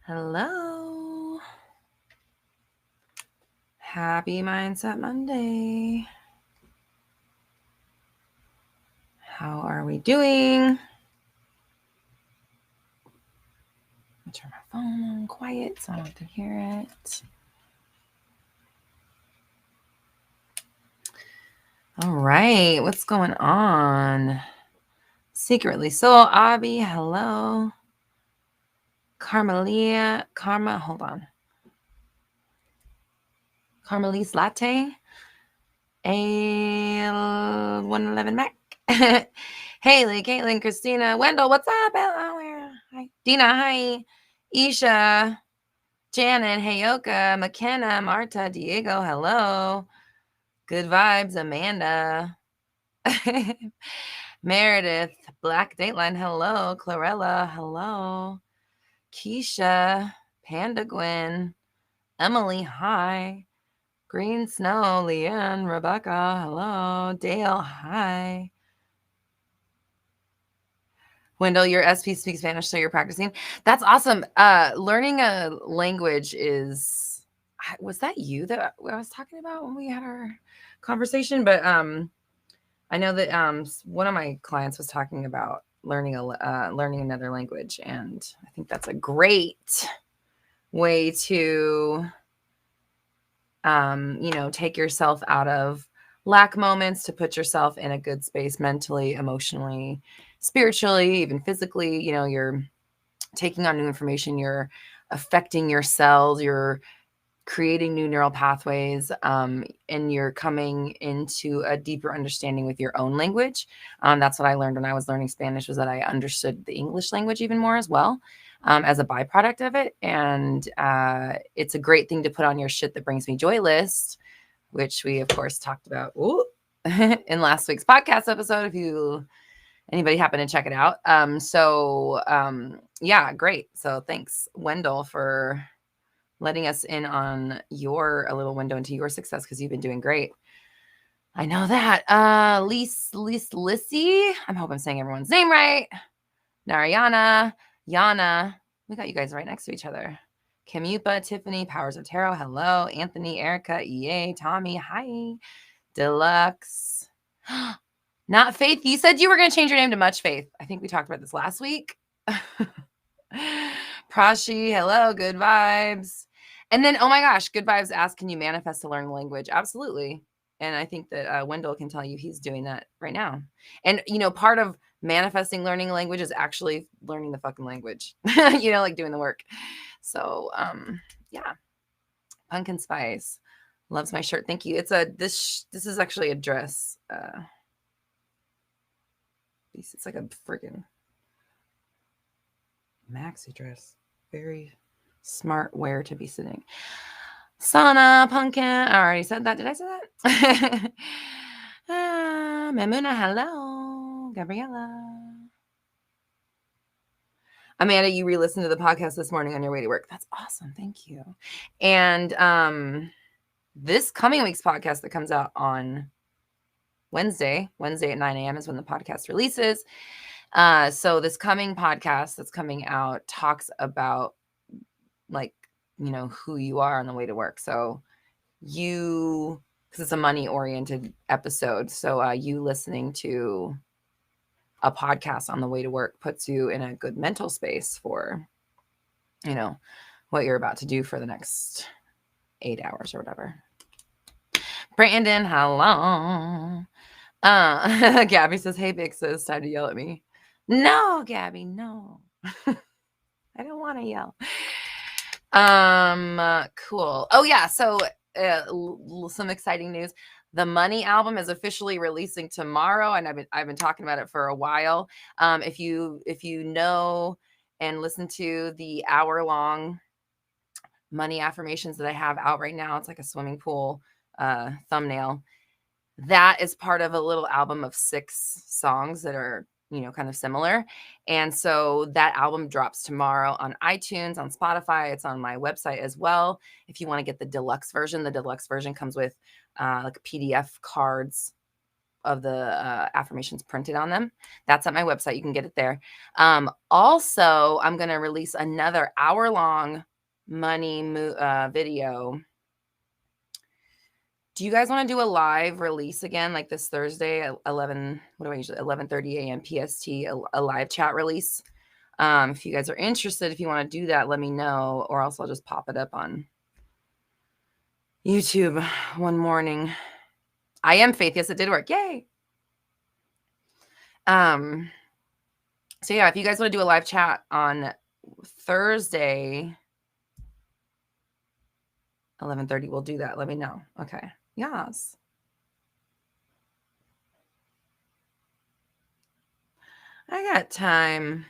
Hello. Happy Mindset Monday. How are we doing? I'll turn my phone on quiet so I don't have to hear it. All right. What's going on? Secretly Soul, Abby. Hello. Hold on. Carmelise Latte. A111 Mac. Haley, Caitlin, Christina, Wendell, what's up? Hi. Dina, hi. Isha, Janet, Heyoka, McKenna, Marta, Diego, hello. Good vibes, Amanda. Meredith, Black Dateline, hello. Clarella, hello. Keisha, Panda Gwen, Emily, hi. Green Snow, Leanne, Rebecca, hello. Dale, hi. Wendell, your SP speaks Spanish, so you're practicing. That's awesome. Learning a language was that you that I was talking about when we had our conversation? But I know that one of my clients was talking about learning another language, and I think that's a great way to take yourself out of lack moments, to put yourself in a good space mentally, emotionally, spiritually, even physically. You're taking on new information, you're affecting your cells, you're creating new neural pathways, and you're coming into a deeper understanding with your own language. That's what I learned when I was learning Spanish, was that I understood the English language even more as well, as a byproduct of it. And it's a great thing to put on your shit that brings me joy list, which we of course talked about in last week's podcast episode, if anybody happen to check it out. Yeah, great. So thanks, Wendell, for letting us in on a little window into your success, because you've been doing great. I know that. Lissy, I hope I'm saying everyone's name right. Narayana, Yana, we got you guys right next to each other. Kimupa, Tiffany, Powers of Tarot, hello. Anthony, Erica, EA, Tommy, hi. Deluxe. Not Faith. You said you were going to change your name to Much Faith. I think we talked about this last week. Prashi, hello. Good vibes. And then, oh my gosh, Good Vibes asked, can you manifest to learn the language? Absolutely. And I think that Wendell can tell you he's doing that right now. And, part of manifesting learning a language is actually learning the fucking language, like doing the work. So, yeah. Pumpkin Spice loves my shirt. Thank you. This is actually a dress. It's like a freaking maxi dress. Very smart wear to be sitting. Sana, Pumpkin. I already said that. Did I say that? Mamuna, hello. Gabriella. Amanda, you re-listened to the podcast this morning on your way to work. That's awesome. Thank you. And this coming week's podcast that comes out on Wednesday at 9 a.m. is when the podcast releases. So this coming podcast that's coming out talks about, like, who you are on the way to work. So because it's a money oriented episode. So you listening to a podcast on the way to work puts you in a good mental space for, what you're about to do for the next 8 hours or whatever. Brandon, hello. Gabby says, hey, Bix, it's time to yell at me. No, Gabby, no. I don't want to yell. Cool. Oh yeah. So some exciting news. The Money album is officially releasing tomorrow, and I've been talking about it for a while. If you know and listen to the hour-long money affirmations that I have out right now, it's like a swimming pool thumbnail. That is part of a little album of 6 songs that are, kind of similar. And so that album drops tomorrow on iTunes, on Spotify. It's on my website as well. If you want to get the deluxe version comes with like PDF cards affirmations printed on them. That's at my website. You can get it there. Also, I'm going to release another hour-long money video. Do you guys want to do a live release again, like this Thursday at 11:30 a.m. PST, a live chat release? If you guys are interested, if you want to do that, let me know, or else I'll just pop it up on YouTube one morning. I am Faith. Yes, it did work. Yay. So yeah, if you guys want to do a live chat on Thursday, 11:30, we'll do that. Let me know. Okay. Yes. I got time.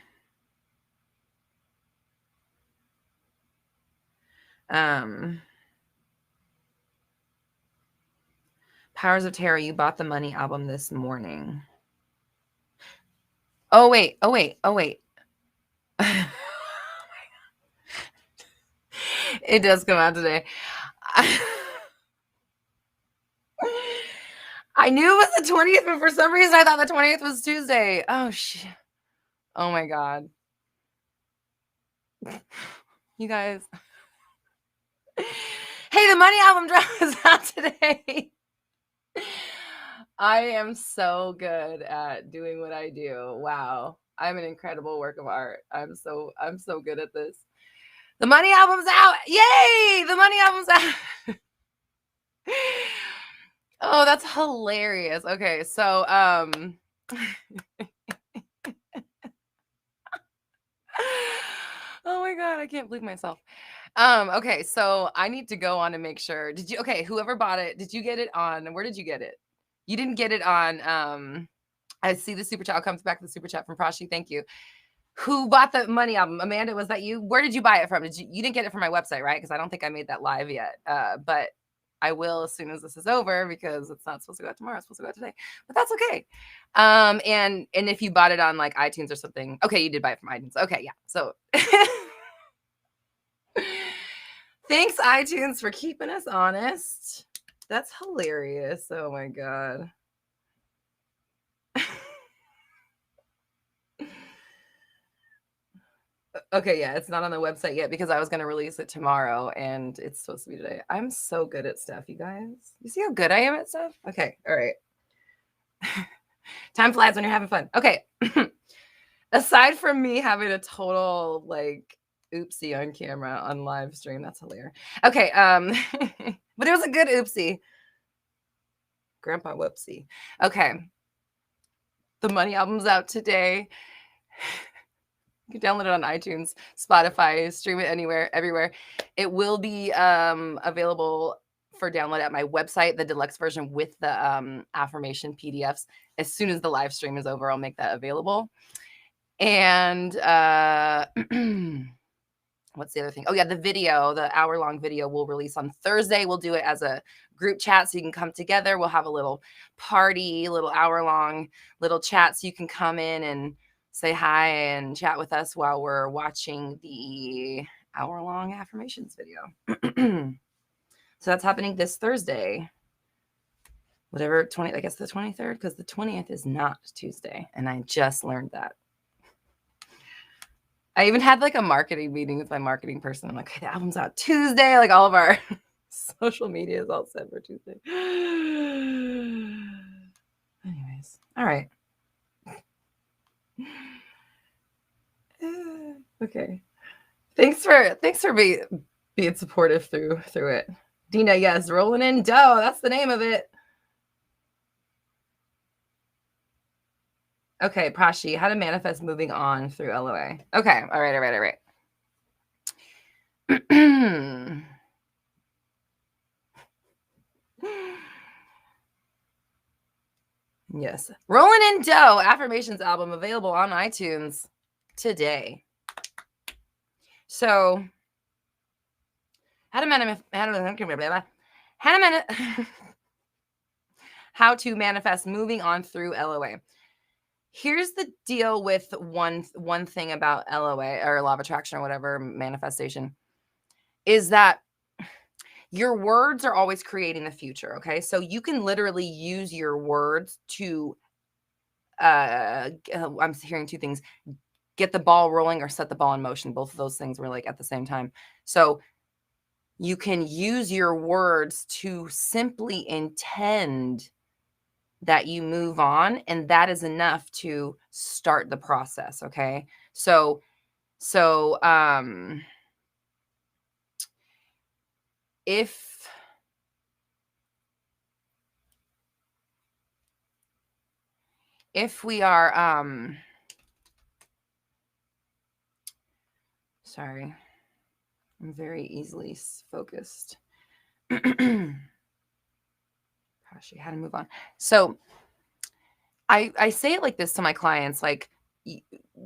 Powers of Terror, you bought the Money album this morning. Oh, wait. It does come out today. I knew it was the 20th, but for some reason I thought the 20th was Tuesday. Oh, shit. Oh, my God. You guys. Hey, the Money album drop is out today. I am so good at doing what I do. Wow. I'm an incredible work of art. I'm so good at this. The Money album's out. Yay! The Money album's out. Oh, that's hilarious. Okay, so oh my God, I can't believe myself. Okay, so I need to go on and make sure. Whoever bought it, did you get it on, where did you get it? You didn't get it on, I see the super chat. I'll come back to the super chat from Prashi. Thank you. Who bought the Money album? Amanda, was that you? Where did you buy it from? You didn't get it from my website, right? Because I don't think I made that live yet. But I will as soon as this is over, because it's not supposed to go out tomorrow. It's supposed to go out today. But that's okay. And if you bought it on like iTunes or something, okay, you did buy it from iTunes. Okay, yeah. So thanks, iTunes, for keeping us honest. That's hilarious. Oh my God. Okay, yeah, it's not on the website yet because I was going to release it tomorrow and it's supposed to be today. I'm so good at stuff, you guys. You see how good I am at stuff? Okay, all right. Time flies when you're having fun. Okay. Aside from me having a total like oopsie on camera on live stream, that's hilarious. Okay, but it was a good oopsie. Grandpa whoopsie. Okay. The Money album's out today. You can download it on iTunes, Spotify, stream it anywhere, everywhere. It will be available for download at my website, the deluxe version with the affirmation PDFs. As soon as the live stream is over, I'll make that available. And what's the other thing? Oh, yeah, the video, the hour-long video we'll release on Thursday. We'll do it as a group chat so you can come together. We'll have a little party, little hour-long little chat so you can come in and say hi and chat with us while we're watching the hour-long affirmations video. So that's happening this Thursday. Whatever, I guess the 23rd, because the 20th is not Tuesday. And I just learned that. I even had like a marketing meeting with my marketing person. I'm like, okay, the album's out Tuesday. Like all of our social media is all set for Tuesday. Anyways, all right. Okay. Thanks for being supportive through it. Dina, yes, rolling in dough. That's the name of it. Okay, Prashi, how to manifest moving on through LOA. Okay, all right. Yes. Rolling in Dough affirmations album available on iTunes today. So how to manifest moving on through LOA. Here's the deal with one thing about LOA or law of attraction or whatever manifestation is that your words are always creating the future. Okay. So you can literally use your words to, I'm hearing two things: get the ball rolling or set the ball in motion. Both of those things were like at the same time. So you can use your words to simply intend that you move on, and that is enough to start the process. Okay. So if we are sorry, I'm very easily focused. Gosh, you had to move on. So I say it like this to my clients, like,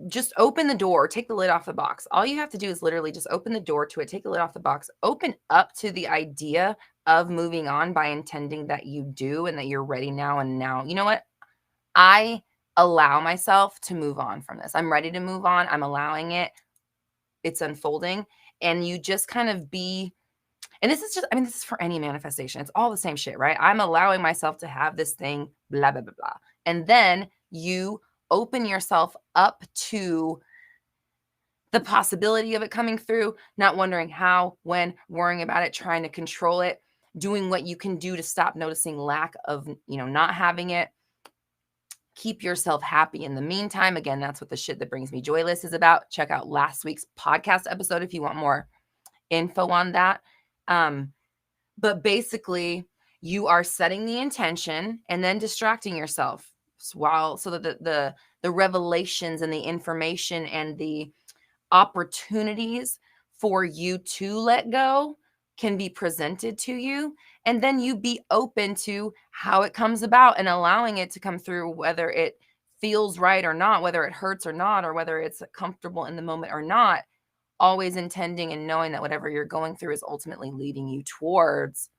just open the door, take the lid off the box. All you have to do is literally just open the door to it, take the lid off the box, open up to the idea of moving on by intending that you do and that you're ready now. And now, you know what? I allow myself to move on from this. I'm ready to move on. I'm allowing it. It's unfolding. And you just kind of be, and this is just, I mean, this is for any manifestation. It's all the same shit, right? I'm allowing myself to have this thing, blah, blah, blah, blah. And then you open yourself up to the possibility of it coming through, not wondering how, when, worrying about it, trying to control it, doing what you can do to stop noticing lack of, not having it. Keep yourself happy in the meantime. Again, that's what the shit that brings me joy list is about. Check out last week's podcast episode if you want more info on that. But basically, you are setting the intention and then distracting yourself so that the revelations and the information and the opportunities for you to let go can be presented to you. And then you be open to how it comes about and allowing it to come through, whether it feels right or not, whether it hurts or not, or whether it's comfortable in the moment or not. Always intending and knowing that whatever you're going through is ultimately leading you towards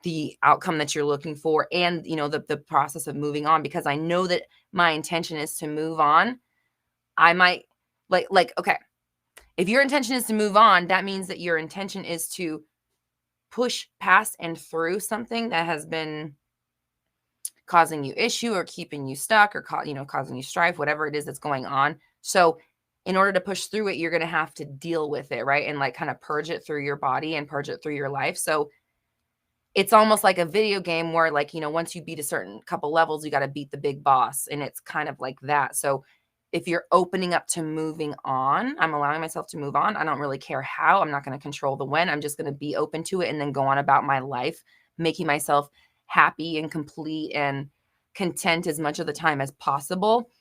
the outcome that you're looking for, and the process of moving on. Because I know that my intention is to move on. I might okay, if your intention is to move on, that means that your intention is to push past and through something that has been causing you issue or keeping you stuck or causing you strife, whatever it is that's going on. So in order to push through it, you're going to have to deal with it, right? And like kind of purge it through your body and purge it through your life. So it's almost like a video game where, like, once you beat a certain couple levels, you got to beat the big boss. And it's kind of like that. So if you're opening up to moving on, I'm allowing myself to move on. I don't really care how. I'm not going to control the when. I'm just going to be open to it and then go on about my life, making myself happy and complete and content as much of the time as possible.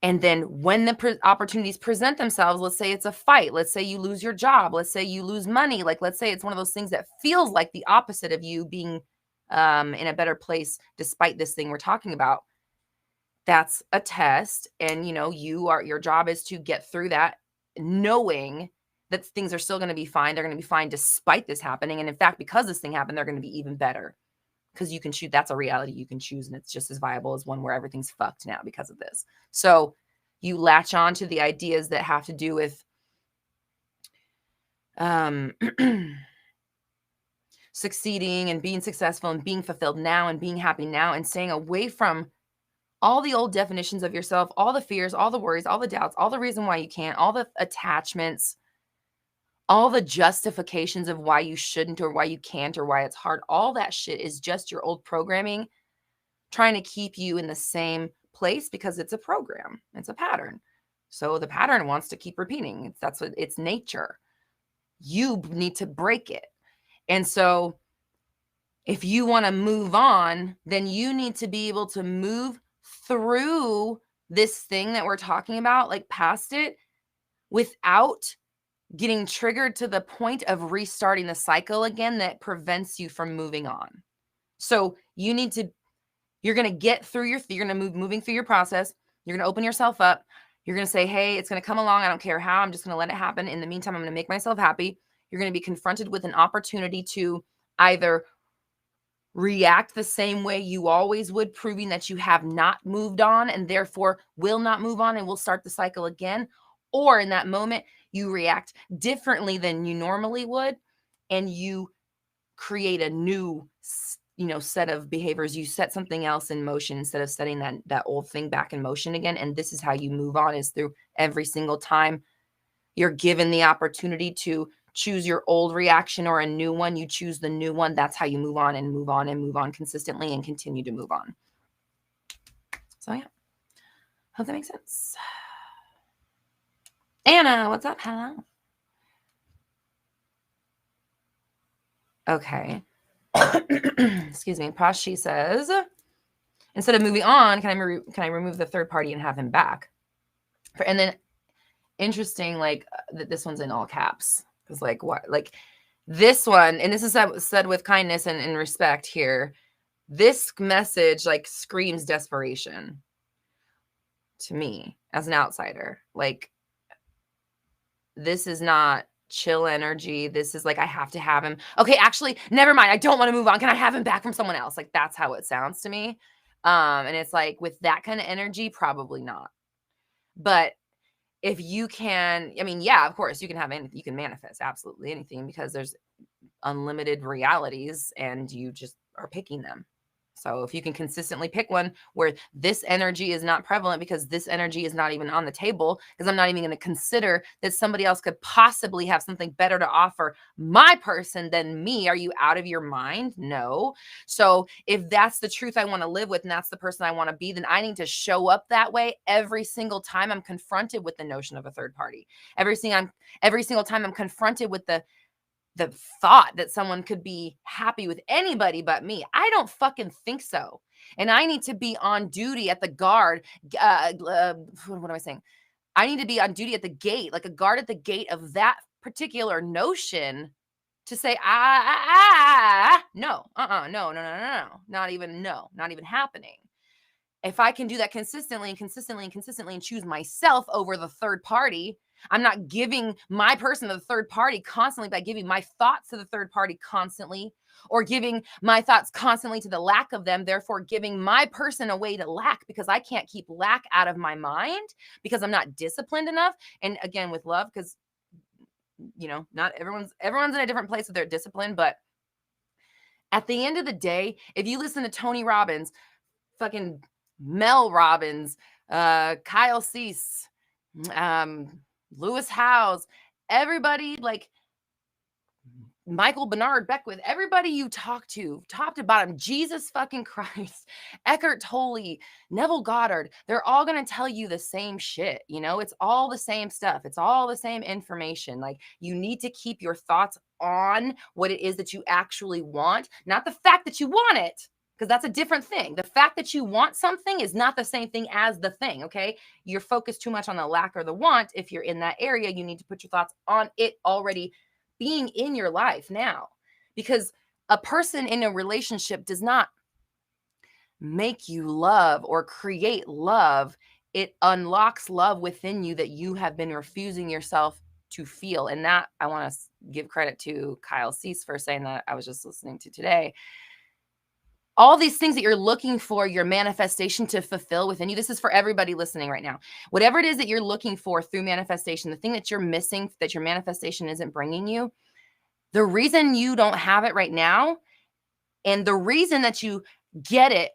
And then when the opportunities present themselves, let's say it's a fight, let's say you lose your job, let's say you lose money, like let's say it's one of those things that feels like the opposite of you being in a better place despite this thing we're talking about. That's a test. And your job is to get through that, knowing that things are still going to be fine. They're going to be fine despite this happening. And in fact, because this thing happened, they're going to be even better. Because you can choose. That's a reality you can choose, and it's just as viable as one where everything's fucked now because of this. So you latch on to the ideas that have to do with succeeding and being successful and being fulfilled now and being happy now, and staying away from all the old definitions of yourself, all the fears, all the worries, all the doubts, all the reason why you can't, all the attachments, all the justifications of why you shouldn't or why you can't or why it's hard. All that shit is just your old programming trying to keep you in the same place because it's a program. It's a pattern. So the pattern wants to keep repeating. That's what it's nature. You need to break it. And so if you want to move on, then you need to be able to move through this thing that we're talking about, like past it, without getting triggered to the point of restarting the cycle again that prevents you from moving on. So you're going to get through you're going to moving through your process. You're going to open yourself up. You're going to say, hey, it's going to come along. I don't care how. I'm just going to let it happen. In the meantime, I'm going to make myself happy. You're going to be confronted with an opportunity to either react the same way you always would, proving that you have not moved on and therefore will not move on and will start the cycle again. Or in that moment, you react differently than you normally would and you create a new, set of behaviors. You set something else in motion instead of setting that old thing back in motion again. And this is how you move on, is through every single time you're given the opportunity to choose your old reaction or a new one, you choose the new one. That's how you move on and move on and move on consistently and continue to move on. So yeah, hope that makes sense. Anna, what's up? Hello. Okay. Excuse me. Prashi says, instead of moving on, can I remove the third party and have him back? And then interesting, like this one's in all caps. Because like what? Like this one, and this is said with kindness and respect here. This message like screams desperation to me as an outsider. Like, this is not chill energy. This is like, I have to have him. Okay, actually, never mind. I don't want to move on. Can I have him back from someone else? Like, that's how it sounds to me. And it's like, with that kind of energy, probably not. But if you can, I mean, yeah, of course, you can have anything. You can manifest absolutely anything, because there's unlimited realities and you just are picking them. So if you can consistently pick one where this energy is not prevalent, because this energy is not even on the table, because I'm not even going to consider that somebody else could possibly have something better to offer my person than me. Are you out of your mind? No. So if that's the truth I want to live with, and that's the person I want to be, then I need to show up that way every single time I'm confronted with the notion of a third party. Every single time I'm confronted with the thought that someone could be happy with anybody but me. I don't fucking think so. And I need to be on duty at the guard. What am I saying? I need to be on duty at the gate, like a guard at the gate of that particular notion, to say, no, not even happening. If I can do that consistently and choose myself over the third party, I'm not giving my person to the third party constantly by giving my thoughts to the third party constantly, or giving my thoughts constantly to the lack of them, therefore giving my person away to lack, because I can't keep lack out of my mind because I'm not disciplined enough. And again, with love, because, not everyone's in a different place with their discipline. But at the end of the day, if you listen to Tony Robbins, fucking Mel Robbins, Kyle Cease, Lewis Howes, everybody, like Michael Bernard Beckwith, everybody you talk to, top to bottom, Jesus fucking Christ, Eckhart Tolle, Neville Goddard, they're all going to tell you the same shit. It's all the same stuff. It's all the same information. Like, you need to keep your thoughts on what it is that you actually want, not the fact that you want it. Because that's a different thing. The fact that you want something is not the same thing as the thing, okay? You're focused too much on the lack or the want. If you're in that area, you need to put your thoughts on it already being in your life now. Because a person in a relationship does not make you love or create love. It unlocks love within you that you have been refusing yourself to feel. And that, I want to give credit to Kyle Cease for saying that. I was just listening to today. All these things that you're looking for your manifestation to fulfill within you. This is for everybody listening right now. Whatever it is that you're looking for through manifestation, the thing that you're missing, that your manifestation isn't bringing you, the reason you don't have it right now, and the reason that you get it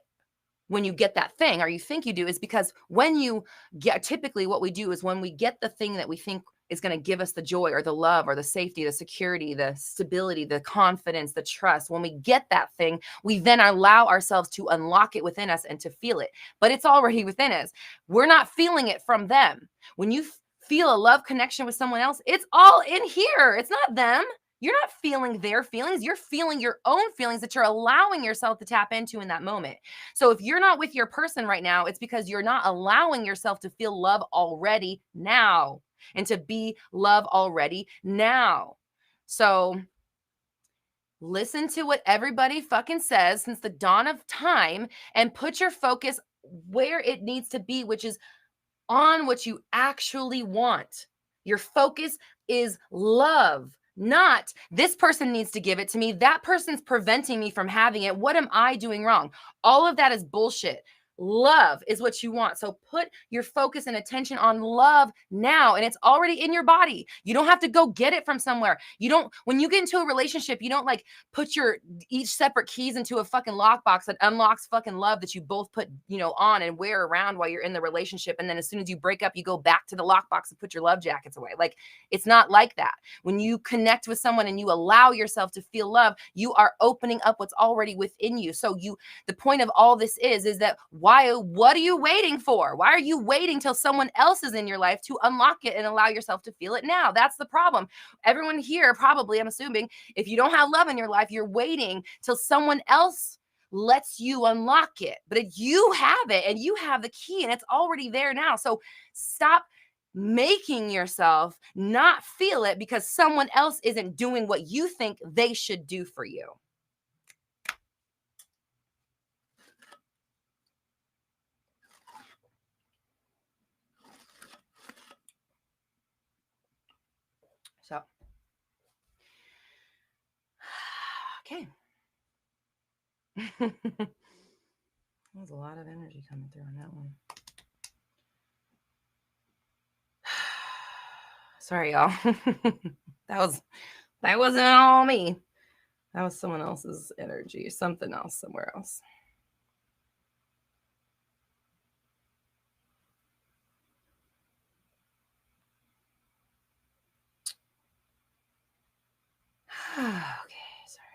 when you get that thing, or you think you do, is because when you get, typically what we do is when we get the thing that we think is going to give us the joy or the love or the safety, the security, the stability, the confidence, the trust. When we get that thing, we then allow ourselves to unlock it within us and to feel it. But it's already within us. We're not feeling it from them. When you feel a love connection with someone else, it's all in here. It's not them. You're not feeling their feelings. You're feeling your own feelings that you're allowing yourself to tap into in that moment. So if you're not with your person right now, it's because you're not allowing yourself to feel love already now, and to be love already now. So listen to what everybody fucking says since the dawn of time, and put your focus where it needs to be, which is on what you actually want. Your focus is love. Not, this person needs to give it to me, that person's preventing me from having it, what am I doing wrong? All of that is bullshit. Love is what you want. So put your focus and attention on love now, and it's already in your body. You don't have to go get it from somewhere. You don't, when you get into a relationship, you don't like put your each separate keys into a fucking lockbox that unlocks fucking love that you both put, on and wear around while you're in the relationship. And then as soon as you break up, you go back to the lockbox and put your love jackets away. Like, it's not like that. When you connect with someone and you allow yourself to feel love, you are opening up what's already within you. So the point of all this is that what are you waiting for? Why are you waiting till someone else is in your life to unlock it and allow yourself to feel it now? That's the problem. Everyone here, probably, I'm assuming, if you don't have love in your life, you're waiting till someone else lets you unlock it. But if you have it and you have the key and it's already there now. So stop making yourself not feel it because someone else isn't doing what you think they should do for you. So, okay. There's a lot of energy coming through on that one. Sorry, y'all. that wasn't all me. That was someone else's energy, something else somewhere else. Okay, sorry.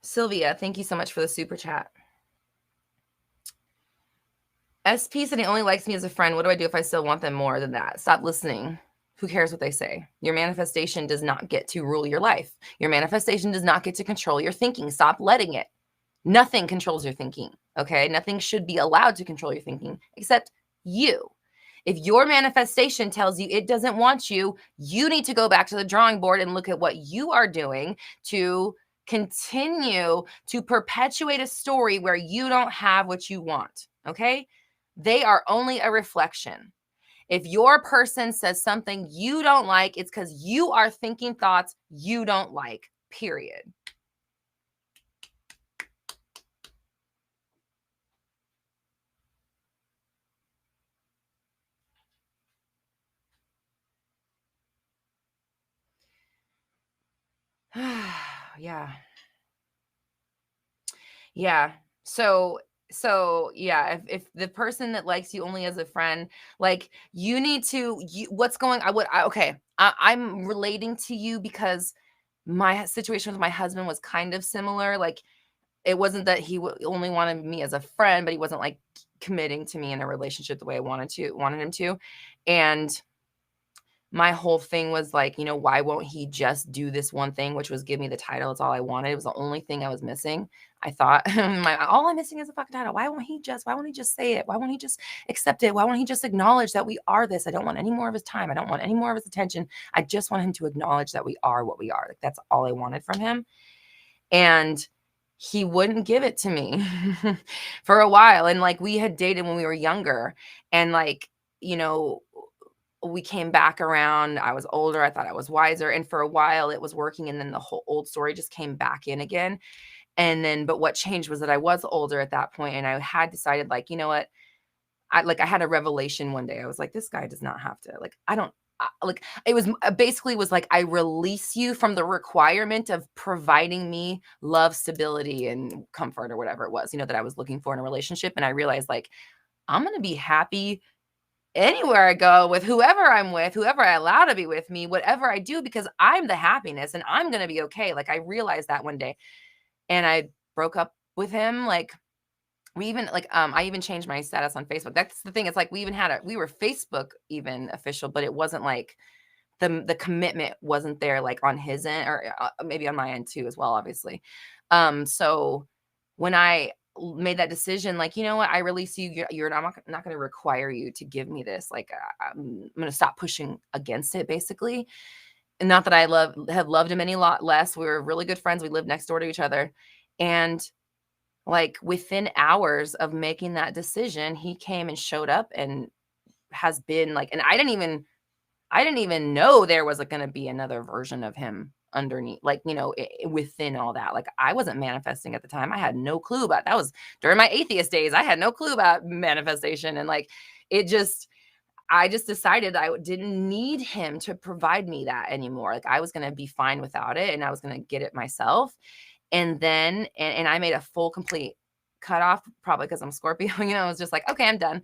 Sylvia, thank you so much for the super chat. SP said he only likes me as a friend. What do I do if I still want them more than that? Stop listening. Who cares what they say? Your manifestation does not get to rule your life. Your manifestation does not get to control your thinking. Stop letting it. Nothing controls your thinking, okay? Nothing should be allowed to control your thinking except you. If your manifestation tells you it doesn't want you, you need to go back to the drawing board and look at what you are doing to continue to perpetuate a story where you don't have what you want, okay? They are only a reflection. If your person says something you don't like, it's because you are thinking thoughts you don't like, period. Yeah. So yeah, if the person that likes you only as a friend, like, you need to, what's going, I'm relating to you because my situation with my husband was kind of similar. Like, it wasn't that he only wanted me as a friend, but he wasn't like committing to me in a relationship the way I wanted him to. And my whole thing was like, why won't he just do this one thing, which was give me the title? It's all I wanted. It was the only thing I was missing. I thought, all I'm missing is a fucking title. Why won't he just say it? Why won't he just accept it? Why won't he just acknowledge that we are this? I don't want any more of his time. I don't want any more of his attention. I just want him to acknowledge that we are what we are. Like, that's all I wanted from him. And he wouldn't give it to me for a while. And like, we had dated when we were younger, and like, we came back around. I was older. I thought I was wiser. And for a while it was working. And then the whole old story just came back in again. And then, but what changed was that I was older at that point, and I had decided, like, you know what? I had a revelation one day. I was like, this guy does not have to, like, it was basically was like, I release you from the requirement of providing me love, stability, and comfort, or whatever it was, that I was looking for in a relationship. And I realized, like, I'm going to be happy anywhere I go with whoever I'm with, whoever I allow to be with me, whatever I do, because I'm the happiness and I'm going to be okay. Like, I realized that one day, and I broke up with him. Like, I even changed my status on Facebook. That's the thing. It's like, we were Facebook even official, but it wasn't like the commitment wasn't there, like on his end, or maybe on my end too, as well, obviously. So when I made that decision, like, you know what, I release you. I'm not going to require you to give me this. Like, I'm going to stop pushing against it, basically. And not that I have loved him any lot less. We were really good friends. We lived next door to each other. And like, within hours of making that decision, he came and showed up and has been like, and I didn't even know there was going to be another version of him underneath, like, within all that. Like, I wasn't manifesting at the time. I had no clue about that. Was during my atheist days. I had no clue about manifestation. And like, I just decided I didn't need him to provide me that anymore. Like, I was going to be fine without it, and I was going to get it myself. And then, and I made a full, complete cutoff, probably because I'm Scorpio, I was just like, okay, I'm done.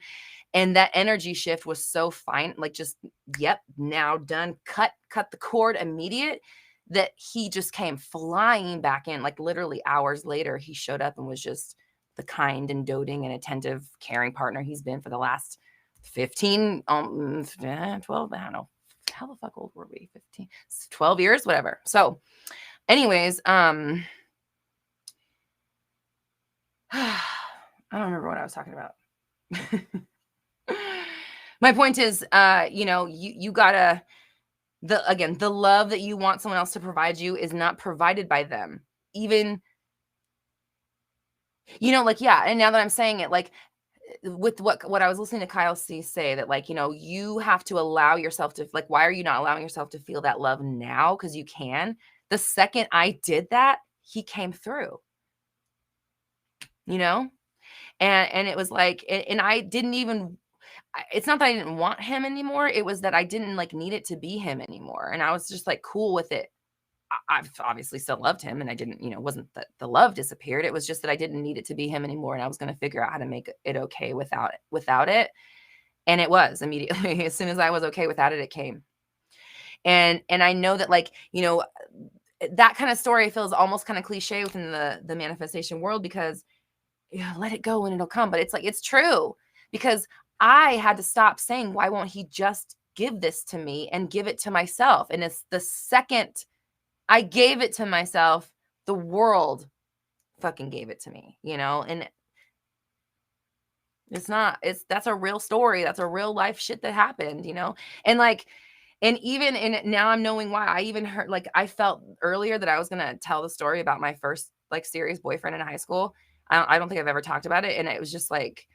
And that energy shift was so fine, like, just, yep, now done, cut the cord immediate, that he just came flying back in. Like, literally hours later, he showed up and was just the kind and doting and attentive, caring partner he's been for the last 15, 12, I don't know. How the fuck old were we? 15, 12 years, whatever. So anyways, I don't remember what I was talking about. My point is, you gotta, the love that you want someone else to provide you is not provided by them. Even, like, yeah. And now that I'm saying it, like, with what I was listening to Kyle C say, that, like, you have to allow yourself to, like, why are you not allowing yourself to feel that love now? Because you can. The second I did that, he came through, and it was like, and I didn't even, it's not that I didn't want him anymore. It was that I didn't, like, need it to be him anymore. And I was just, like, cool with it. I've obviously still loved him, and I didn't, wasn't that the love disappeared. It was just that I didn't need it to be him anymore. And I was going to figure out how to make it okay without it. And it was immediately, as soon as I was okay without it, it came. And I know that, like, that kind of story feels almost kind of cliche within the manifestation world, because let it go and it'll come. But it's like, it's true, because I had to stop saying, why won't he just give this to me, and give it to myself? And it's the second I gave it to myself, the world fucking gave it to me, and that's a real story. That's a real life shit that happened, and like, and even, and now I'm knowing why. I even heard, like, I felt earlier that I was going to tell the story about my first, like, serious boyfriend in high school. I don't think I've ever talked about it. And it was just like,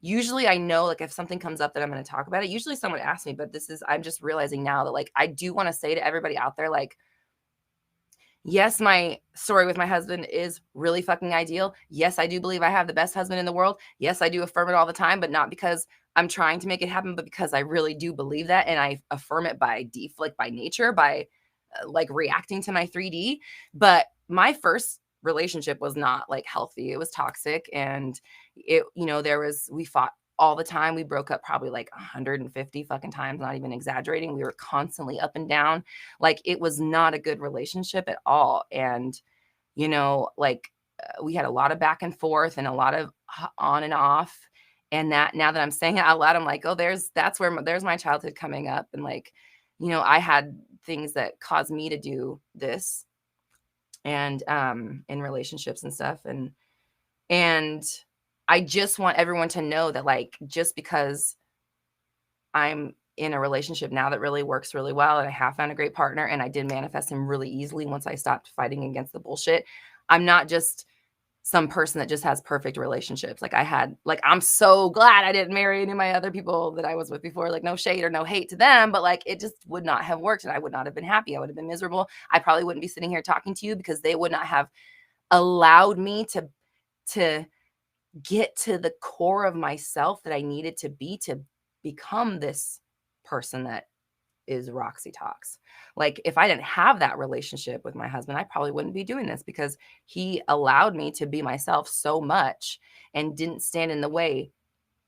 usually I know, like, if something comes up that I'm going to talk about it, usually someone asks me, but I'm just realizing now that, like, I do want to say to everybody out there, like, yes, my story with my husband is really fucking ideal. Yes, I do believe I have the best husband in the world. Yes, I do affirm it all the time, but not because I'm trying to make it happen, but because I really do believe that. And I affirm it by default, by nature, by like reacting to my 3D. But my first relationship was not, like, healthy. It was toxic. And we fought all the time. We broke up probably like 150 fucking times, not even exaggerating. We were constantly up and down. Like, it was not a good relationship at all. And, like, we had a lot of back and forth and a lot of on and off. And that, now that I'm saying it out loud, I'm like, oh, there's my childhood coming up. And, like, I had things that caused me to do this, and in relationships and stuff. And I just want everyone to know that, like, just because I'm in a relationship now that really works really well, and I have found a great partner, and I did manifest him really easily once I stopped fighting against the bullshit, I'm not just some person that just has perfect relationships. Like, I'm so glad I didn't marry any of my other people that I was with before. Like, no shade or no hate to them, but, like, it just would not have worked, and I would not have been happy. I would have been miserable. I probably wouldn't be sitting here talking to you, because they would not have allowed me to get to the core of myself that I needed to be, to become this person that is Roxy Talks. Like, if I didn't have that relationship with my husband, I probably wouldn't be doing this, because he allowed me to be myself so much and didn't stand in the way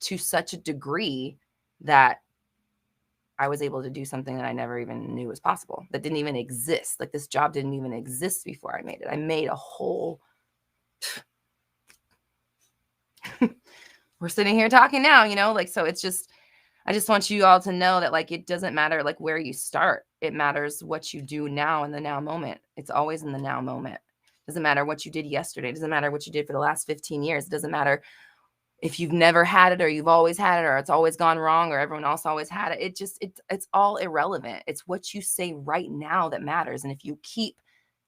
to such a degree that I was able to do something that I never even knew was possible, that didn't even exist. Like, this job didn't even exist before I made it. I made a whole we're sitting here talking now, like, so it's just, I just want you all to know that, like, it doesn't matter, like, where you start. It matters what you do now, in the now moment. It's always in the now moment. It doesn't matter what you did yesterday. It doesn't matter what you did for the last 15 years. It doesn't matter if you've never had it, or you've always had it, or it's always gone wrong, or everyone else always had it. It's all irrelevant. It's what you say right now that matters. And if you keep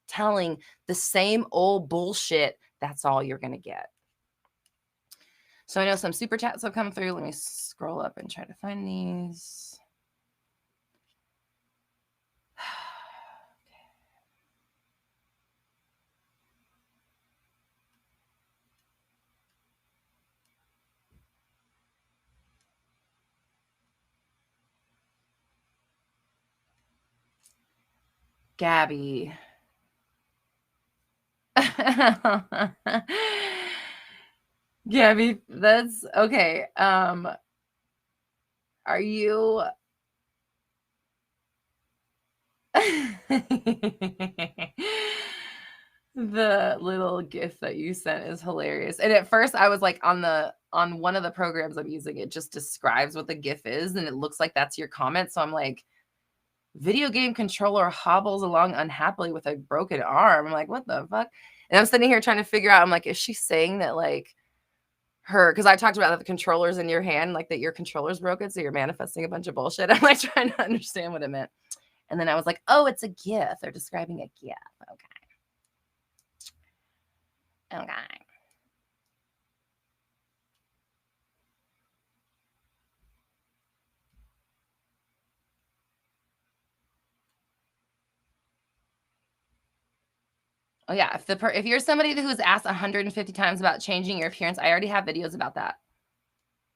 telling the same old bullshit, that's all you're going to get. So I know some super chats have come through. Let me scroll up and try to find these. Gabby. Gabby, that's okay. Are you the little GIF that you sent is hilarious. And at first I was like on one of the programs I'm using, it just describes what the GIF is and it looks like that's your comment. So I'm like, video game controller hobbles along unhappily with a broken arm. I'm like, what the fuck? And I'm sitting here trying to figure out, I'm like, is she saying that like because I talked about the controllers in your hand, like that your controller's broken, so you're manifesting a bunch of bullshit. I'm like trying to understand what it meant. And then I was like, oh, it's a GIF. They're describing a GIF. Okay. Oh yeah, if you're somebody who's asked 150 times about changing your appearance, I already have videos about that.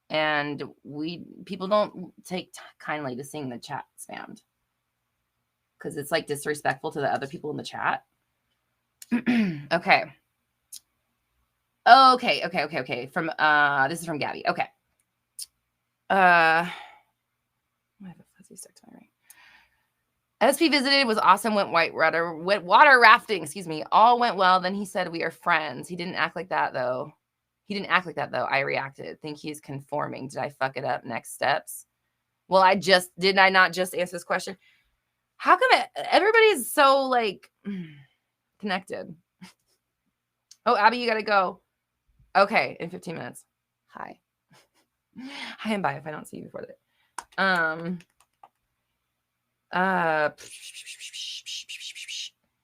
And people don't take kindly to seeing the chat spammed because it's like disrespectful to the other people in the chat. Okay. From this is from Gabby. Okay. I have a fuzzy stuck to my ring. SP visited, was awesome, went water rafting, excuse me. All went well. Then he said we are friends. He didn't act like that though. I reacted. Think he's conforming. Did I fuck it up? Next steps. Well, did I not just answer this question? How come everybody's so like connected? Oh, Abby, you gotta go. Okay, in 15 minutes. Hi. Hi and bye if I don't see you before that.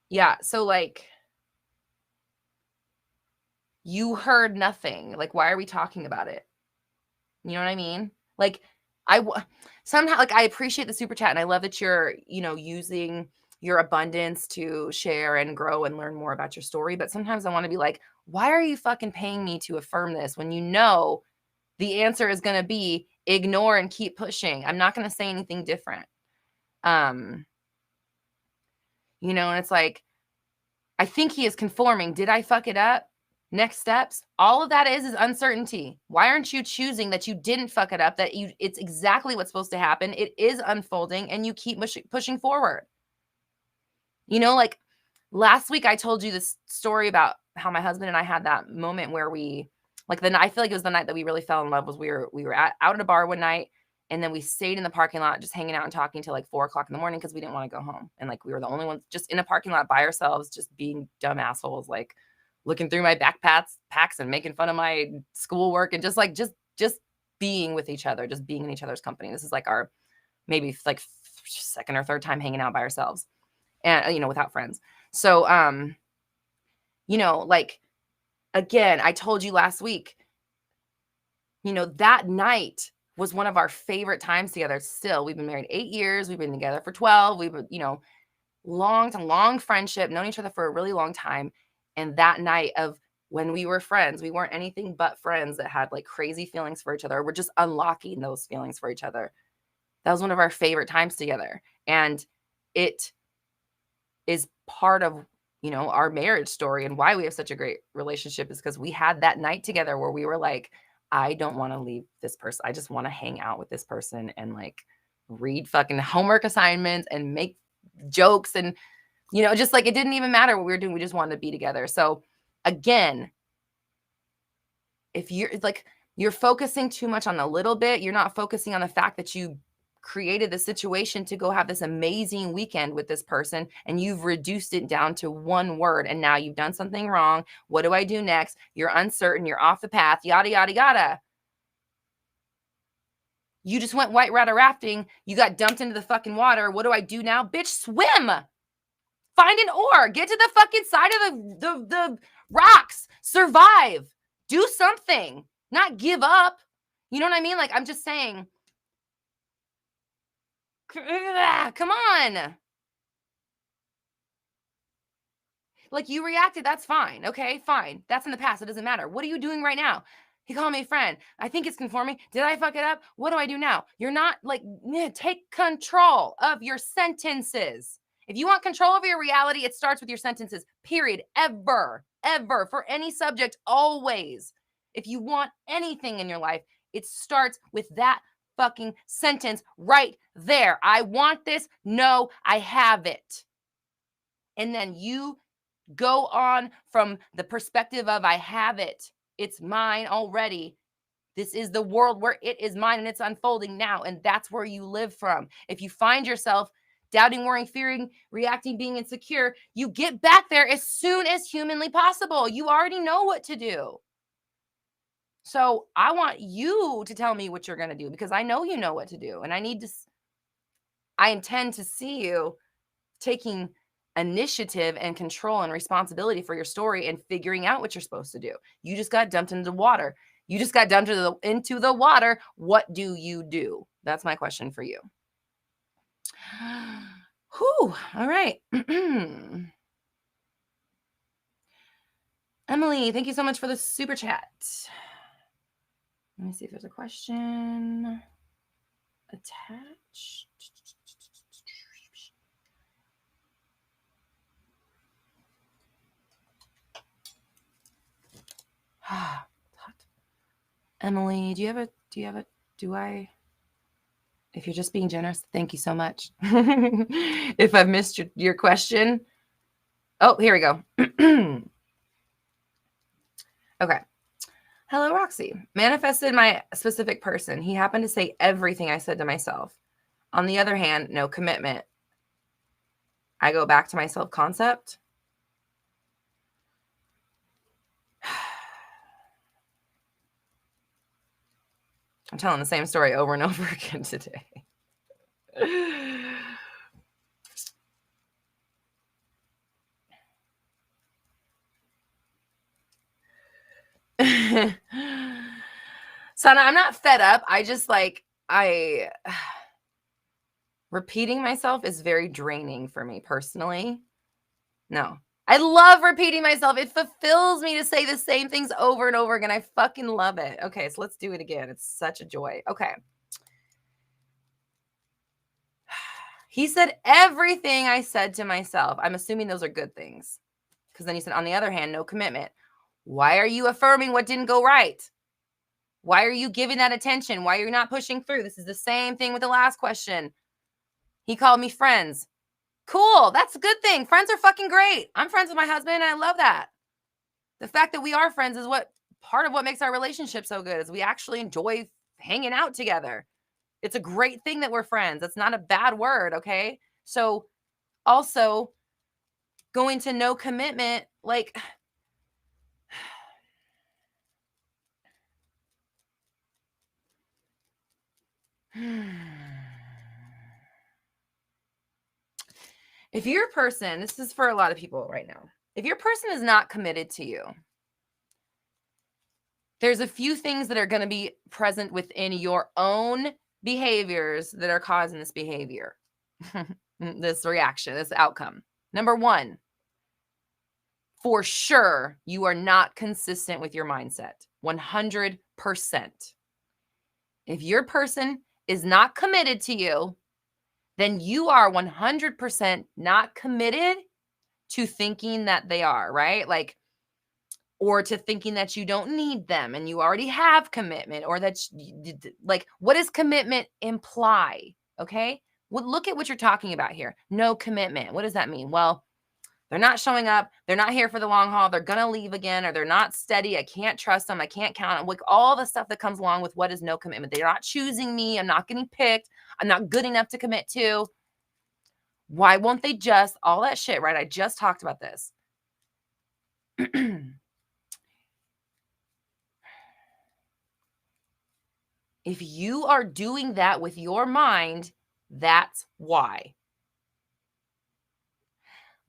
Yeah, so like you heard nothing. Like, why are we talking about it? You know what I mean? Like, somehow, like, I appreciate the super chat and I love that you're, using your abundance to share and grow and learn more about your story. But sometimes I want to be like, why are you fucking paying me to affirm this when you know the answer is going to be ignore and keep pushing? I'm not going to say anything different. And it's like, I think he is conforming. Did I fuck it up? Next steps. All of that is uncertainty. Why aren't you choosing that you didn't fuck it up, that it's exactly what's supposed to happen? It is unfolding and you keep pushing forward. Like last week I told you this story about how my husband and I had that moment where I feel like it was the night that we really fell in love. Was we were out at a bar one night and then we stayed in the parking lot just hanging out and talking till like 4:00 in the morning because we didn't want to go home. And like we were the only ones just in a parking lot by ourselves, just being dumb assholes, like looking through my packs and making fun of my schoolwork and just being with each other, just being in each other's company. This is like our maybe like second or third time hanging out by ourselves and, without friends. So, like, again, I told you last week, that night was one of our favorite times together. Still, we've been married 8 years. We've been together for 12. We've been, long friendship, known each other for a really long time. And that night of when we were friends, we weren't anything but friends that had like crazy feelings for each other. We're just unlocking those feelings for each other. That was one of our favorite times together. And it is part of, our marriage story and why we have such a great relationship is because we had that night together where we were like, I don't want to leave this person. I just want to hang out with this person and like read fucking homework assignments and make jokes and just like it didn't even matter what we were doing. We just wanted to be together. So again, if you're focusing too much on a little bit, you're not focusing on the fact that you created the situation to go have this amazing weekend with this person and you've reduced it down to one word and now you've done something wrong. What do I do next? You're uncertain. You're off the path, yada, yada, yada. You just went white water rafting. You got dumped into the fucking water. What do I do now? Bitch, swim. Find an oar. Get to the fucking side of the rocks. Survive. Do something. Not give up. You know what I mean? Like, I'm just saying, come on. Like, you reacted. That's fine. Okay, fine. That's in the past. It doesn't matter. What are you doing right now? He called me a friend. I think it's conforming. Did I fuck it up? What do I do now? You're not like, take control of your sentences. If you want control over your reality, it starts with your sentences, period. Ever, for any subject, always. If you want anything in your life, it starts with that fucking sentence right there. I want this. No, I have it. And then you go on from the perspective of I have it. It's mine already. This is the world where it is mine and it's unfolding now. And that's where you live from. If you find yourself doubting, worrying, fearing, reacting, being insecure, you get back there as soon as humanly possible. You already know what to do. So I want you to tell me what you're going to do because I know you know what to do. And I intend to see you taking initiative and control and responsibility for your story and figuring out what you're supposed to do. You just got dumped into the water. You just got dumped into the water. What do you do? That's my question for you. Whew. All right. Emily, thank you so much for the super chat. Let me see if there's a question attached. Emily, if you're just being generous, thank you so much. If I've missed your question. Oh, here we go. Okay. Hello, Roxy. Manifested my specific person. He happened to say everything I said to myself. On the other hand, no commitment. I go back to my self-concept. I'm telling the same story over and over again today. Sana, I'm not fed up. I just repeating myself is very draining for me personally. No, I love repeating myself. It fulfills me to say the same things over and over again. I fucking love it. Okay, so let's do it again. It's such a joy. Okay. He said everything I said to myself. I'm assuming those are good things. Because then he said, on the other hand, no commitment. Why are you affirming what didn't go right? Why are you giving that attention? Why are you not pushing through? This is the same thing with the last question. He called me friends. Cool. That's a good thing. Friends are fucking great. I'm friends with my husband. And I love that. The fact that we are friends is part of what makes our relationship so good is we actually enjoy hanging out together. It's a great thing that we're friends. It's not a bad word. Okay. So also going to no commitment, if your person, this is for a lot of people right now, if your person is not committed to you, there's a few things that are going to be present within your own behaviors that are causing this behavior, this reaction, this outcome. Number one, for sure, you are not consistent with your mindset. 100%. If your person is not committed to you, then you are 100% not committed to thinking that they are, right? Or to thinking that you don't need them and you already have commitment, or that, what does commitment imply? Okay. Well, look at what you're talking about here. No commitment. What does that mean? Well, they're not showing up. They're not here for the long haul. They're going to leave again, or they're not steady. I can't trust them. I can't count on all the stuff that comes along with what is no commitment. They're not choosing me. I'm not getting picked. I'm not good enough to commit to. Why won't they just, all that shit, right? I just talked about this. If you are doing that with your mind, that's why.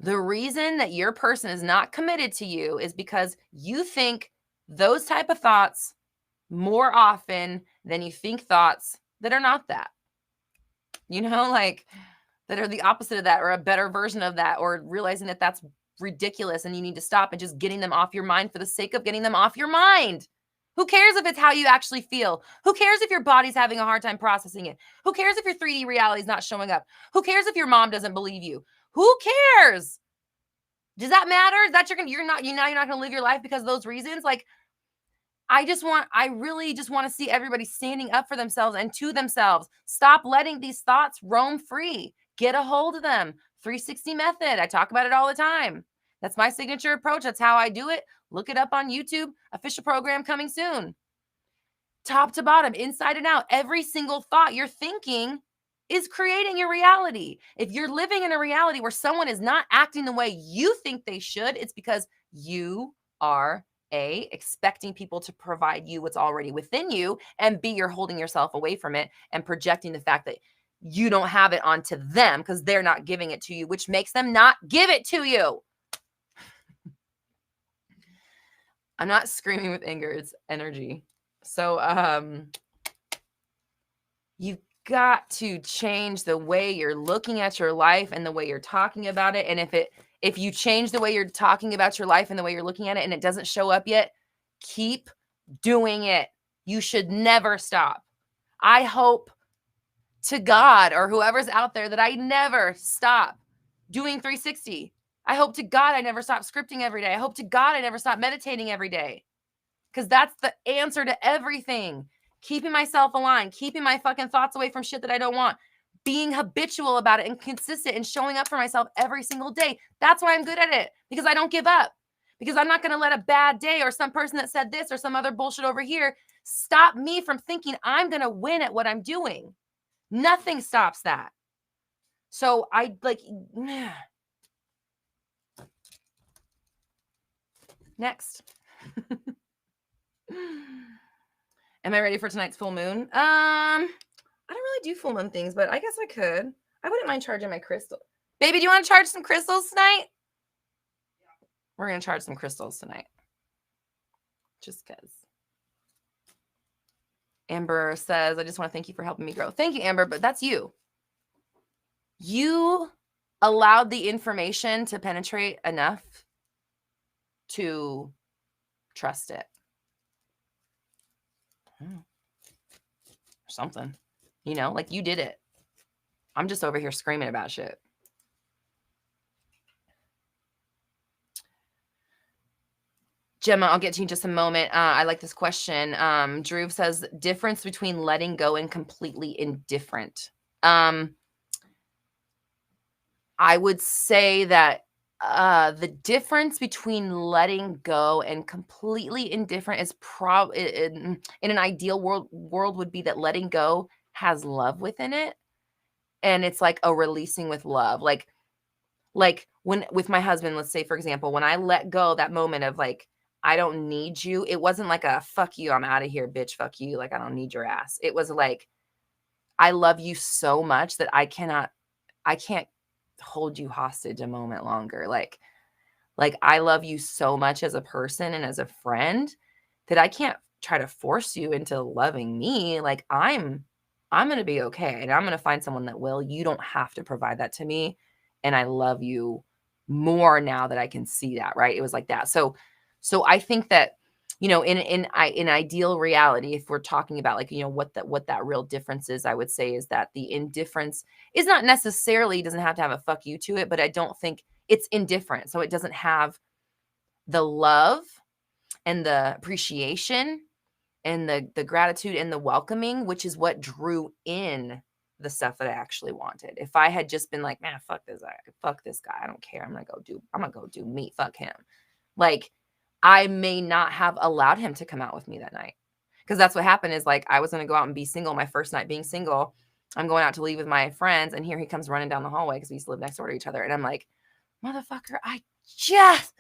The reason that your person is not committed to you is because you think those type of thoughts more often than you think thoughts that are not that. That are the opposite of that, or a better version of that, or realizing that that's ridiculous and you need to stop and just getting them off your mind for the sake of getting them off your mind. Who cares if it's how you actually feel? Who cares if your body's having a hard time processing it? Who cares if your 3D reality is not showing up? Who cares if your mom doesn't believe you? Who cares? Does that matter? That you're not going to live your life because of those reasons? Like, I really just want to see everybody standing up for themselves and to themselves. Stop letting these thoughts roam free. Get a hold of them. 360 method. I talk about it all the time. That's my signature approach. That's how I do it. Look it up on YouTube. Official program coming soon. Top to bottom, inside and out, every single thought you're thinking is creating your reality. If you're living in a reality where someone is not acting the way you think they should, it's because you are A, expecting people to provide you what's already within you, and B, you're holding yourself away from it and projecting the fact that you don't have it onto them because they're not giving it to you, which makes them not give it to you. I'm not screaming with anger, it's energy. So you've got to change the way you're looking at your life and the way you're talking about it. And if you change the way you're talking about your life and the way you're looking at it and it doesn't show up yet, keep doing it. You should never stop. I hope to God or whoever's out there that I never stop doing 360. I hope to God I never stop scripting every day. I hope to God I never stop meditating every day. Because that's the answer to everything. Keeping myself aligned, keeping my fucking thoughts away from shit that I don't want, being habitual about it and consistent and showing up for myself every single day. That's why I'm good at it, because I don't give up. Because I'm not going to let a bad day or some person that said this or some other bullshit over here stop me from thinking I'm going to win at what I'm doing. Nothing stops that. So I like, next. Am I ready for tonight's full moon? I don't really do full moon things, but I guess I could. I wouldn't mind charging my crystal. Baby, do you want to charge some crystals tonight? Yeah. We're going to charge some crystals tonight. Just because. Amber says, I just want to thank you for helping me grow. Thank you, Amber, but that's you. You allowed the information to penetrate enough to trust it. Something, you know, like you did it. I'm just over here screaming about shit. Gemma, I'll get to you in just a moment. I like this question. Drew says, difference between letting go and completely indifferent. I would say that the difference between letting go and completely indifferent is probably in an ideal world would be that letting go has love within it. And it's like a releasing with love. Like when with my husband, let's say, for example, when I let go, that moment of like, I don't need you. It wasn't like a fuck you, I'm out of here, bitch, fuck you. Like, I don't need your ass. It was like, I love you so much that I can't hold you hostage a moment longer. Like I love you so much as a person and as a friend that I can't try to force you into loving me. Like I'm going to be okay. And I'm going to find someone that will. You don't have to provide that to me. And I love you more now that I can see that. Right. It was like that. So I think that, you know, in ideal reality, if we're talking about like, you know, what that real difference is, I would say is that the indifference is not necessarily, doesn't have to have a fuck you to it, but I don't think it's indifferent. So it doesn't have the love and the appreciation and the gratitude and the welcoming, which is what drew in the stuff that I actually wanted. If I had just been like, man, fuck this guy, I don't care. I'm gonna go do me, fuck him. Like, I may not have allowed him to come out with me that night. Because that's what happened is like, I was going to go out and be single. My first night being single, I'm going out to leave with my friends. And here he comes running down the hallway because we used to live next door to each other. And I'm like, motherfucker, I just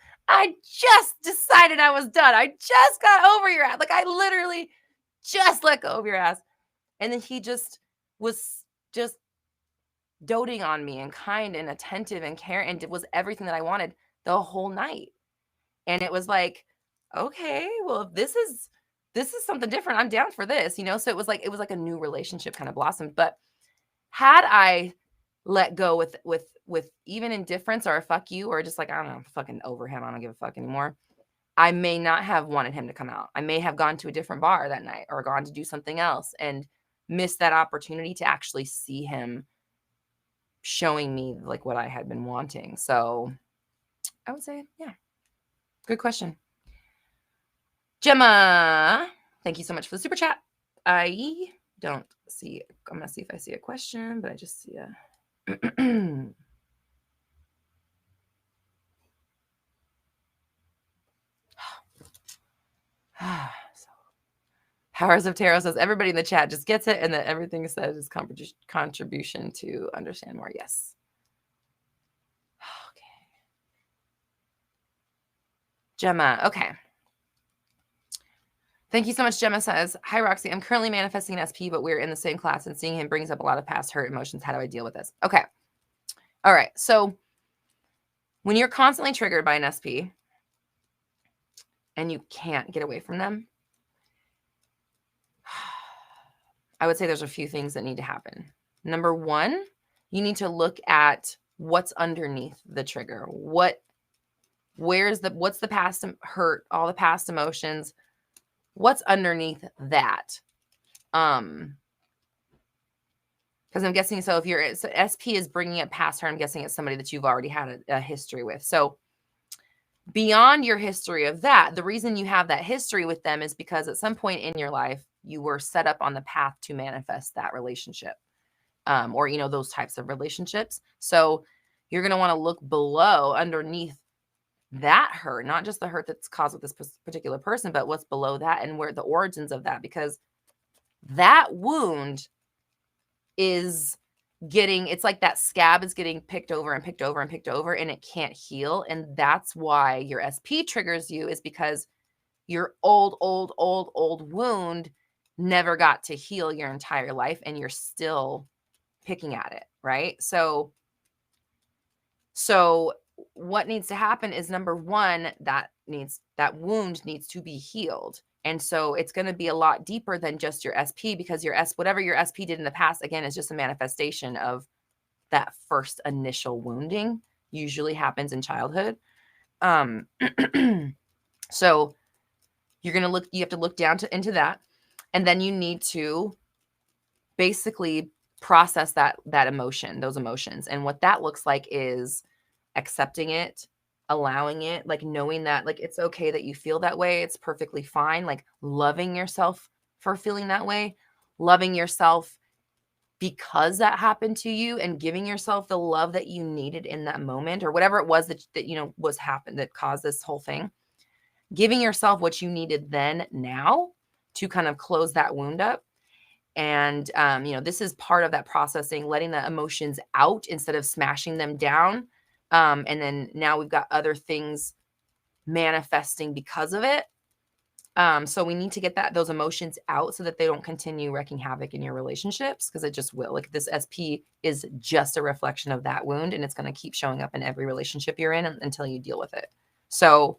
decided I was done. I just got over your ass. Like, I literally just let go of your ass. And then he just was just doting on me and kind and attentive and caring and was everything that I wanted the whole night. And it was like, okay, well, if this is something different, I'm down for this, you know? So it was like a new relationship kind of blossomed. But had I let go with even indifference or a fuck you, or just like, I don't know, I'm fucking over him, I don't give a fuck anymore, I may not have wanted him to come out. I may have gone to a different bar that night or gone to do something else and missed that opportunity to actually see him showing me like what I had been wanting. So I would say, yeah, good question. Gemma, thank you so much for the super chat. I don't see, I'm going to see if I see a question, but I just see a. So, Powers of Tarot says everybody in the chat just gets it, and that everything said is contribution to understand more. Yes. Okay. Gemma. Okay. Thank you so much. Gemma says, hi, Roxy. I'm currently manifesting an SP, but we're in the same class, and seeing him brings up a lot of past hurt emotions. How do I deal with this? Okay. All right. So when you're constantly triggered by an SP and you can't get away from them, I would say there's a few things that need to happen. Number one, you need to look at what's underneath the trigger. What's the past hurt, all the past emotions, what's underneath that? Because I'm guessing, so if SP is bringing it past her, I'm guessing it's somebody that you've already had a history with. So beyond your history of that, the reason you have that history with them is because at some point in your life, you were set up on the path to manifest that relationship, or, those types of relationships. So you're going to want to look below, underneath that hurt, not just the hurt that's caused with this particular person, but what's below that and where the origins of that, because that wound is it's like that scab is getting picked over and picked over and picked over, and it can't heal. And that's why your SP triggers you, is because your old wound never got to heal your entire life, and you're still picking at it, right? So what needs to happen is, number one, that wound needs to be healed. And so it's going to be a lot deeper than just your SP, because whatever your SP did in the past, again, is just a manifestation of that first initial wounding. Usually happens in childhood. So you have to look down into that, and then you need to basically process that emotion, those emotions. And what that looks like is accepting it, allowing it, like knowing that, like, it's okay that you feel that way. It's perfectly fine. Like loving yourself for feeling that way, loving yourself because that happened to you, and giving yourself the love that you needed in that moment, or whatever it was that was happened that caused this whole thing. Giving yourself what you needed then, now, to kind of close that wound up. And, this is part of that processing, letting the emotions out instead of smashing them down. And then now we've got other things manifesting because of it. So we need to get those emotions out so that they don't continue wreaking havoc in your relationships, because it just will. Like, this SP is just a reflection of that wound, and it's going to keep showing up in every relationship you're in until you deal with it. So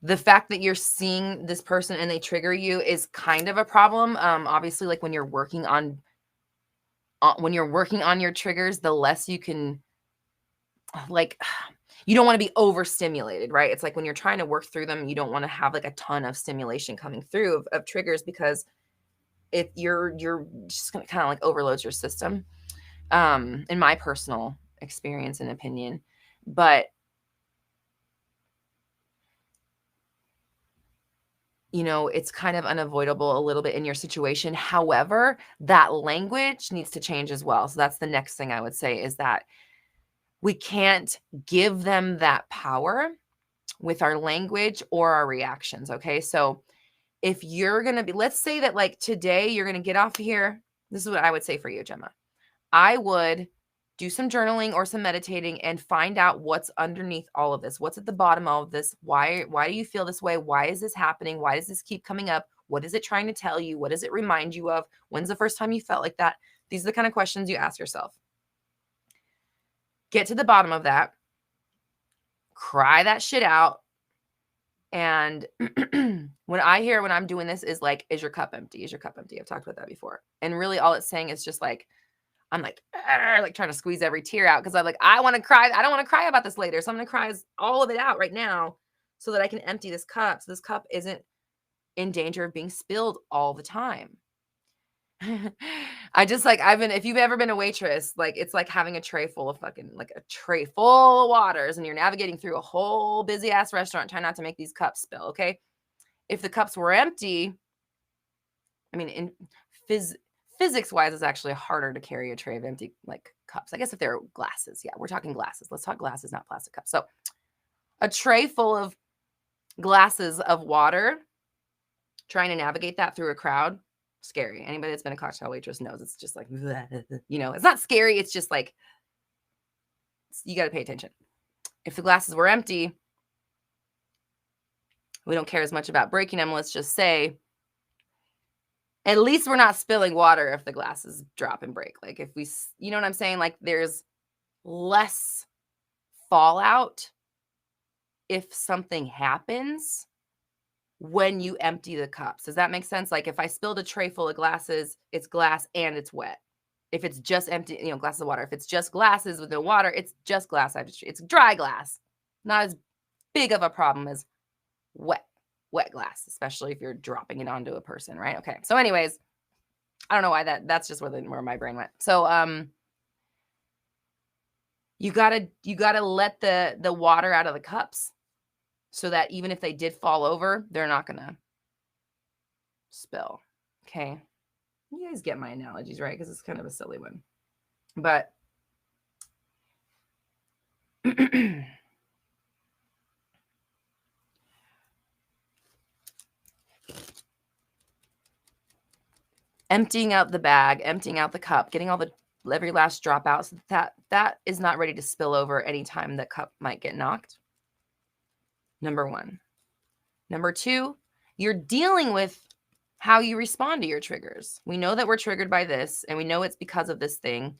the fact that you're seeing this person and they trigger you is kind of a problem. Obviously, like when you're working on your triggers, the less you can, like, you don't want to be overstimulated, right? It's like when you're trying to work through them, you don't want to have like a ton of stimulation coming through of triggers, because if you're just going to kind of like overload your system, in my personal experience and opinion. But it's kind of unavoidable a little bit in your situation. However, that language needs to change as well. So that's the next thing I would say, is that we can't give them that power with our language or our reactions. Okay. So if you're going to be, let's say that like today you're going to get off here. This is what I would say for you, Gemma. I would do some journaling or some meditating and find out what's underneath all of this. What's at the bottom of all of this? Why do you feel this way? Why is this happening? Why does this keep coming up? What is it trying to tell you? What does it remind you of? When's the first time you felt like that? These are the kind of questions you ask yourself. Get to the bottom of that. Cry that shit out. And when I'm doing this is like, is your cup empty? Is your cup empty? I've talked about that before. And really all it's saying is just like, I'm like trying to squeeze every tear out, because I'm like, I want to cry. I don't want to cry about this later. So I'm going to cry all of it out right now so that I can empty this cup. So this cup isn't in danger of being spilled all the time. if you've ever been a waitress, like it's like having a tray full of a tray full of waters, and you're navigating through a whole busy ass restaurant trying not to make these cups spill. Okay. If the cups were empty, I mean, in physics wise, it's actually harder to carry a tray of empty like cups. I guess if they're glasses. Yeah, we're talking glasses. Let's talk glasses, not plastic cups. So a tray full of glasses of water, trying to navigate that through a crowd, scary. Anybody that's been a cocktail waitress knows it's just like, it's not scary. It's just like, you got to pay attention. If the glasses were empty, we don't care as much about breaking them. Let's just say, at least we're not spilling water if the glasses drop and break. Like if we, you know what I'm saying? Like there's less fallout if something happens when you empty the cups. Does that make sense? Like if I spilled a tray full of glasses, it's glass and it's wet. If it's just empty, glasses of water. If it's just glasses with no water, it's just glass. It's dry glass. Not as big of a problem as wet glass, especially if you're dropping it onto a person, right? Okay. So anyways, I don't know why that's just where my brain went. So you gotta let the water out of the cups so that even if they did fall over, they're not gonna spill. Okay. You guys get my analogies, right? Because it's kind of a silly one. But emptying out the bag, emptying out the cup, getting all every last drop out, so that is not ready to spill over anytime the cup might get knocked. Number one. Number two, you're dealing with how you respond to your triggers. We know that we're triggered by this, and we know it's because of this thing.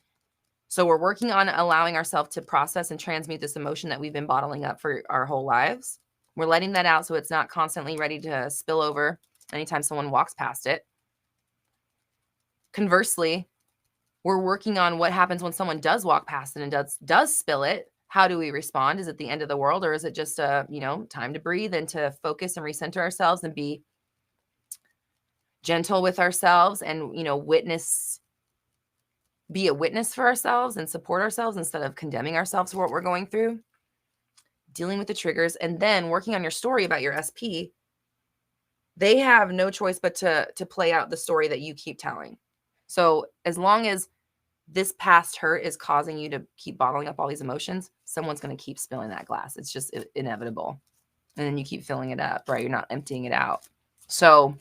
So we're working on allowing ourselves to process and transmute this emotion that we've been bottling up for our whole lives. We're letting that out so it's not constantly ready to spill over anytime someone walks past it. Conversely, we're working on what happens when someone does walk past it and does spill it. How do we respond? Is it the end of the world, or is it just time to breathe and to focus and recenter ourselves and be gentle with ourselves and, be a witness for ourselves and support ourselves instead of condemning ourselves for what we're going through? Dealing with the triggers and then working on your story about your SP. They have no choice but to play out the story that you keep telling. So as long as this past hurt is causing you to keep bottling up all these emotions, someone's going to keep spilling that glass. It's just inevitable. And then you keep filling it up, right? You're not emptying it out. So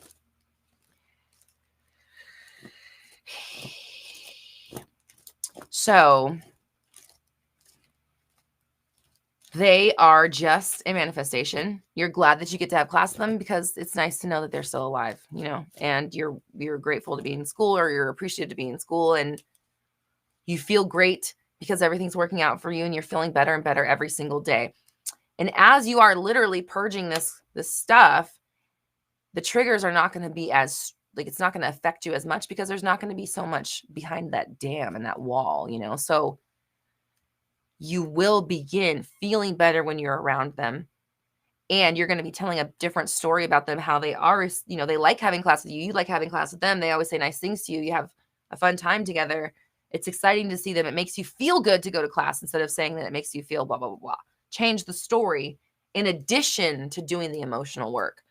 they are just a manifestation. You're glad that you get to have class with them because it's nice to know that they're still alive, and you're grateful to be in school, or you're appreciative to be in school, and you feel great because everything's working out for you and you're feeling better and better every single day. And as you are literally purging this stuff, the triggers are not going to be as it's not going to affect you as much because there's not going to be so much behind that dam and that wall, so you will begin feeling better when you're around them. And you're going to be telling a different story about them, how they are, they like having class with you. You like having class with them. They always say nice things to you. You have a fun time together. It's exciting to see them. It makes you feel good to go to class instead of saying that it makes you feel blah, blah, blah, blah. Change the story in addition to doing the emotional work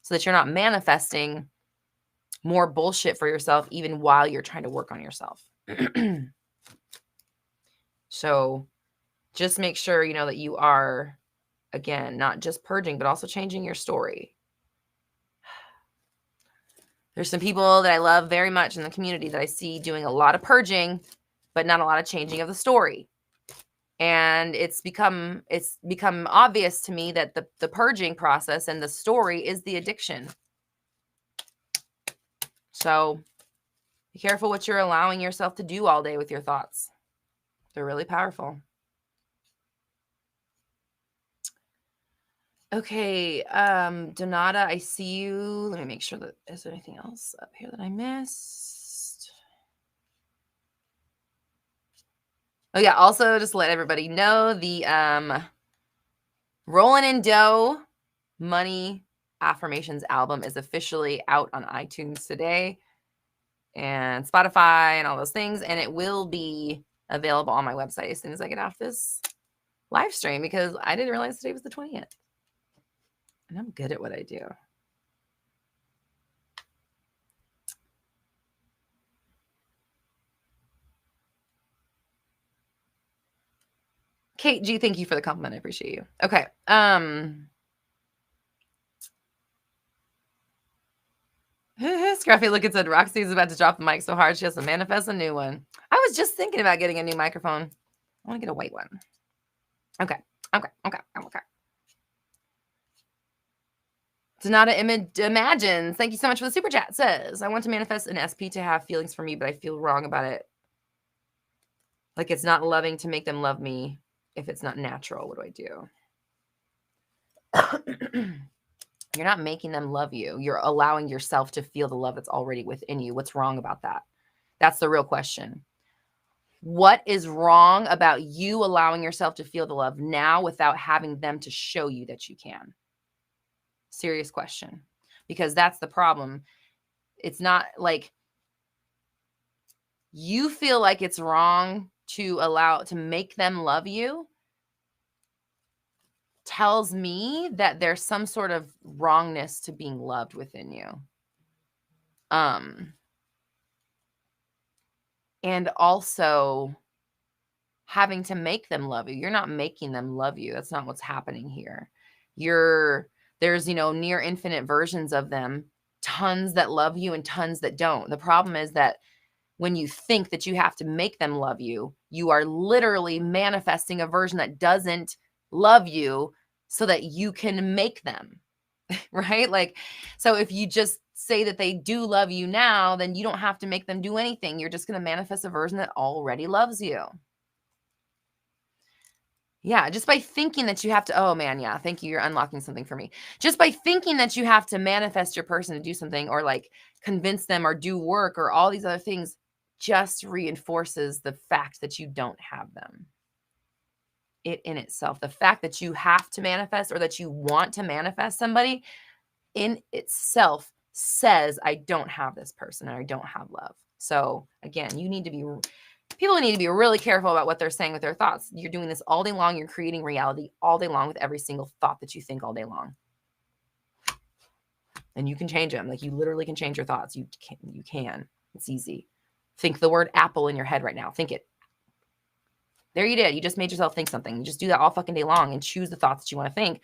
so that you're not manifesting more bullshit for yourself, even while you're trying to work on yourself. So just make sure, that you are, again, not just purging, but also changing your story. There's some people that I love very much in the community that I see doing a lot of purging, but not a lot of changing of the story. And it's become obvious to me that the purging process and the story is the addiction. So be careful what you're allowing yourself to do all day with your thoughts. They're really powerful. Okay, Donata, I see you. Let me make sure that, is there anything else up here that I missed? Oh yeah, also just let everybody know the Rolling in Dough money affirmations album is officially out on iTunes today and Spotify and all those things. And it will be available on my website as soon as I get off this live stream, because I didn't realize today was the 20th. And I'm good at what I do. Kate G, thank you for the compliment. I appreciate you. Okay. Scruffy Look, said Roxy's about to drop the mic so hard she has to manifest a new one. I was just thinking about getting a new microphone. I want to get a white one. Okay. Donata Imagines, thank you so much for the super chat, says, I want to manifest an SP to have feelings for me, but I feel wrong about it. Like it's not loving to make them love me if it's not natural. What do I do? You're not making them love you. You're allowing yourself to feel the love that's already within you. What's wrong about that? That's the real question. What is wrong about you allowing yourself to feel the love now without having them to show you that you can? Serious question. Because that's the problem. It's not like you feel like it's wrong to make them love you. Tells me that there's some sort of wrongness to being loved within you. And also having to make them love you. You're not making them love you. That's not what's happening here. There's, near infinite versions of them, tons that love you and tons that don't. The problem is that when you think that you have to make them love you, you are literally manifesting a version that doesn't love you so that you can make them, right? Like, so if you just say that they do love you now, then you don't have to make them do anything. You're just going to manifest a version that already loves you. Yeah, just by thinking that you have to, oh man, yeah, thank you. You're unlocking something for me. Just by thinking that you have to manifest your person to do something or like convince them or do work or all these other things just reinforces the fact that you don't have them. It in itself, the fact that you have to manifest or that you want to manifest somebody in itself says, I don't have this person and I don't have love. So again, people need to be really careful about what they're saying with their thoughts. You're doing this all day long. You're creating reality all day long with every single thought that you think all day long. And you can change them. Like you literally can change your thoughts. You can. It's easy. Think the word apple in your head right now. Think it. There you did. You just made yourself think something. You just do that all fucking day long and choose the thoughts that you want to think.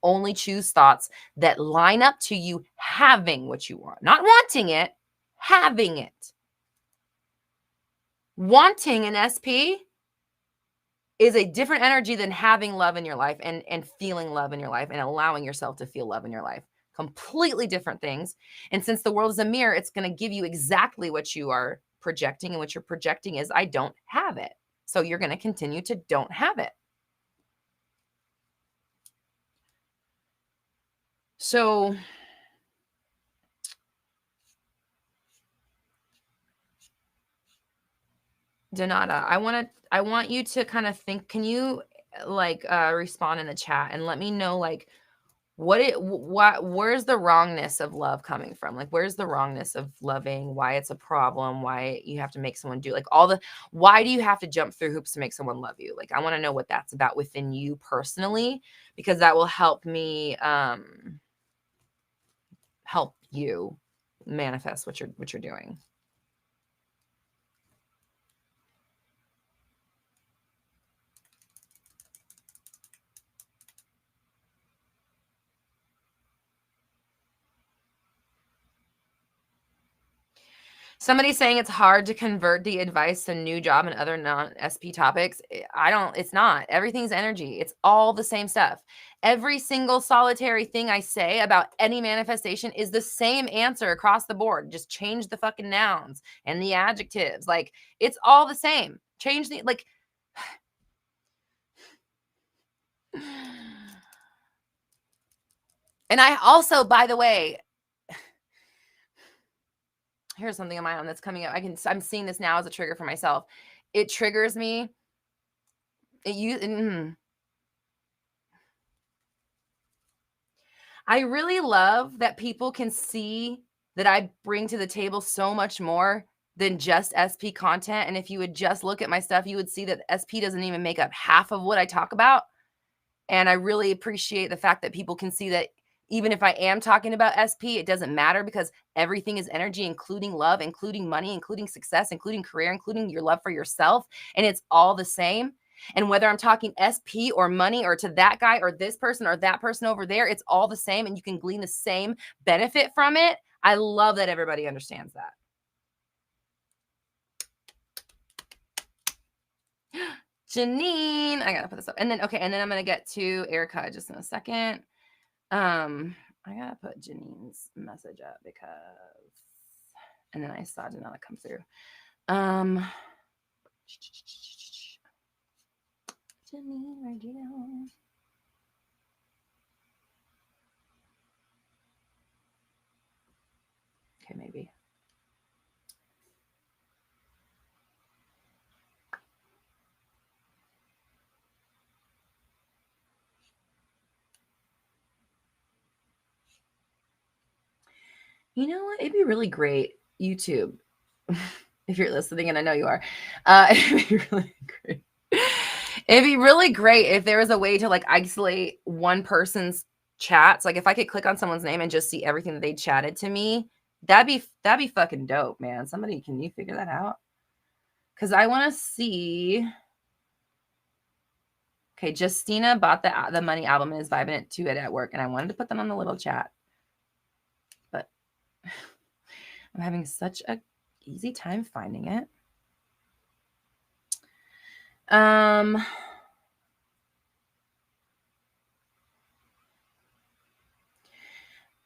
Only choose thoughts that line up to you having what you want. Not wanting it, having it. Wanting an SP is a different energy than having love in your life and feeling love in your life and allowing yourself to feel love in your life. Completely different things. And since the world is a mirror, it's going to give you exactly what you are projecting. And what you're projecting is, I don't have it. So you're going to continue to don't have it. So Donata, I want you to kind of think, can you respond in the chat and let me know where's the wrongness of love coming from? Like, where's the wrongness of loving? Why it's a problem? Why you have to make someone do why do you have to jump through hoops to make someone love you? Like, I want to know what that's about within you personally, because that will help me help you manifest what you're doing. Somebody's saying it's hard to convert the advice to new job and other non-SP topics. It's not. Everything's energy. It's all the same stuff. Every single solitary thing I say about any manifestation is the same answer across the board. Just change the fucking nouns and the adjectives. Like, it's all the same. Change the, like, and I also, by the way, here's something on my own that's coming up. I'm seeing this now as a trigger for myself. It triggers me. I I really love that people can see that I bring to the table so much more than just SP content. And if you would just look at my stuff, you would see that SP doesn't even make up half of what I talk about. And I really appreciate the fact that people can see that even if I am talking about SP, it doesn't matter because everything is energy, including love, including money, including success, including career, including your love for yourself. And it's all the same. And whether I'm talking SP or money or to that guy or this person or that person over there, it's all the same. And you can glean the same benefit from it. I love that everybody understands that. Janine, I gotta put this up. And then, okay, and then I'm gonna get to Erica just in a second. I gotta put Janine's message up because, and then I saw Janella come through. Janine, where'd you go? Okay, maybe. You know what? It'd be really great, YouTube, if you're listening, and I know you are. It'd be really great. It'd be really great if there was a way to like isolate one person's chats. Like if I could click on someone's name and just see everything that they chatted to me, that'd be fucking dope, man. Somebody, can you figure that out? Because I want to see. Okay, Justina bought the Money album and is vibing it to it at work, and I wanted to put them on the little chat, but I'm having such a easy time finding it.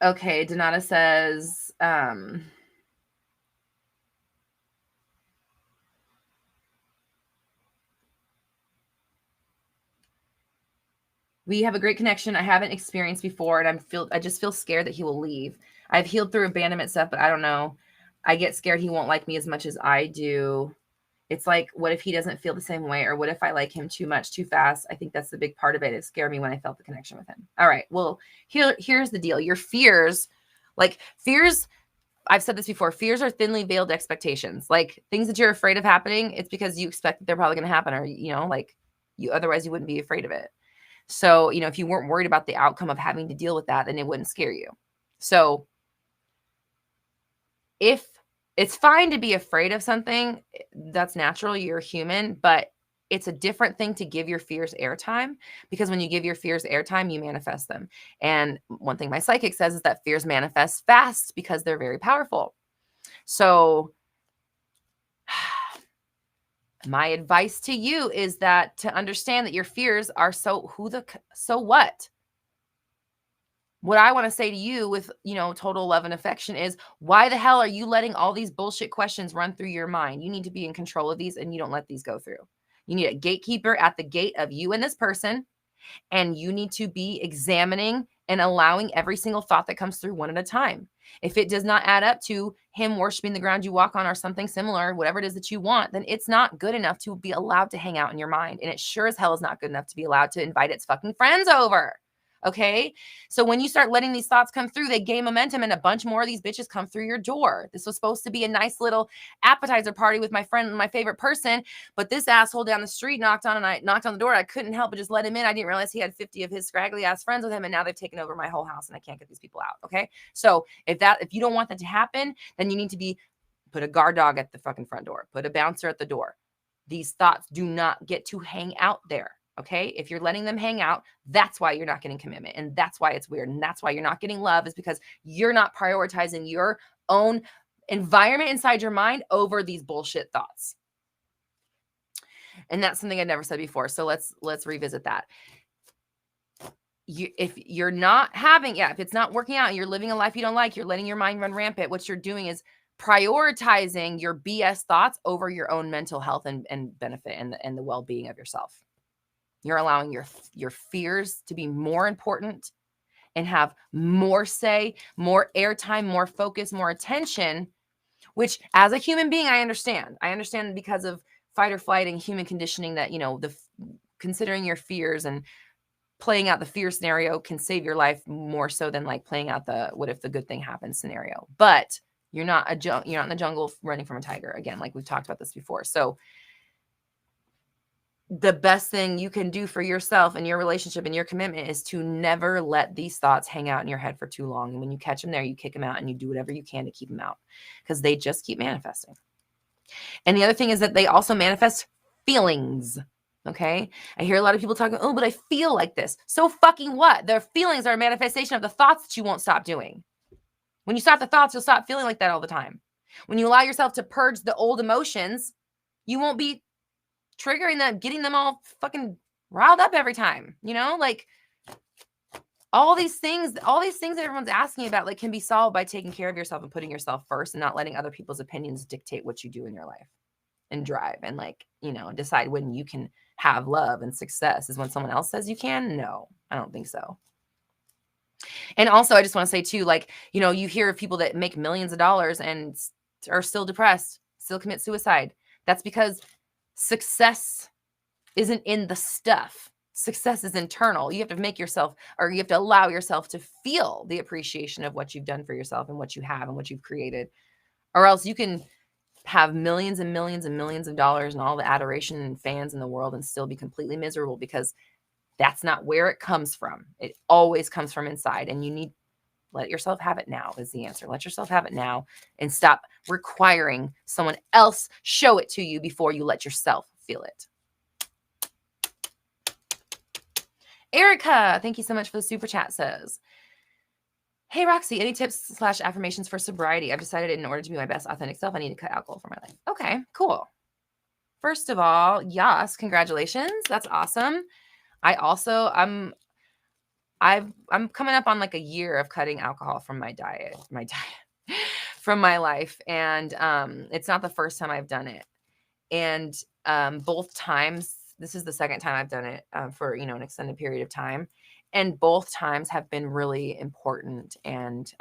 Okay, Donata says, we have a great connection I haven't experienced before, and I just feel scared that he will leave. I've healed through abandonment stuff, but I don't know. I get scared he won't like me as much as I do. It's like, what if he doesn't feel the same way? Or what if I like him too much, too fast? I think that's the big part of it. It scared me when I felt the connection with him. All right. Well, here's the deal. Your fears, I've said this before, fears are thinly veiled expectations. Like things that you're afraid of happening, it's because you expect that they're probably going to happen, or, otherwise you wouldn't be afraid of it. So, if you weren't worried about the outcome of having to deal with that, then it wouldn't scare you. So if it's fine to be afraid of something, that's natural, you're human, but it's a different thing to give your fears airtime, because when you give your fears airtime, you manifest them. And one thing my psychic says is that fears manifest fast because they're very powerful. So my advice to you is that to understand that your fears are so what? What I want to say to you with, total love and affection is, why the hell are you letting all these bullshit questions run through your mind? You need to be in control of these, and you don't let these go through. You need a gatekeeper at the gate of you and this person, and you need to be examining and allowing every single thought that comes through one at a time. If it does not add up to him worshiping the ground you walk on or something similar, whatever it is that you want, then it's not good enough to be allowed to hang out in your mind. And it sure as hell is not good enough to be allowed to invite its fucking friends over. Okay. So when you start letting these thoughts come through, they gain momentum, and a bunch more of these bitches come through your door. This was supposed to be a nice little appetizer party with my friend and my favorite person, but this asshole down the street knocked on the door. I couldn't help but just let him in. I didn't realize he had 50 of his scraggly ass friends with him, and now they've taken over my whole house and I can't get these people out. Okay. So if you don't want that to happen, then you need to put a guard dog at the fucking front door, put a bouncer at the door. These thoughts do not get to hang out there. Okay. If you're letting them hang out, that's why you're not getting commitment. And that's why it's weird. And that's why you're not getting love, is because you're not prioritizing your own environment inside your mind over these bullshit thoughts. And that's something I've never said before. So let's revisit that. If you're not if it's not working out and you're living a life you don't like, you're letting your mind run rampant, what you're doing is prioritizing your BS thoughts over your own mental health and benefit and the well-being of yourself. You're allowing your fears to be more important and have more say, more airtime, more focus, more attention, which as a human being, I understand. I understand because of fight or flight and human conditioning that, considering your fears and playing out the fear scenario can save your life more so than like playing out the what if the good thing happens scenario. But you're not in the jungle running from a tiger. Again, like we've talked about this before. So the best thing you can do for yourself and your relationship and your commitment is to never let these thoughts hang out in your head for too long. And when you catch them there, you kick them out and you do whatever you can to keep them out, because they just keep manifesting. And the other thing is that they also manifest feelings. Okay. I hear a lot of people talking, oh, but I feel like this. So fucking what? Their feelings are a manifestation of the thoughts that you won't stop doing. When you stop the thoughts, you'll stop feeling like that all the time. When you allow yourself to purge the old emotions, you won't be triggering them, getting them all fucking riled up every time, like all these things that everyone's asking about, like, can be solved by taking care of yourself and putting yourself first and not letting other people's opinions dictate what you do in your life and drive and like, decide when you can have love and success is when someone else says you can. No, I don't think so. And also I just want to say too, like, you hear of people that make millions of dollars and are still depressed, still commit suicide. That's because success isn't in the stuff. Success is internal. You have to make yourself, or you have to allow yourself to feel the appreciation of what you've done for yourself and what you have and what you've created. Or else you can have millions and millions and millions of dollars and all the adoration and fans in the world and still be completely miserable, because that's not where it comes from. It always comes from inside, and you need let yourself have it now is the answer. Let yourself have it now and stop requiring someone else show it to you before you let yourself feel it. Erica, thank you so much for the super chat, says, hey, Roxy, any tips / affirmations for sobriety? I've decided in order to be my best authentic self, I need to cut alcohol from my life. Okay, cool. First of all, yes, congratulations. That's awesome. I'm coming up on like a year of cutting alcohol from my diet, from my life. And it's not the first time I've done it. And both times, this is the second time I've done it for, an extended period of time. And both times have been really important and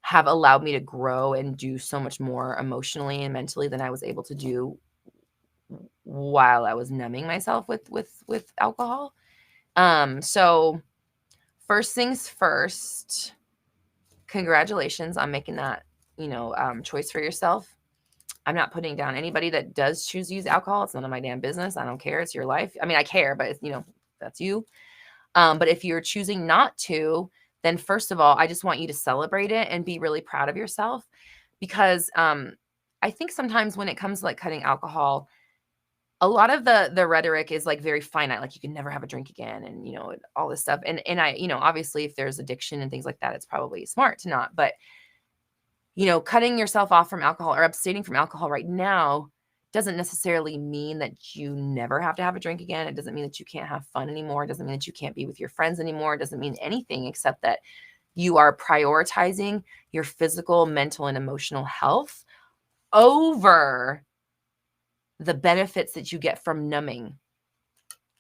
have allowed me to grow and do so much more emotionally and mentally than I was able to do while I was numbing myself with alcohol. So first things first, congratulations on making that, choice for yourself. I'm not putting down anybody that does choose to use alcohol. It's none of my damn business. I don't care. It's your life. I mean, I care, but it's, that's you. But if you're choosing not to, then first of all, I just want you to celebrate it and be really proud of yourself, because I think sometimes when it comes to like cutting alcohol, a lot of the rhetoric is like very finite, like you can never have a drink again and, all this stuff. And I, obviously if there's addiction and things like that, it's probably smart to not, but cutting yourself off from alcohol or abstaining from alcohol right now doesn't necessarily mean that you never have to have a drink again. It doesn't mean that you can't have fun anymore. It doesn't mean that you can't be with your friends anymore. It doesn't mean anything except that you are prioritizing your physical, mental, and emotional health over the benefits that you get from numbing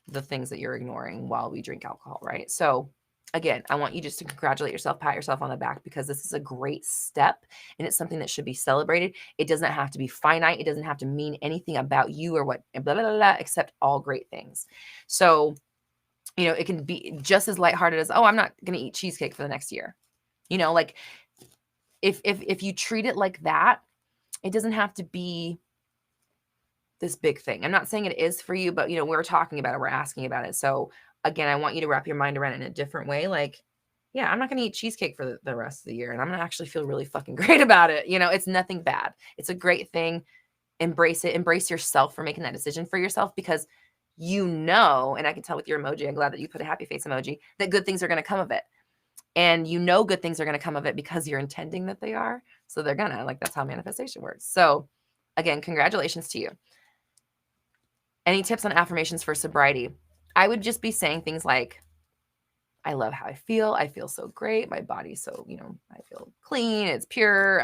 the things that you're ignoring while we drink alcohol, right? So again, I want you just to congratulate yourself, pat yourself on the back, because this is a great step and it's something that should be celebrated. It doesn't have to be finite. It doesn't have to mean anything about you or what, blah, blah, blah, blah, except all great things. So, it can be just as lighthearted as, oh, I'm not going to eat cheesecake for the next year. Like if you treat it like that, it doesn't have to be this big thing. I'm not saying it is for you, but we're talking about it. We're asking about it. So again, I want you to wrap your mind around it in a different way. Like, yeah, I'm not going to eat cheesecake for the rest of the year. And I'm going to actually feel really fucking great about it. It's nothing bad. It's a great thing. Embrace it. Embrace yourself for making that decision for yourself, because and I can tell with your emoji, I'm glad that you put a happy face emoji, that good things are going to come of it. And good things are going to come of it because you're intending that they are. So they're going to, like, that's how manifestation works. So again, congratulations to you. Any tips on affirmations for sobriety? I would just be saying things like, I love how I feel. I feel so great. My body's so, I feel clean. It's pure.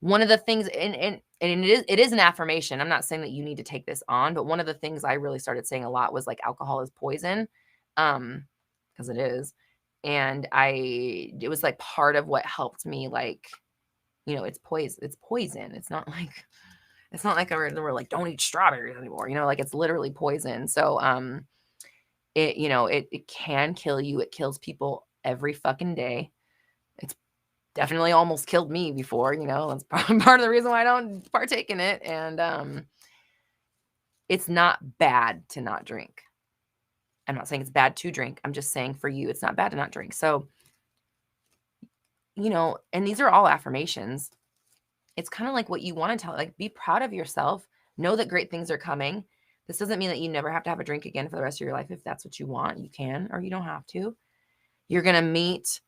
One of the things, and it is an affirmation. I'm not saying that you need to take this on, but one of the things I really started saying a lot was like, alcohol is poison. Because it is. And it was like part of what helped me, like, it's poison. It's poison. It's not like we're like, don't eat strawberries anymore. Like, it's literally poison. So, it can kill you. It kills people every fucking day. It's definitely almost killed me before, that's probably part of the reason why I don't partake in it. And it's not bad to not drink. I'm not saying it's bad to drink. I'm just saying for you, it's not bad to not drink. So, and these are all affirmations. It's kind of like what you want to tell, like, be proud of yourself. Know that great things are coming. This doesn't mean that you never have to have a drink again for the rest of your life. If that's what you want, you can, or you don't have to. You're going to meet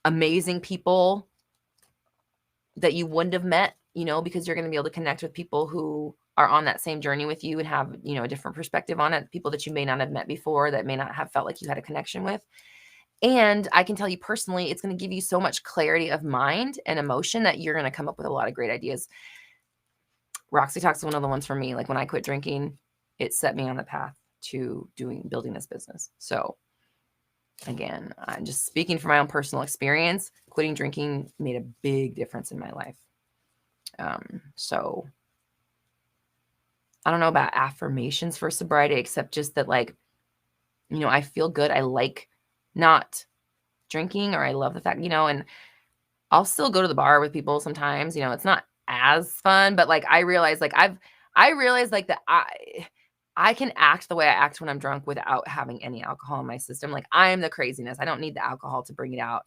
amazing people that you wouldn't have met, because you're going to be able to connect with people who are on that same journey with you and have, a different perspective on it. People that you may not have met before, that may not have felt like you had a connection with. And I can tell you personally, it's going to give you so much clarity of mind and emotion that you're going to come up with a lot of great ideas. Roxy Talks is one of the ones for me. Like, when I quit drinking, it set me on the path to building this business. So again, I'm just speaking from my own personal experience. Quitting drinking made a big difference in my life. So I don't know about affirmations for sobriety, except just that, like, I feel good. I like not drinking, or I love the fact, and I'll still go to the bar with people sometimes. It's not as fun, but like, I realize like that I can act the way I act when I'm drunk without having any alcohol in my system. Like, I am the craziness. I don't need the alcohol to bring it out,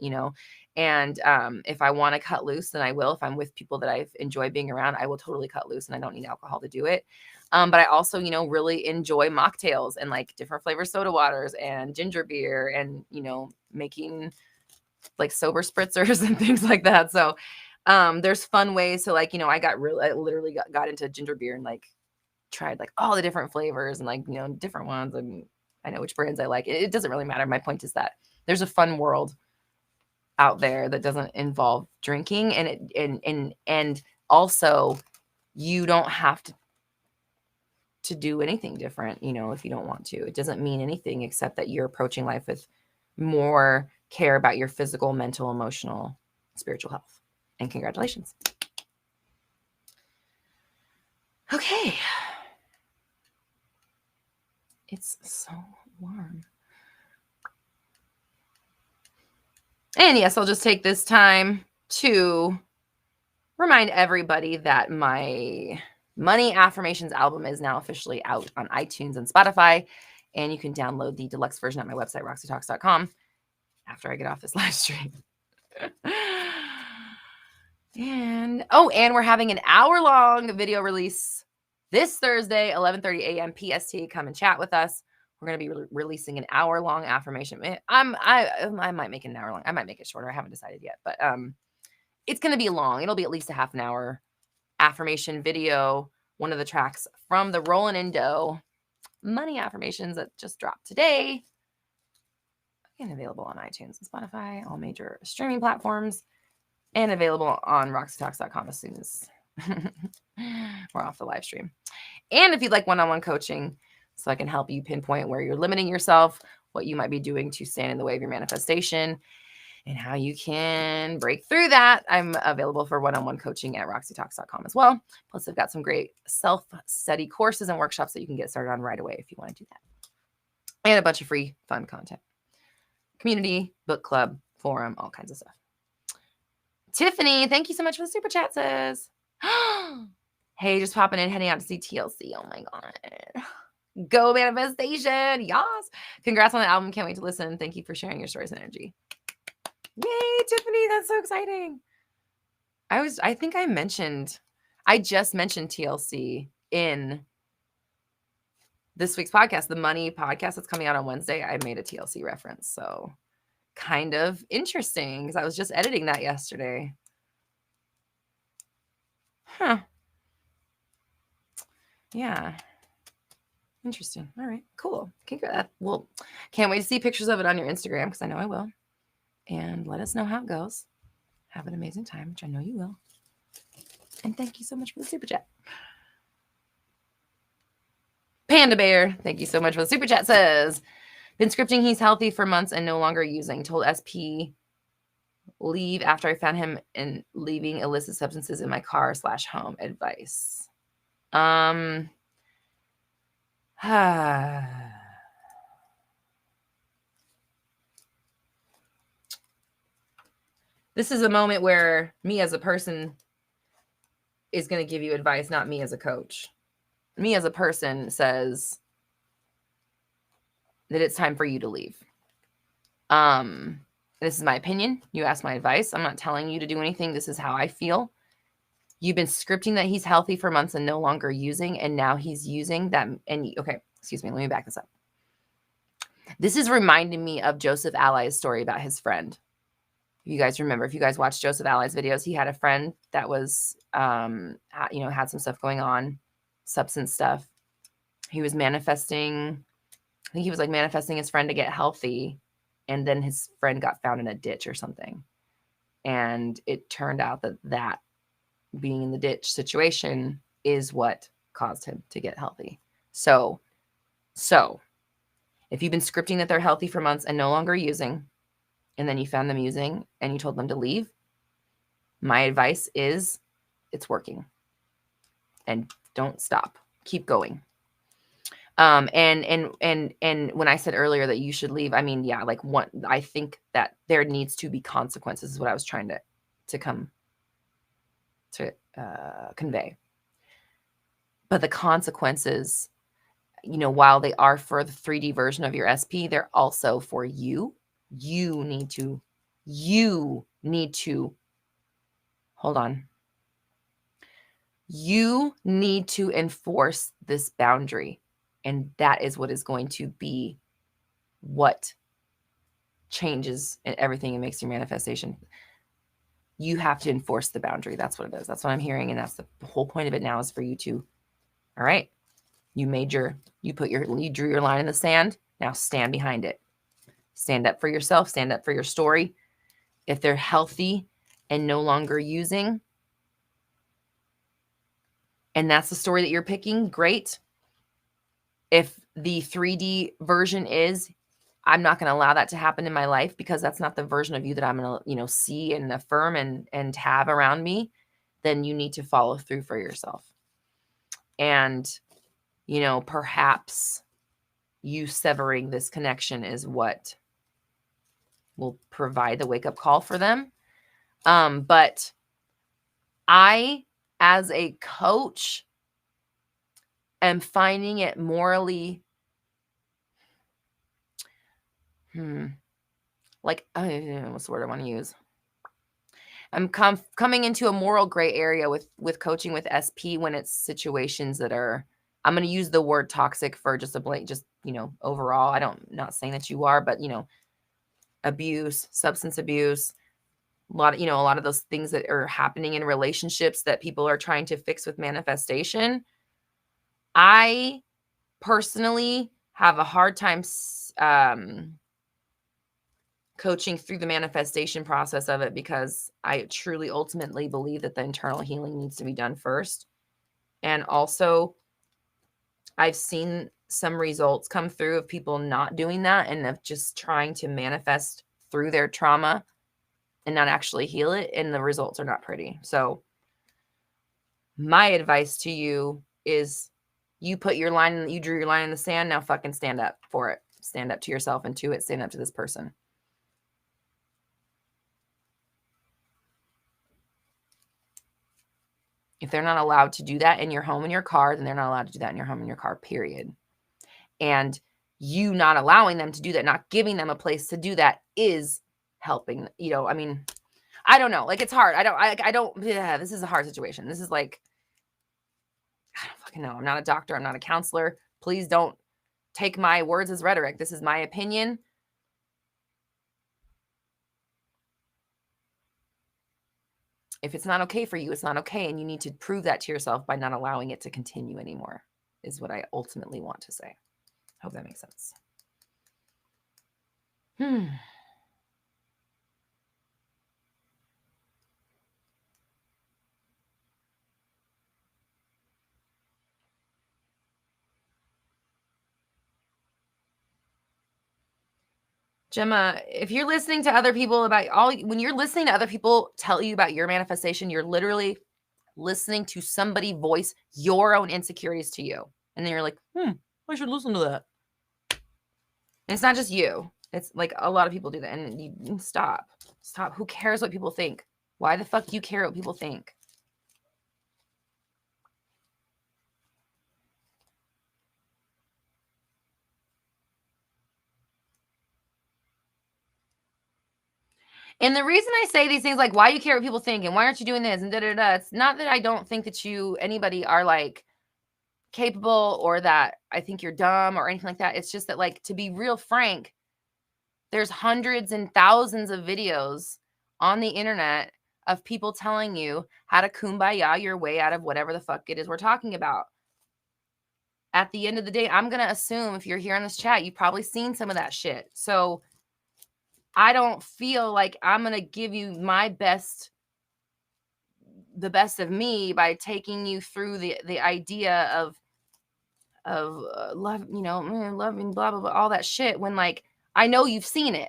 and if I want to cut loose, then I will. If I'm with people that I enjoy being around, I will totally cut loose, and I don't need alcohol to do it. But I also, really enjoy mocktails and like different flavor soda waters and ginger beer and, making like sober spritzers and things like that. So there's fun ways to, like, I literally got into ginger beer and like tried like all the different flavors and like, different ones. And I know which brands I like. It doesn't really matter. My point is that there's a fun world out there that doesn't involve drinking, and also you don't have to do anything different, if you don't want to. It doesn't mean anything except that you're approaching life with more care about your physical, mental, emotional, spiritual health. And congratulations. Okay. It's so warm. And yes, I'll just take this time to remind everybody that my Money Affirmations album is now officially out on iTunes and Spotify, and you can download the deluxe version at my website, roxytalks.com, after I get off this live stream. And we're having an hour-long video release this Thursday, 11:30 a.m. PST. Come and chat with us. We're going to be releasing an hour-long affirmation. I might make it an hour long. I might make it shorter. I haven't decided yet, but it's going to be long. It'll be at least a half an hour affirmation video. One of the tracks from the Rollin' in Dough Money Affirmations that just dropped today. And available on iTunes and Spotify, all major streaming platforms, and available on roxytalks.com as soon as we're off the live stream. And if you'd like one-on-one coaching, so I can help you pinpoint where you're limiting yourself, what you might be doing to stand in the way of your manifestation, and how you can break through that, I'm available for one-on-one coaching at roxytalks.com as well. Plus, I've got some great self-study courses and workshops that you can get started on right away if you want to do that. And a bunch of free fun content. Community, book club, forum, all kinds of stuff. Tiffany, thank you so much for the super chat, sis. Hey, just popping in, heading out to see TLC. Oh my God. Go manifestation. Yes. Congrats on the album. Can't wait to listen. Thank you for sharing your stories and energy. Yay, Tiffany. That's so exciting. I just mentioned TLC in this week's podcast, the Money podcast that's coming out on Wednesday. I made a TLC reference. So kind of interesting because I was just editing that yesterday. Huh. Yeah. Interesting. All right, cool. Well, can't wait to see pictures of it on your Instagram because I know I will. And let us know how it goes. Have an amazing time, which I know you will. And thank you so much for the super chat. Panda Bear, thank you so much for the super chat. Says, been scripting he's healthy for months and no longer using. Told SP leave after I found him and leaving illicit substances in my car / home. Advice. This is a moment where me as a person is going to give you advice, not me as a coach. Me as a person says that it's time for you to leave. This is my opinion. You asked my advice. I'm not telling you to do anything. This is how I feel. You've been scripting that he's healthy for months and no longer using, and now he's using that. And okay, excuse me, let me back this up. This is reminding me of Joseph Ally's story about his friend. You guys remember, if you guys watched Joseph Ally's videos, he had a friend that was, had some stuff going on, substance stuff. He was manifesting, I think he was like manifesting his friend to get healthy. And then his friend got found in a ditch or something. And it turned out that being in the ditch situation is what caused him to get healthy. So if you've been scripting that they're healthy for months and no longer using, and then you found them using and you told them to leave, my advice is it's working. And don't stop. Keep going. And when I said earlier that you should leave, I mean, yeah, like I think that there needs to be consequences is what I was trying to convey. But the consequences, while they are for the 3D version of your SP, they're also for you. You need to hold on. You need to enforce this boundary. And that is what is going to be what changes everything and makes your manifestation. You have to enforce the boundary. That's what it is. That's what I'm hearing. And that's the whole point of it now is for you to, all right, you drew your line in the sand. Now stand behind it. Stand up for yourself. Stand up for your story. If they're healthy and no longer using, and that's the story that you're picking, great. If the 3D version is, I'm not going to allow that to happen in my life because that's not the version of you that I'm going to, see and affirm and have around me, then you need to follow through for yourself. And, perhaps you severing this connection is what will provide the wake-up call for them. But I, as a coach, am finding it morally, what's the word I want to use? I'm coming into a moral gray area with coaching with SP when it's situations that are, I'm going to use the word toxic for just overall. Not saying that you are, but, abuse, substance abuse, a lot of those things that are happening in relationships that people are trying to fix with manifestation. I personally have a hard time coaching through the manifestation process of it because I truly ultimately believe that the internal healing needs to be done first. And also, I've seen some results come through of people not doing that and of just trying to manifest through their trauma and not actually heal it. And the results are not pretty. So my advice to you is you drew your line in the sand. Now fucking stand up for it. Stand up to yourself and to it. Stand up to this person. If they're not allowed to do that in your home and your car, then they're not allowed to do that in your home and your car, period. And you not allowing them to do that, not giving them a place to do that is helping, I don't know. Like, it's hard. This is a hard situation. This is like, I don't fucking know. I'm not a doctor. I'm not a counselor. Please don't take my words as rhetoric. This is my opinion. If it's not okay for you, it's not okay. And you need to prove that to yourself by not allowing it to continue anymore, is what I ultimately want to say. Hope that makes sense. Gemma, if you're listening to other people when you're listening to other people tell you about your manifestation, you're literally listening to somebody voice your own insecurities to you. And then you're like, I should listen to that. And it's not just you. It's like a lot of people do that. And you stop. Stop. Who cares what people think? Why the fuck do you care what people think? And the reason I say these things like, why you care what people think and why aren't you doing this and da-da-da, it's not that I don't think that anybody are like capable or that I think you're dumb or anything like that. It's just that, like, to be real frank, there's hundreds and thousands of videos on the internet of people telling you how to kumbaya your way out of whatever the fuck it is we're talking about. At the end of the day, I'm going to assume if you're here in this chat, you've probably seen some of that shit. So I don't feel like I'm going to give you the best of me by taking you through the idea of love, loving, blah, blah, blah, all that shit, when, like, I know you've seen it.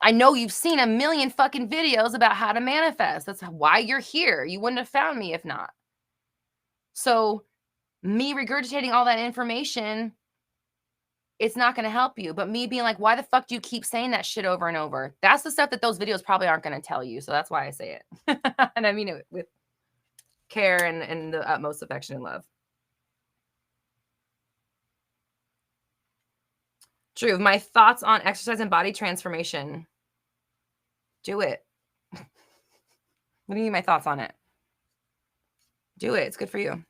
I know you've seen a million fucking videos about how to manifest. That's why you're here. You wouldn't have found me if not. So me regurgitating all that information, it's not going to help you. But me being like, why the fuck do you keep saying that shit over and over? That's the stuff that those videos probably aren't going to tell you. So that's why I say it. And I mean it with care and the utmost affection and love. True. My thoughts on exercise and body transformation. Do it. What do you mean my thoughts on it? Do it. It's good for you.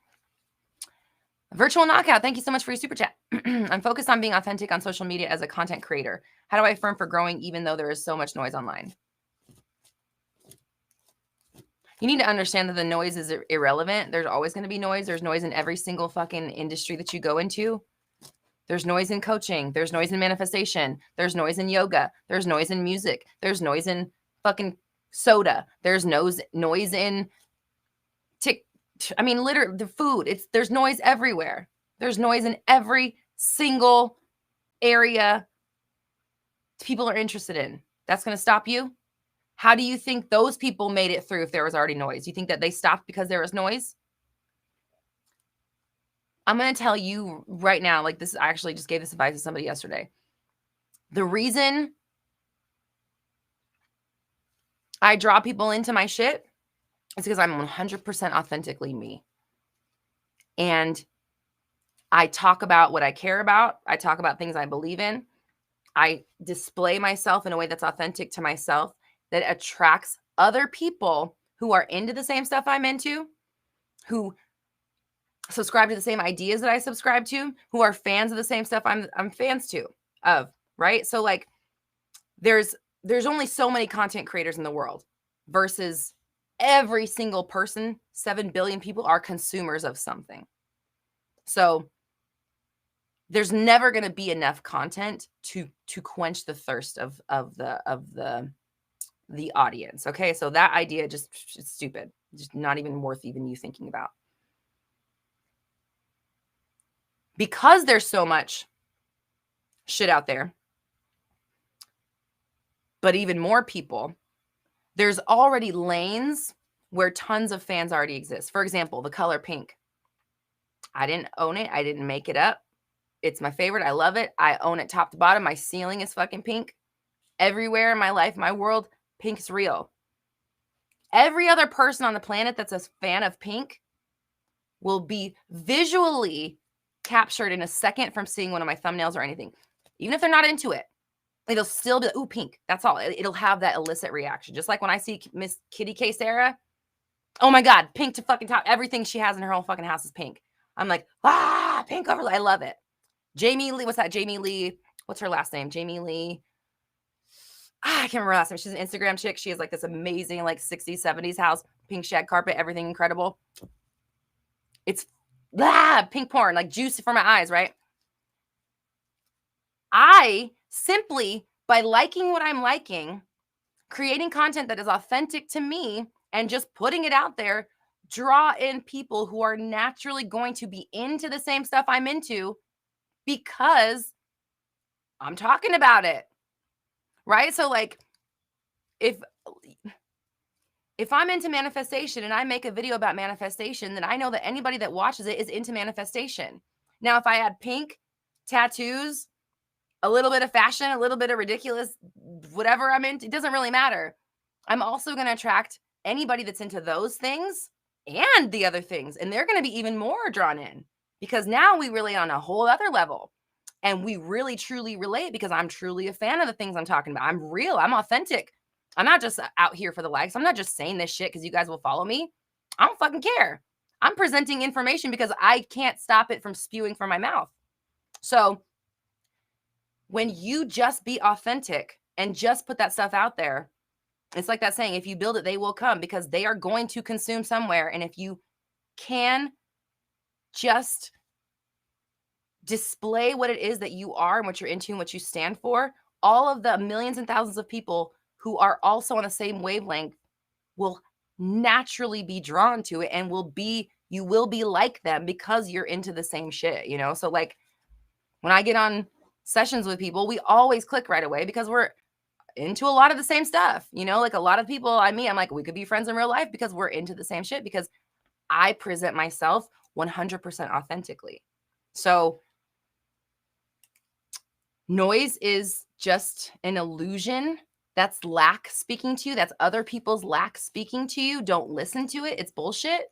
Virtual knockout. Thank you so much for your super chat. I'm focused on being authentic on social media as a content creator. How do I affirm for growing even though there is so much noise online? You need to understand that the noise is irrelevant. There's always going to be noise. There's noise in every single fucking industry that you go into. There's noise in coaching. There's noise in manifestation. There's noise in yoga. There's noise in music. There's noise in fucking soda. There's noise in literally the food. There's noise everywhere. There's noise in every single area people are interested in. That's going to stop you. How do you think those people made it through if there was already noise? You think that they stopped because there was noise? I'm going to tell you right now, like this, I actually just gave this advice to somebody yesterday. The reason I draw people into my shit is because I'm 100% authentically me. And I talk about what I care about. I talk about things I believe in. I display myself in a way that's authentic to myself, that attracts other people who are into the same stuff I'm into, who subscribe to the same ideas that I subscribe to, who are fans of the same stuff I'm fans of, right? So like there's only so many content creators in the world versus every single person, 7 billion people are consumers of something. So there's never going to be enough content to quench the thirst of the audience. Okay? So that idea it's stupid. Just not even worth even you thinking about. Because there's so much shit out there, but even more people, there's already lanes where tons of fans already exist. For example, the color pink. I didn't own it. I didn't make it up. It's my favorite. I love it. I own it top to bottom. My ceiling is fucking pink. Everywhere in my life, my world, pink's real. Every other person on the planet that's a fan of pink will be visually captured in a second from seeing one of my thumbnails or anything. Even if they're not into it, it'll still be, ooh, pink. That's all. It'll have that illicit reaction. Just like when I see Miss Kitty K. Sarah, oh my God, pink to fucking top. Everything she has in her whole fucking house is pink. I'm like, pink overlay. I love it. Jamie Lee, what's that? Jamie Lee, what's her last name? Jamie Lee. I can't remember her last name. She's an Instagram chick. She has like this amazing like 60s, 70s house, pink shag carpet, everything incredible. It's pink porn, like juice for my eyes, right? I simply, by liking what I'm liking, creating content that is authentic to me and just putting it out there, draw in people who are naturally going to be into the same stuff I'm into because I'm talking about it, right? So like if I'm into manifestation and I make a video about manifestation, then I know that anybody that watches it is into manifestation. Now, if I add pink, tattoos, a little bit of fashion, a little bit of ridiculous, whatever I'm into, it doesn't really matter. I'm also going to attract anybody that's into those things and the other things. And they're going to be even more drawn in because now we relate on a whole other level. And we really, truly relate because I'm truly a fan of the things I'm talking about. I'm real. I'm authentic. I'm not just out here for the likes. I'm not just saying this shit because you guys will follow me. I don't fucking care. I'm presenting information because I can't stop it from spewing from my mouth. So when you just be authentic and just put that stuff out there, it's like that saying, if you build it, they will come, because they are going to consume somewhere. And if you can just display what it is that you are and what you're into and what you stand for, all of the millions and thousands of people who are also on the same wavelength will naturally be drawn to it and you will be like them because you're into the same shit, you know? So like when I get on sessions with people, we always click right away because we're into a lot of the same stuff, you know? Like a lot of people I meet, I'm like, we could be friends in real life because we're into the same shit, because I present myself 100% authentically. So noise is just an illusion. That's lack speaking to you. That's other people's lack speaking to you. Don't listen to it. It's bullshit.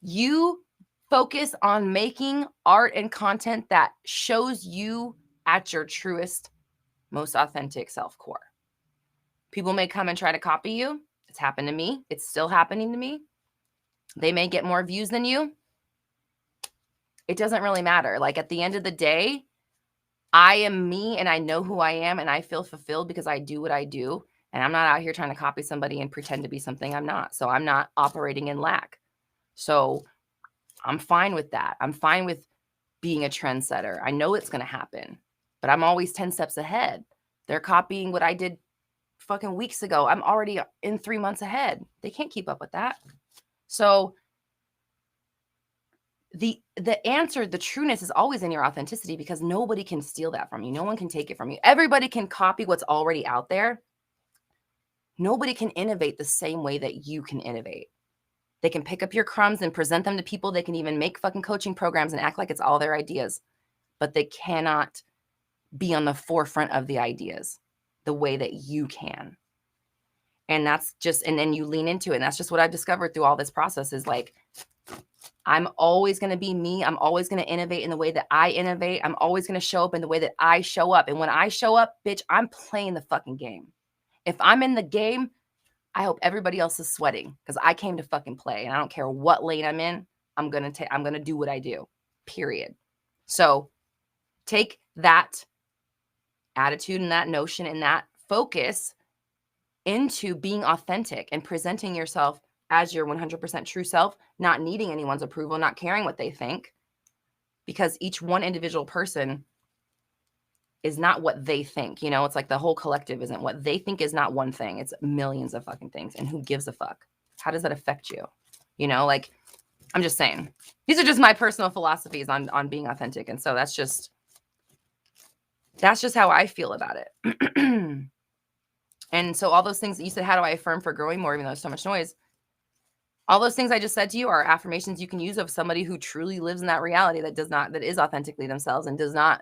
You focus on making art and content that shows you at your truest, most authentic self core. People may come and try to copy you. It's happened to me. It's still happening to me. They may get more views than you. It doesn't really matter. Like at the end of the day, I am me and I know who I am and I feel fulfilled because I do what I do. And I'm not out here trying to copy somebody and pretend to be something I'm not. So I'm not operating in lack. So I'm fine with that. I'm fine with being a trendsetter. I know it's going to happen, but I'm always 10 steps ahead. They're copying what I did fucking weeks ago. I'm already in 3 months ahead. They can't keep up with that. So the answer, the trueness is always in your authenticity, because nobody can steal that from you. No one can take it from you. Everybody can copy what's already out there. Nobody can innovate the same way that you can innovate. They can pick up your crumbs and present them to people. They can even make fucking coaching programs and act like it's all their ideas, but they cannot be on the forefront of the ideas the way that you can. And that's just, and then you lean into it. And that's just what I've discovered through all this process is like, I'm always going to be me. I'm always going to innovate in the way that I innovate. I'm always going to show up in the way that I show up. And when I show up, bitch, I'm playing the fucking game. If I'm in the game, I hope everybody else is sweating, because I came to fucking play, and I don't care what lane I'm in. I'm going to do what I do, period. So take that attitude and that notion and that focus into being authentic and presenting yourself as your 100% true self, not needing anyone's approval, not caring what they think, because each one individual person is not what they think. You know, it's like the whole collective isn't what they think, is not one thing. It's millions of fucking things. And who gives a fuck? How does that affect you? You know, like, I'm just saying, these are just my personal philosophies on being authentic. And so that's just how I feel about it. And so all those things that you said, how do I affirm for growing more, even though there's so much noise? All those things I just said to you are affirmations you can use of somebody who truly lives in that reality, that is authentically themselves and does not,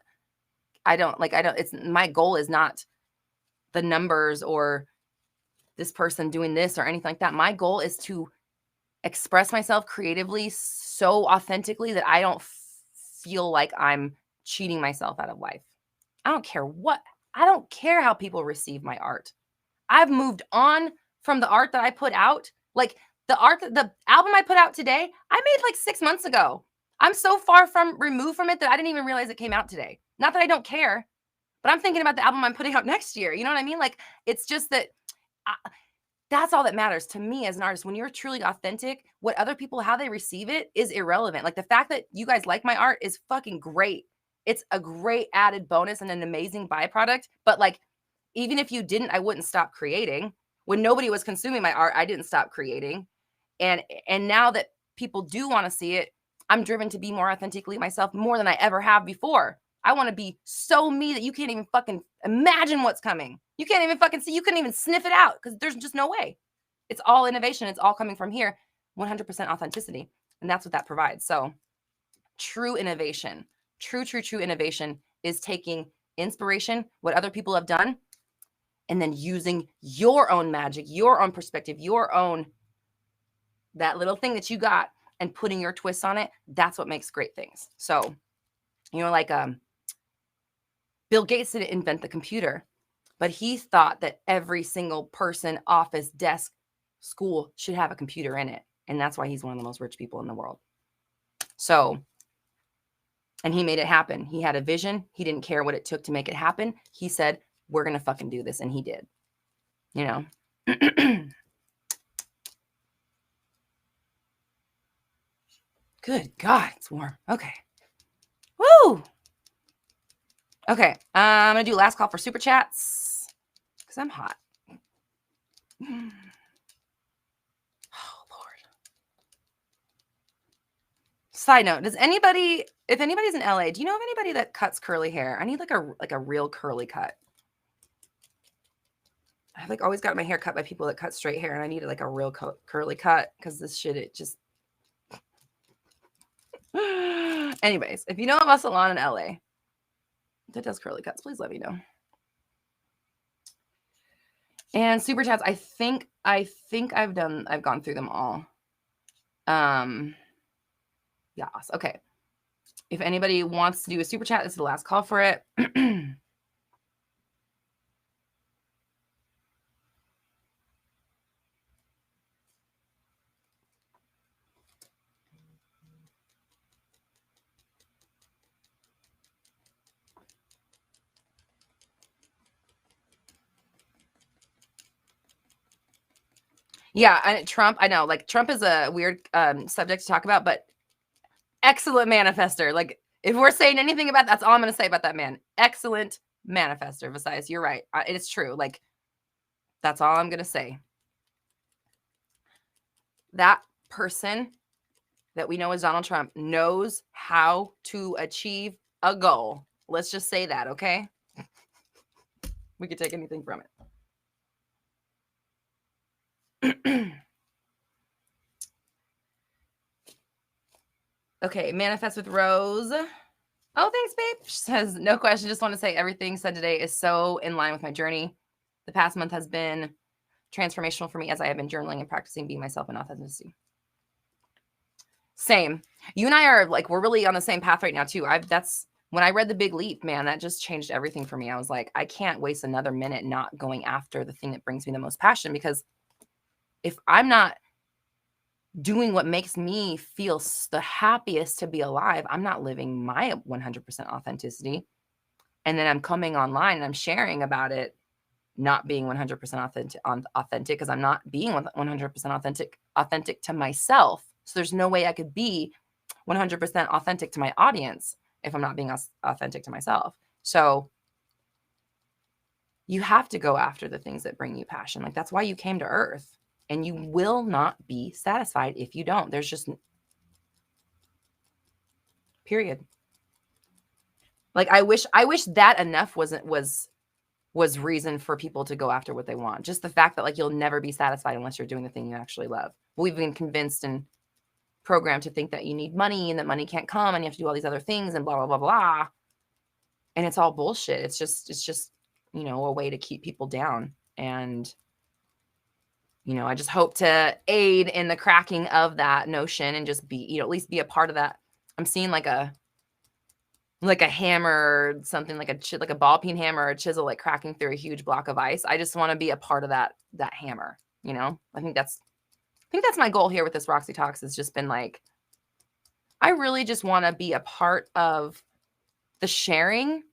it's, my goal is not the numbers or this person doing this or anything like that. My goal is to express myself creatively so authentically that I don't feel like I'm cheating myself out of life. I don't care how people receive my art. I've moved on from the art that I put out. Like the album I put out today, I made like 6 months ago. I'm so far removed from it that I didn't even realize it came out today. Not that I don't care, but I'm thinking about the album I'm putting out next year. You know what I mean? Like, it's just that that's all that matters to me as an artist. When you're truly authentic, what other people, how they receive it is irrelevant. Like the fact that you guys like my art is fucking great. It's a great added bonus and an amazing byproduct. But like, even if you didn't, I wouldn't stop creating. When nobody was consuming my art, I didn't stop creating. And now that people do want to see it, I'm driven to be more authentically myself more than I ever have before. I want to be so me that you can't even fucking imagine what's coming. You can't even fucking see. You couldn't even sniff it out because there's just no way. It's all innovation. It's all coming from here. 100% authenticity. And that's what that provides. So true innovation, true innovation is taking inspiration, what other people have done, and then using your own magic, your own perspective, your own, that little thing that you got, and putting your twist on it. That's what makes great things. So, like Bill Gates didn't invent the computer, but he thought that every single person, office, desk, school should have a computer in it. And that's why he's one of the most rich people in the world. So, and he made it happen. He had a vision. He didn't care what it took to make it happen. He said, we're going to fucking do this. And he did, Good God, it's warm. Okay. Woo! Okay, I'm going to do last call for super chats because I'm hot. Oh, Lord. Side note, if anybody's in LA, do you know of anybody that cuts curly hair? I need like a real curly cut. I've like always got my hair cut by people that cut straight hair, and I needed like a real curly cut because this shit, it just... Anyways, if you know of a salon in LA that does curly cuts, please let me know. And super chats, I think I've gone through them all. Yes. Okay. If anybody wants to do a super chat, this is the last call for it. Yeah, Trump, I know, like Trump is a weird subject to talk about, but excellent manifester. Like if we're saying anything about that's all I'm going to say about that man. Excellent manifester, Visayas. You're right. It's true. Like that's all I'm going to say. That person that we know as Donald Trump knows how to achieve a goal. Let's just say that, okay? We could take anything from it. Okay, manifest with Rose. Oh, thanks, babe. She says, no question. Just want to say everything said today is so in line with my journey. The past month has been transformational for me as I have been journaling and practicing being myself in authenticity. Same. You and I are like, we're really on the same path right now too. That's when I read The Big Leap, man, that just changed everything for me. I was like, I can't waste another minute not going after the thing that brings me the most passion, because if I'm not doing what makes me feel the happiest to be alive, I'm not living my 100% authenticity. And then I'm coming online and I'm sharing about it not being 100% authentic because I'm not being 100% authentic to myself. So there's no way I could be 100% authentic to my audience if I'm not being authentic to myself. So you have to go after the things that bring you passion. Like that's why you came to Earth. And you will not be satisfied if you don't. There's just, period. Like I wish that enough was reason for people to go after what they want. Just the fact that like you'll never be satisfied unless you're doing the thing you actually love. We've been convinced and programmed to think that you need money and that money can't come and you have to do all these other things and blah blah blah blah. And it's all bullshit. It's just a way to keep people down. And I just hope to aid in the cracking of that notion and just be, at least be a part of that. I'm seeing like a hammer, something like a ball peen hammer or a chisel, like cracking through a huge block of ice. I just want to be a part of that hammer. I think that's my goal here with this Roxy Talks, has just been like, I really just want to be a part of the sharing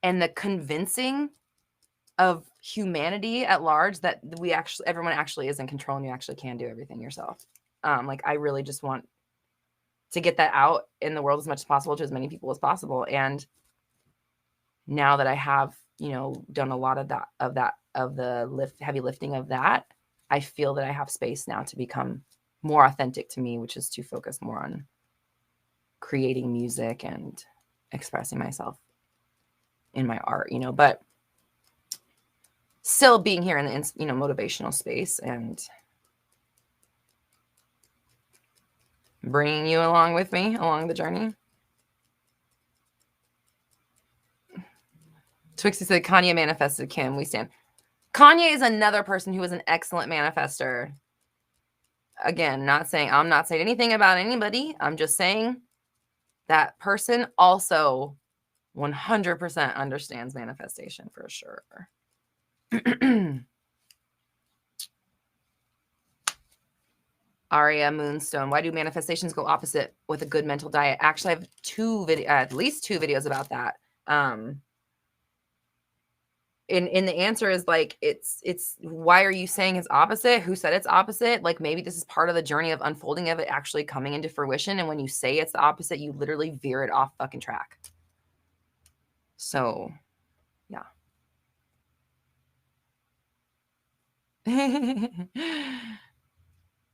and the convincing of humanity at large that everyone actually is in control and you actually can do everything yourself. Like I really just want to get that out in the world as much as possible to as many people as possible. And now that I have, done a lot of the heavy lifting of that, I feel that I have space now to become more authentic to me, which is to focus more on creating music and expressing myself in my art, but still being here in the, motivational space and bringing you along with me along the journey. Twixie said, Kanye manifested Kim. We stand. Kanye is another person who is an excellent manifester. Again, I'm not saying anything about anybody. I'm just saying that person also 100% understands manifestation for sure. Aria Moonstone, why do manifestations go opposite with a good mental diet? Actually, I have at least two videos about that. And the answer is like, it's why are you saying it's opposite? Who said it's opposite? Like, maybe this is part of the journey of unfolding of it actually coming into fruition. And when you say it's the opposite, you literally veer it off fucking track. So, yeah.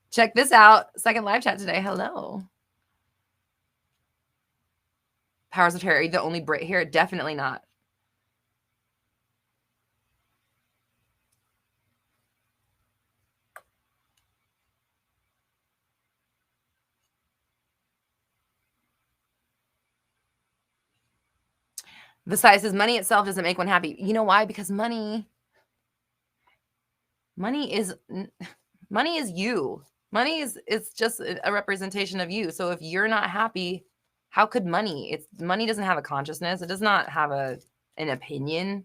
Check this out. Second live chat today. Hello. Powers of Terror. Are you the only Brit here? Definitely not. Besides, says money itself doesn't make one happy. You know why? Because money is you. Money is just a representation of you. So if you're not happy, how could money? Money doesn't have a consciousness. It does not have an opinion.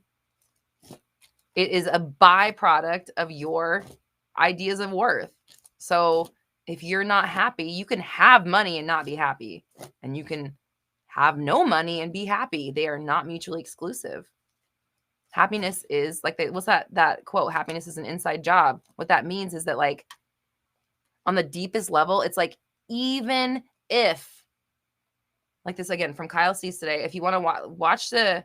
It is a byproduct of your ideas of worth. So if you're not happy, you can have money and not be happy. And you can have no money and be happy. They are not mutually exclusive. Happiness is like, what's that quote? Happiness is an inside job. What that means is that, like, on the deepest level, it's like, even if, like this again from Kyle Cease today, if you want to watch the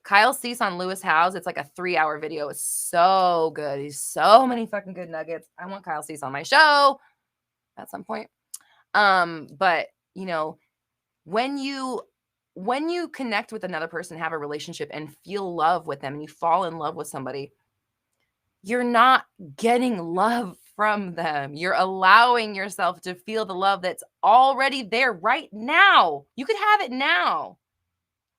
Kyle Cease on Lewis Howes, it's like a 3-hour video. It's so good. He's so many fucking good nuggets. I want Kyle Cease on my show at some point. But you know, when you connect with another person, have a relationship and feel love with them, and you fall in love with somebody, you're not getting love from them. You're allowing yourself to feel the love that's already there right now. You could have it now,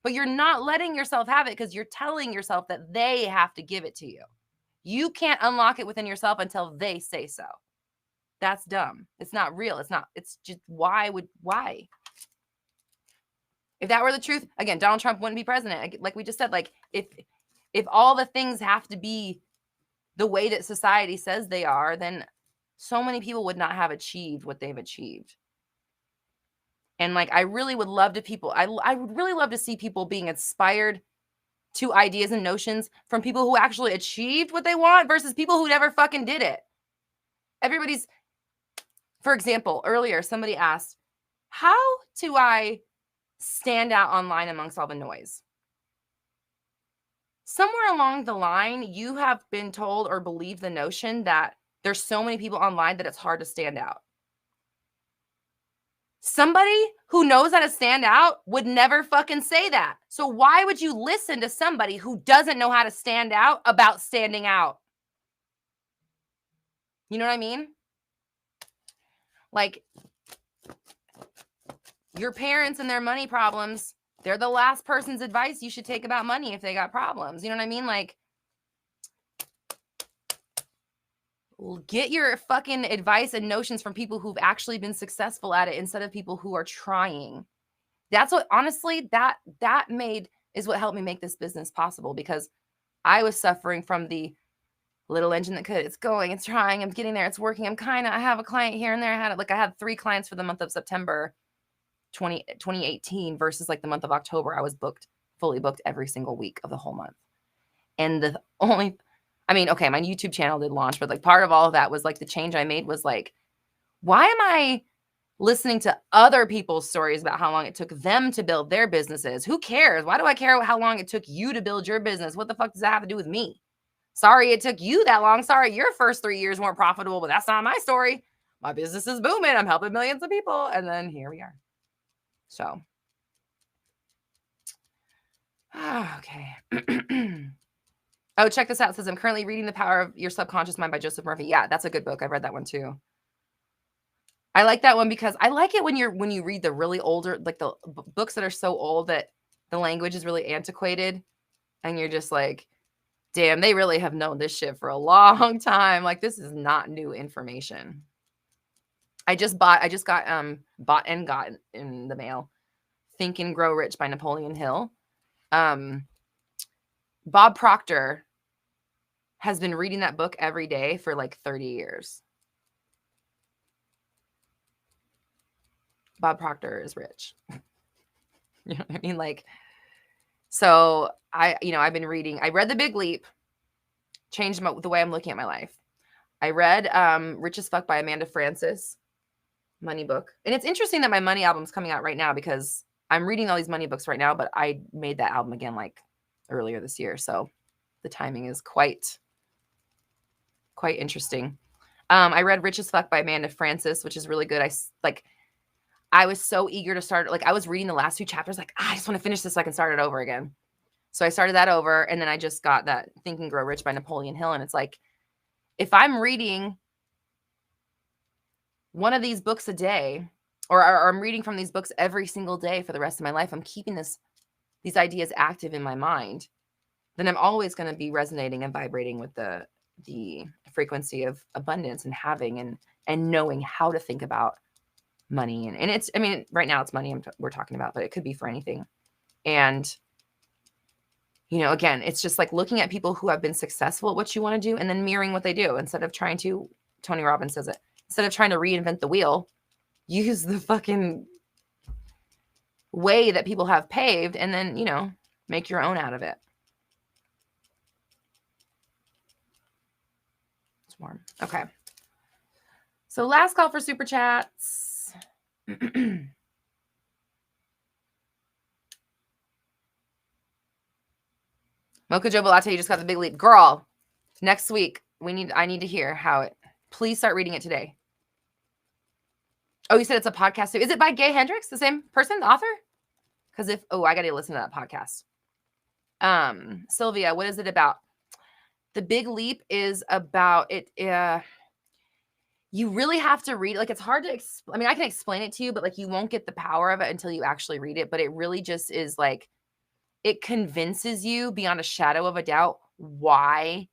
but you're not letting yourself have it because you're telling yourself that they have to give it to you. You can't unlock it within yourself until they say so. That's dumb. It's not real. It's just, why? If that were the truth, again, Donald Trump wouldn't be president. Like we just said, like, if all the things have to be the way that society says they are, then so many people would not have achieved what they've achieved. And like, I really would love to I would really love to see people being inspired to ideas and notions from people who actually achieved what they want versus people who never fucking did it. For example, earlier, somebody asked, how do I stand out online amongst all the noise? Somewhere along the line, you have been told or believed the notion that there's so many people online that it's hard to stand out. Somebody who knows how to stand out would never fucking say that. So why would you listen to somebody who doesn't know how to stand out about standing out? You know what I mean? Like, your parents and their money problems, they're the last person's advice you should take about money if they got problems. You know what I mean? Like, get your fucking advice and notions from people who've actually been successful at it instead of people who are trying. That's what, honestly, that is what helped me make this business possible, because I was suffering from the little engine that could. It's going, it's trying, I'm getting there, it's working. I have a client here and there. I had 3 clients for the month of September 2018 versus like the month of October. I was fully booked every single week of the whole month. And my YouTube channel did launch, but like part of all of that was like the change I made was like, why am I listening to other people's stories about how long it took them to build their businesses? Who cares? Why do I care how long it took you to build your business? What the fuck does that have to do with me? Sorry it took you that long. Sorry your first 3 years weren't profitable, but that's not my story. My business is booming. I'm helping millions of people. And then here we are. So, okay. Oh, check this out. It says, I'm currently reading The Power of Your Subconscious Mind by Joseph Murphy. Yeah, that's a good book. I've read that one too. I like that one because I like it when you read the really older, like the books that are so old that the language is really antiquated, and you're just like, damn, they really have known this shit for a long time. Like, this is not new information. I just got bought and got in the mail Think and Grow Rich by Napoleon Hill. Bob Proctor has been reading that book every day for like 30 years. Bob Proctor is rich. You know what I mean? Like, so I've been reading. I read The Big Leap, changed the way I'm looking at my life. I read Rich as Fuck by Amanda Francis, money book. And it's interesting that my money album's coming out right now because I'm reading all these money books right now, but I made that album again like earlier this year. So the timing is quite interesting. I read Rich as Fuck by Amanda Francis, which is really good. I was so eager to start. Like, I was reading the last 2 chapters. Like, I just want to finish this so I can start it over again. So I started that over. And then I just got that Think and Grow Rich by Napoleon Hill. And it's like, if I'm reading one of these books a day, or I'm reading from these books every single day for the rest of my life, I'm keeping these ideas active in my mind, then I'm always going to be resonating and vibrating with the frequency of abundance and having and knowing how to think about money. And it's, I mean, right now it's money we're talking about, but it could be for anything. And, again, it's just like looking at people who have been successful at what you want to do and then mirroring what they do instead of trying to, Tony Robbins says it, instead of trying to reinvent the wheel, use the fucking way that people have paved and then, make your own out of it. It's warm. Okay. So last call for super chats. Mocha Joe Latte, you just got The Big Leap. Girl, next week, I need to hear how it. Please start reading it today. Oh, you said it's a podcast too. Is it by Gay Hendricks, the same person, the author? Because I got to listen to that podcast. Sylvia, what is it about? The Big Leap is about it. You really have to read it. Like, it's hard to explain. I mean, I can explain it to you, but like, you won't get the power of it until you actually read it. But it really just is like, it convinces you beyond a shadow of a doubt why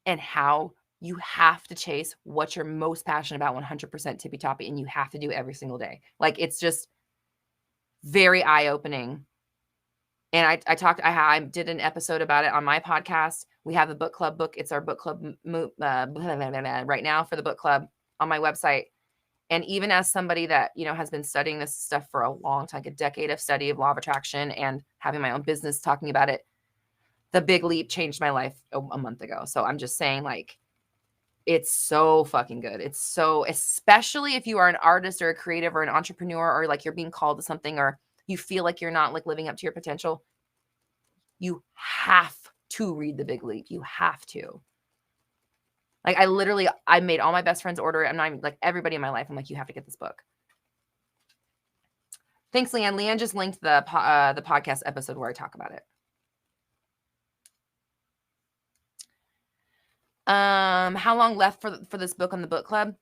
and how you have to chase what you're most passionate about 100% tippy toppy, and you have to do it every single day. Like, it's just very eye-opening. And I did an episode about it on my podcast. We have the book club book. It's our book club right now for the book club on my website. And even as somebody that, has been studying this stuff for a long time, like a decade of study of law of attraction and having my own business talking about it, The Big Leap changed my life a month ago. So I'm just saying, like, it's so fucking good. It's so, especially if you are an artist or a creative or an entrepreneur, or like you're being called to something, or you feel like you're not like living up to your potential, you have to read The Big Leap. You have to. Like, I made all my best friends order it. I'm not even, like, everybody in my life, I'm like, you have to get this book. Thanks, Leanne. Leanne just linked the podcast episode where I talk about it. How long left for this book on the book club?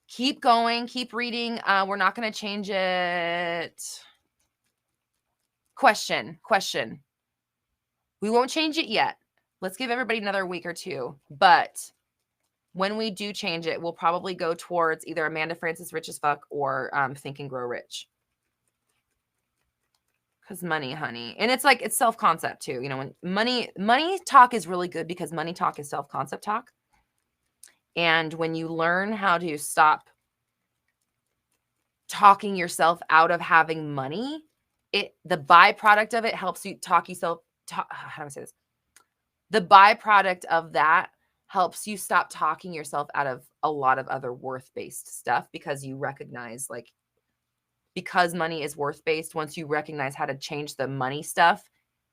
Keep going, keep reading. We're not going to change it. Question. We won't change it yet. Let's give everybody another week or two. But when we do change it, we'll probably go towards either Amanda Francis Rich as Fuck or Think and Grow Rich. Because money, honey. And it's like, it's self-concept too. When money talk is really good because money talk is self-concept talk. And when you learn how to stop talking yourself out of having money, the byproduct of it helps you how do I say this? The byproduct of that helps you stop talking yourself out of a lot of other worth-based stuff, because you recognize, like, because money is worth-based, once you recognize how to change the money stuff,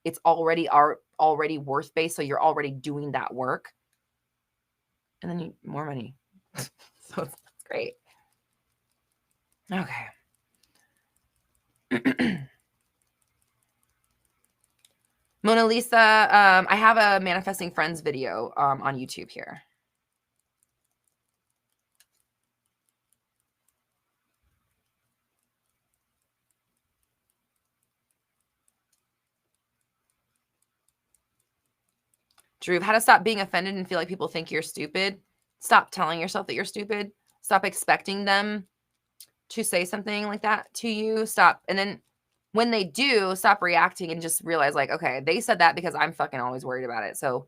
it's already worth-based. So you're already doing that work. And then more money. So it's great. Okay. Mona Lisa, I have a Manifesting Friends video on YouTube here. Drew, how to stop being offended and feel like people think you're stupid. Stop telling yourself that you're stupid. Stop expecting them to say something like that to you. Stop. And then when they do, stop reacting and just realize like, okay, they said that because I'm fucking always worried about it. So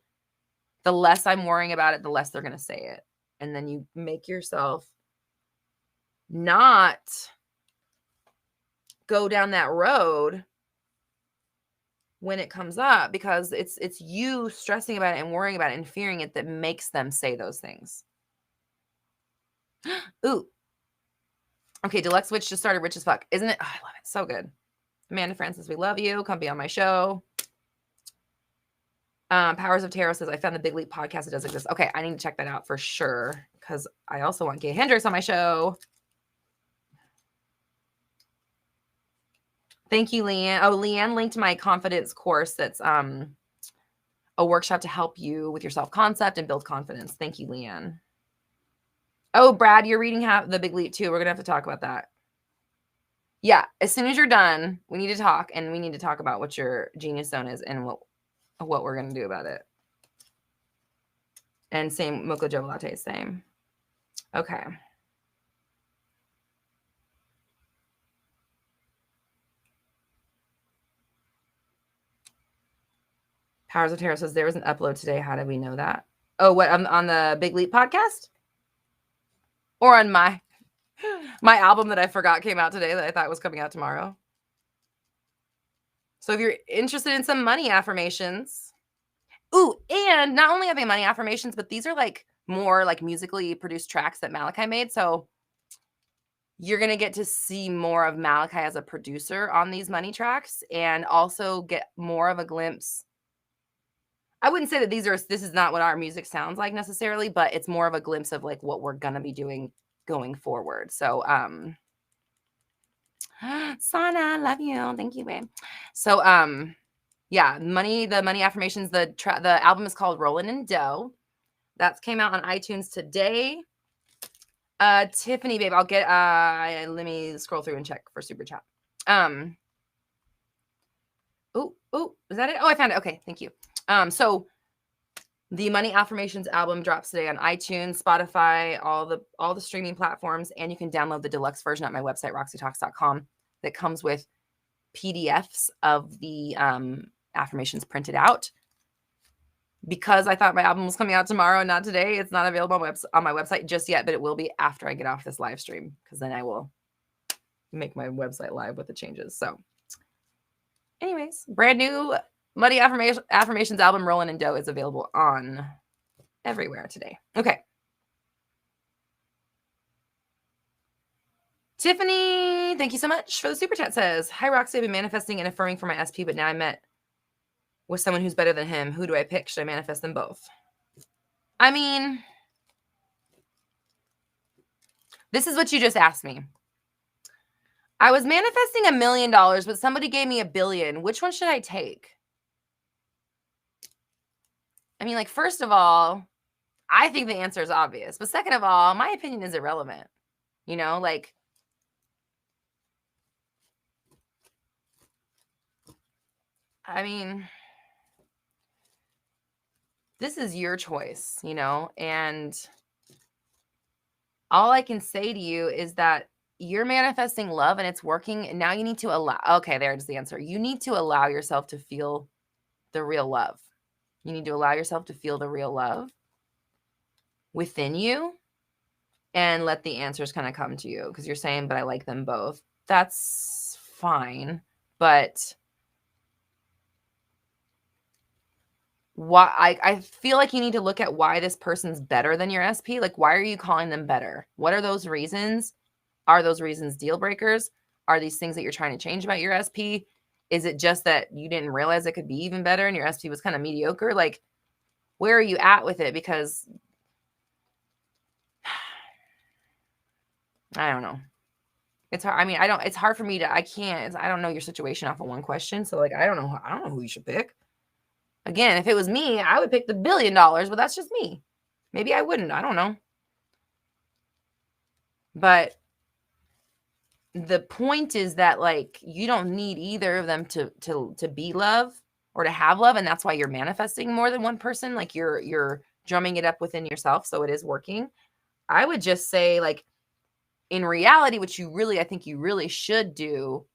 the less I'm worrying about it, the less they're going to say it. And then you make yourself not go down that road when it comes up, because it's you stressing about it and worrying about it and fearing it that makes them say those things. Ooh. Okay, Deluxe Witch just started Rich as Fuck. Isn't it? Oh, I love it. So good. Amanda Francis, we love you. Come be on my show. Powers of Tarot says, I found the Big Leap podcast. It does exist. Okay, I need to check that out for sure, because I also want Gay Hendrix on my show. Thank you, Leanne. Oh, Leanne linked my confidence course. That's a workshop to help you with your self-concept and build confidence. Thank you, Leanne. Oh, Brad, you're reading the Big Leap too. We're going to have to talk about that. Yeah, as soon as you're done, we need to talk, and we need to talk about what your genius zone is and what we're going to do about it. And same, Mocha Joe Latte, same. Okay. Powers of Tarot says there was an upload today. How did we know that? Oh, what, on the Big Leap podcast? Or on my album that I forgot came out today that I thought was coming out tomorrow? So if you're interested in some money affirmations. Ooh, and not only are they money affirmations, but these are like more like musically produced tracks that Malachi made. So you're going to get to see more of Malachi as a producer on these money tracks, and also get more of a glimpse. I wouldn't say that this is not what our music sounds like necessarily, but it's more of a glimpse of like what we're going to be doing going forward. So, Sana, love you. Thank you, babe. So, yeah, the money affirmations, the album is called Rollin' in Dough. That came out on iTunes today. Tiffany, babe, I'll get, let me scroll through and check for super chat. Oh, is that it? Oh, I found it. Okay. Thank you. So the Money Affirmations album drops today on iTunes, Spotify, all the streaming platforms, and you can download the deluxe version at my website, roxytalks.com, that comes with PDFs of the affirmations printed out. Because I thought my album was coming out tomorrow and not today, it's not available on my website just yet, but it will be after I get off this live stream, because then I will make my website live with the changes. So anyways, brand new Money Affirmations album, Rollin' in Dough, is available on everywhere today. Okay. Tiffany, thank you so much for the super chat. Says, hi, Roxy. I've been manifesting and affirming for my SP, but now I met with someone who's better than him. Who do I pick? Should I manifest them both? I mean, this is what you just asked me. I was manifesting $1 million, but somebody gave me $1 billion. Which one should I take? I mean, like, first of all, I think the answer is obvious. But second of all, my opinion is irrelevant. You know, like, I mean, this is your choice, you know, and all I can say to you is that you're manifesting love and it's working. And now you need to allow, okay, there's the answer. You need to allow yourself to feel the real love. You need to allow yourself to feel the real love within you and let the answers kind of come to you, because you're saying, but I like them both. That's fine. But why I feel like you need to look at why this person's better than your SP. Like, why are you calling them better? What are those reasons? Are those reasons deal breakers? Are these things that you're trying to change about your SP? Is it just that you didn't realize it could be even better and your SP was kind of mediocre? Like, where are you at with it? Because I don't know. It's hard. I mean, it's hard for me to, I don't know your situation off of one question. So like, I don't know who you should pick. Again, if it was me, I would pick the $1 billion, but that's just me. Maybe I wouldn't. I don't know. But the point is that, like, you don't need either of them to be love or to have love. And that's why you're manifesting more than one person. Like you're drumming it up within yourself. So it is working. I would just say, like, in reality, which I think you really should do,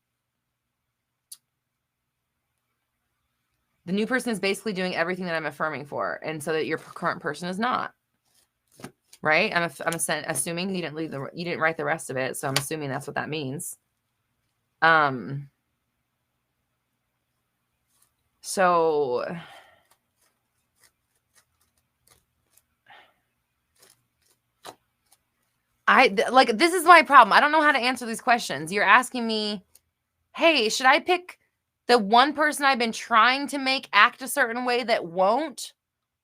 the new person is basically doing everything that I'm affirming for. And so that your current person is not. Right? I'm assuming you didn't write the rest of it. So I'm assuming that's what that means. So this is my problem. I don't know how to answer these questions. You're asking me, hey, should I pick the one person I've been trying to make act a certain way that won't,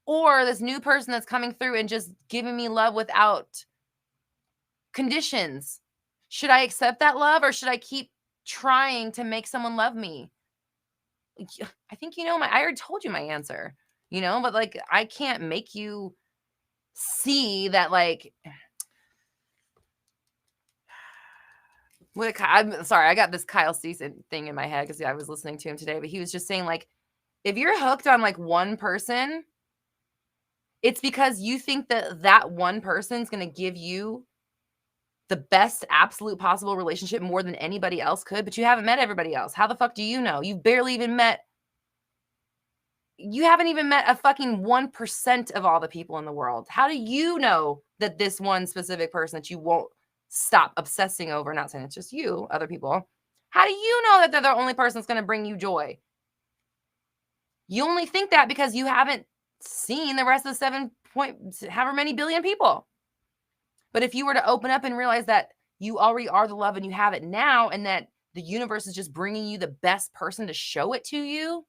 or this new person that's coming through and just giving me love without conditions? Should I accept that love, or should I keep trying to make someone love me? I think I already told you my answer, but like, I can't make you see that, like, I'm sorry, I got this Kyle Cease thing in my head because I was listening to him today, but he was just saying, like, if you're hooked on like one person, it's because you think that one person is going to give you the best absolute possible relationship more than anybody else could, but you haven't met everybody else. How the fuck do you know? You haven't even met a fucking 1% of all the people in the world. How do you know that this one specific person that you won't stop obsessing over, not saying it's just you, other people, how do you know that they're the only person that's going to bring you joy? You only think that because you haven't seen the rest of the 7 point however many billion people. But if you were to open up and realize that you already are the love and you have it now, and that the universe is just bringing you the best person to show it to you,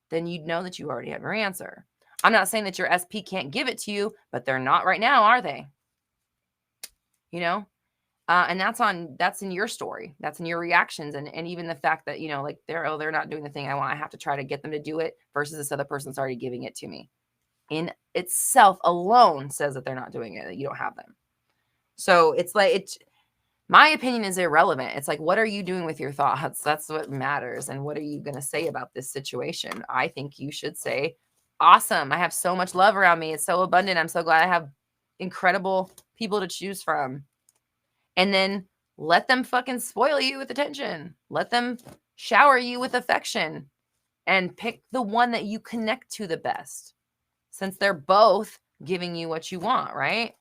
then you'd know that you already have your answer. I'm not saying that your SP can't give it to you, but they're not right now, are they? And that's in your story. That's in your reactions. And even the fact that, like, they're not doing the thing I want. I have to try to get them to do it versus this other person's already giving it to me. In itself alone says that they're not doing it, that you don't have them. So it's like, my opinion is irrelevant. It's like, what are you doing with your thoughts? That's what matters. And what are you going to say about this situation? I think you should say, awesome. I have so much love around me. It's so abundant. I'm so glad I have incredible people to choose from. And then let them fucking spoil you with attention. Let them shower you with affection, and pick the one that you connect to the best, since they're both giving you what you want, right?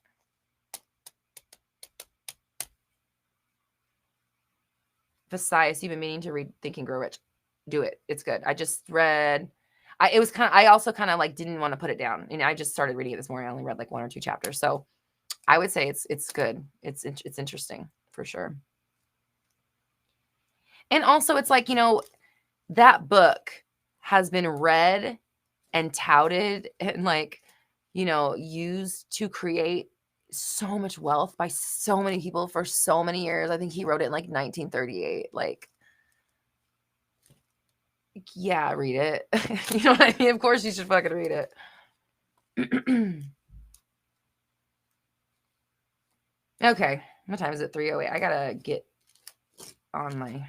Besides, you've been meaning to read Think and Grow Rich. Do it. It's good. I just read. I also kind of like didn't want to put it down. I just started reading it this morning. I only read like 1 or 2 chapters. So I would say it's good. It's interesting for sure. And also, it's like, that book has been read and touted and, like, used to create so much wealth by so many people for so many years. I think he wrote it in like 1938. Like, yeah, read it. You know what I mean? Of course you should fucking read it. Okay. What time is it? 3:08. I gotta get on my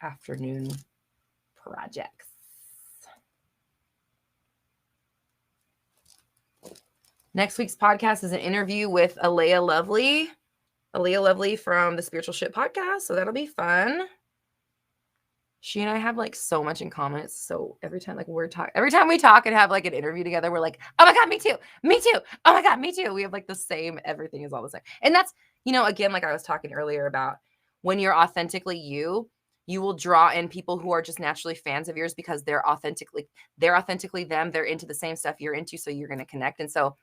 afternoon projects. Next week's podcast is an interview with Alea Lovely from the Spiritual Shit podcast. So that'll be fun. She and I have like so much in common. It's so every time we talk and have like an interview together, we're like, oh my God, me too. Me too. Oh my God, me too. We have like the same, everything is all the same. And that's, again, like I was talking earlier about, when you're authentically you will draw in people who are just naturally fans of yours because they're authentically them. They're into the same stuff you're into. So you're going to connect. And so,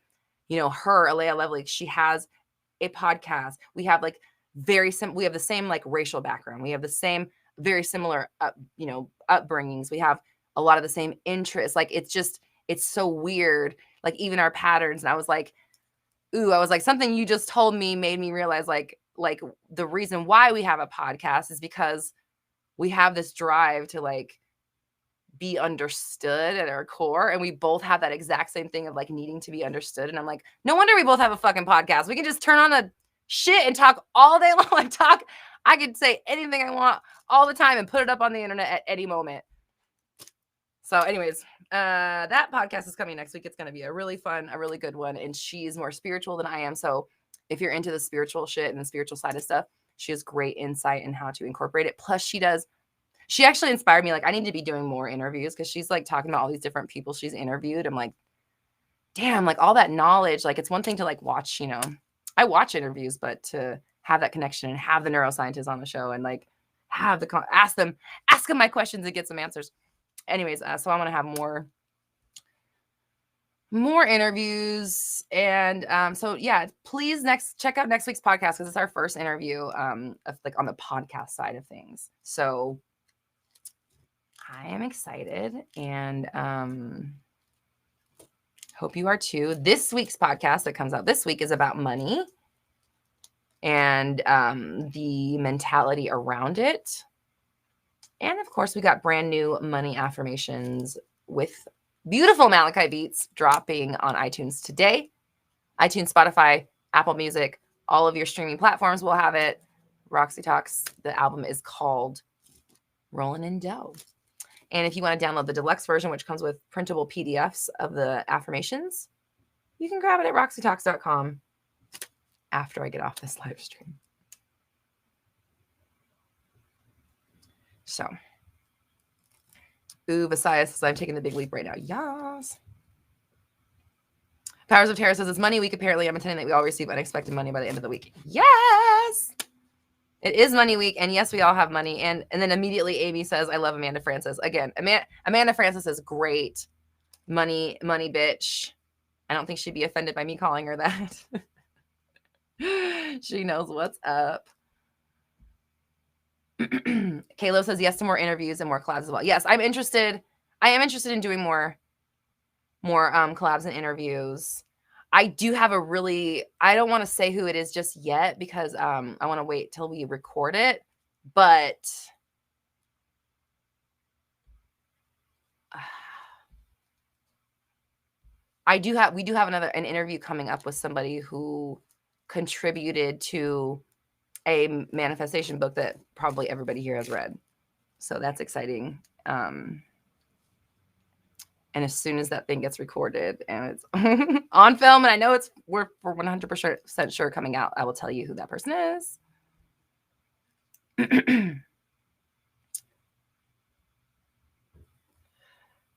Alea Lovely, she has a podcast. We have like we have the same like racial background. We have the same very similar, upbringings. We have a lot of the same interests. Like, it's so weird. Like, even our patterns. And I was like, something you just told me made me realize like the reason why we have a podcast is because we have this drive to like be understood at our core. And we both have that exact same thing of like needing to be understood. And I'm like, no wonder we both have a fucking podcast. We can just turn on the shit and talk all day long. I could say anything I want all the time and put it up on the internet at any moment. So anyways, that podcast is coming next week. It's going to be a really fun, a really good one. And she's more spiritual than I am. So if you're into the spiritual shit and the spiritual side of stuff, she has great insight in how to incorporate it. Plus she actually inspired me. Like, I need to be doing more interviews because she's like talking about all these different people she's interviewed. I'm like, damn, like all that knowledge, like it's one thing to like watch, I watch interviews, but to have that connection and have the neuroscientists on the show and like have ask them my questions and get some answers. Anyways, so I want to have more interviews. And so yeah, please check out next week's podcast because it's our first interview of like on the podcast side of things. So I am excited and hope you are too. This week's podcast that comes out this week is about money and the mentality around it. And of course, we got brand new money affirmations with beautiful Malachi beats dropping on iTunes today. iTunes, Spotify, Apple Music, all of your streaming platforms will have it. Roxy Talks, the album is called Rollin' in Dough. And if you want to download the deluxe version, which comes with printable PDFs of the affirmations, you can grab it at roxytalks.com after I get off this live stream. So, Vasaya says, I'm taking the big leap right now. Yes. Powers of Terror says, it's money week. Apparently, I'm intending that we all receive unexpected money by the end of the week. Yes. It is money week. And yes, we all have money. And then immediately Amy says, I love Amanda Francis. Again, Amanda Francis is great. Money Bitch. I don't think she'd be offended by me calling her that. She knows what's up. Kaylo says yes to more interviews and more collabs as well. Yes, I am interested in doing more collabs and interviews. I do have I don't want to say who it is just yet because I want to wait till we record it, but we do have an interview coming up with somebody who contributed to a manifestation book that probably everybody here has read. So that's exciting. And as soon as that thing gets recorded and it's on film, and I know we're 100% sure coming out, I will tell you who that person is.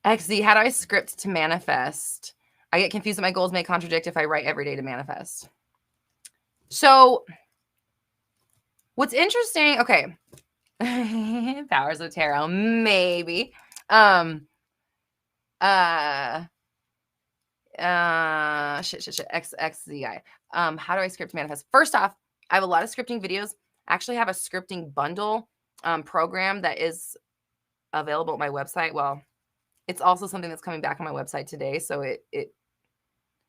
XZ, how do I script to manifest? I get confused that my goals may contradict if I write every day to manifest. So what's interesting, okay. Powers of Tarot, maybe. XZI. How do I script to manifest? First off, I have a lot of scripting videos. I actually have a scripting bundle program that is available at my website. Well, it's also something that's coming back on my website today. So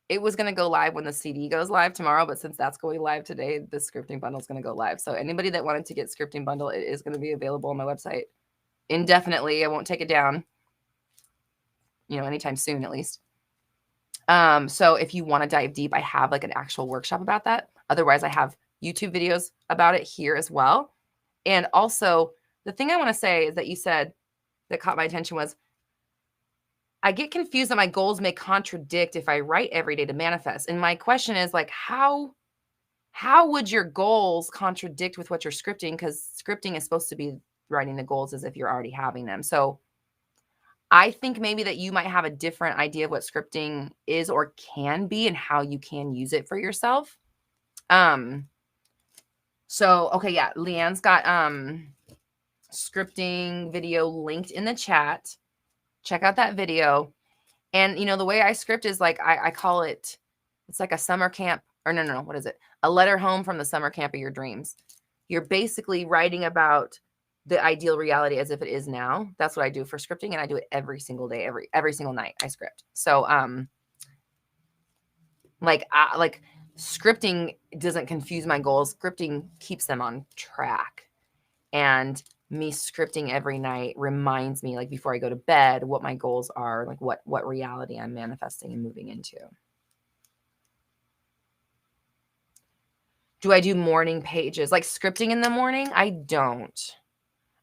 it was going to go live when the CD goes live tomorrow, but since that's going live today, the scripting bundle is going to go live. So anybody that wanted to get scripting bundle, it is going to be available on my website indefinitely. I won't take it down, anytime soon, at least. So if you want to dive deep, I have like an actual workshop about that. Otherwise, I have YouTube videos about it here as well. And also the thing I want to say is that you said that caught my attention was, I get confused that my goals may contradict if I write every day to manifest. And my question is like, how would your goals contradict with what you're scripting? Because scripting is supposed to be writing the goals as if you're already having them. So I think maybe that you might have a different idea of what scripting is or can be and how you can use it for yourself. So, okay. Yeah. Leanne's got, scripting video linked in the chat. Check out that video. And, the way I script is like, I call it's like a summer camp or no. What is it? A letter home from the summer camp of your dreams. You're basically writing about the ideal reality as if it is now. That's what I do for scripting. And I do it every single day, every single night I script. So, like scripting doesn't confuse my goals. Scripting keeps them on track. And me scripting every night reminds me, like before I go to bed, what my goals are, like what reality I'm manifesting and moving into. Do I do morning pages, like scripting in the morning? I don't.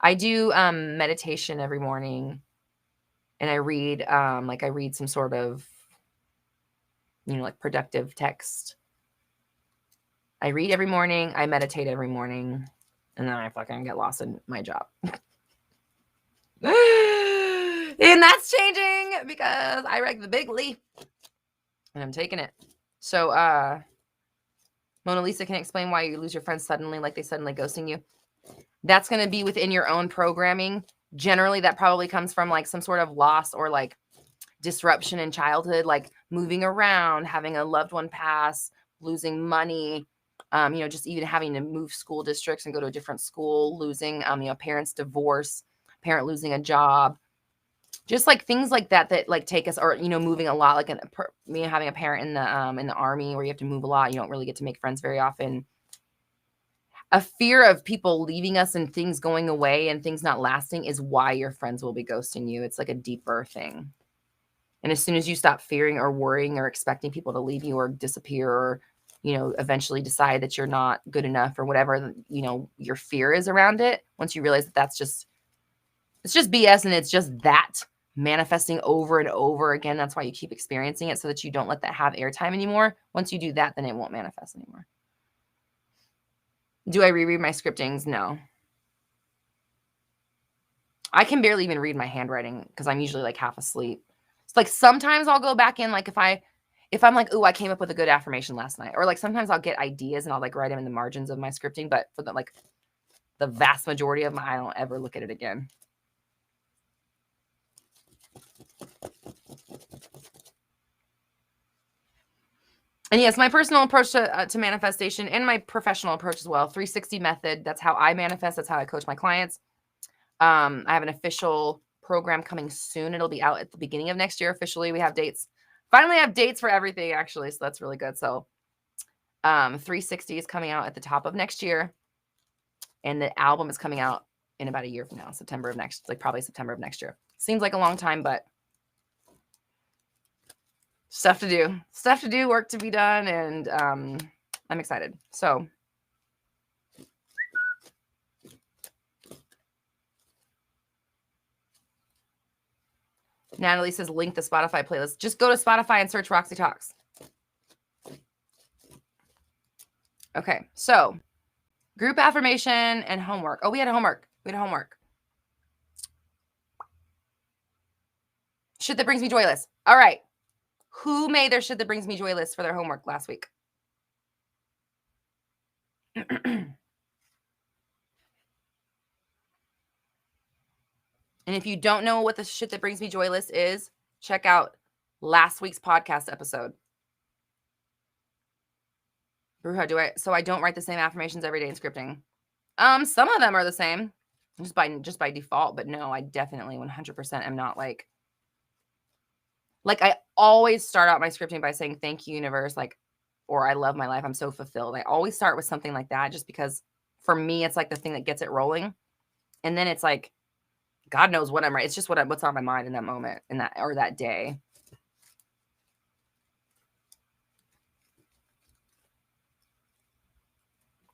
I do meditation every morning. And I read some sort of, like productive text. I read every morning, I meditate every morning, and then I fucking get lost in my job. And that's changing because I read the big leap and I'm taking it. So Mona Lisa can explain why you lose your friends suddenly, like they suddenly ghosting you. That's going to be within your own programming. Generally, that probably comes from like some sort of loss or like disruption in childhood, like moving around, having a loved one pass, losing money, just even having to move school districts and go to a different school, losing, parents' divorce, parent losing a job, just like things like that like take us, or, moving a lot, like having a parent in the army where you have to move a lot. You don't really get to make friends very often. A fear of people leaving us and things going away and things not lasting is why your friends will be ghosting you. It's like a deeper thing. And as soon as you stop fearing or worrying or expecting people to leave you or disappear or, eventually decide that you're not good enough or whatever, your fear is around it. Once you realize that it's just BS and it's just that manifesting over and over again. That's why you keep experiencing it, so that you don't let that have airtime anymore. Once you do that, then it won't manifest anymore. Do I reread my scriptings? No. I can barely even read my handwriting because I'm usually like half asleep. It's like sometimes I'll go back in, like if I'm like, ooh, I came up with a good affirmation last night, or like sometimes I'll get ideas and I'll like write them in the margins of my scripting. But for the vast majority of them, I don't ever look at it again. And yes, my personal approach to manifestation and my professional approach as well, 360 method. That's how I manifest. That's how I coach my clients. I have an official program coming soon. It'll be out at the beginning of next year. Officially, we have dates. Finally have dates for everything, actually. So that's really good. So 360 is coming out at the top of next year. And the album is coming out in about a year from now, probably September of next year. Seems like a long time, but stuff to do, work to be done. And I'm excited. So Natalie says, link the Spotify playlist. Just go to Spotify and search Roxy Talks. Okay, so group affirmation and homework. Oh, we had homework. Shit that brings me joy list. All right. Who made their shit that brings me joy list for their homework last week? And if you don't know what the shit that brings me joy list is, check out last week's podcast episode. Bruja, so I don't write the same affirmations every day in scripting. Some of them are the same just by default, but no, I definitely 100% am not like I always start out my scripting by saying, thank you, universe, or I love my life. I'm so fulfilled. I always start with something like that, just because for me, it's like the thing that gets it rolling. And then it's like, God knows what I'm right. It's just what's on my mind in that moment, or that day.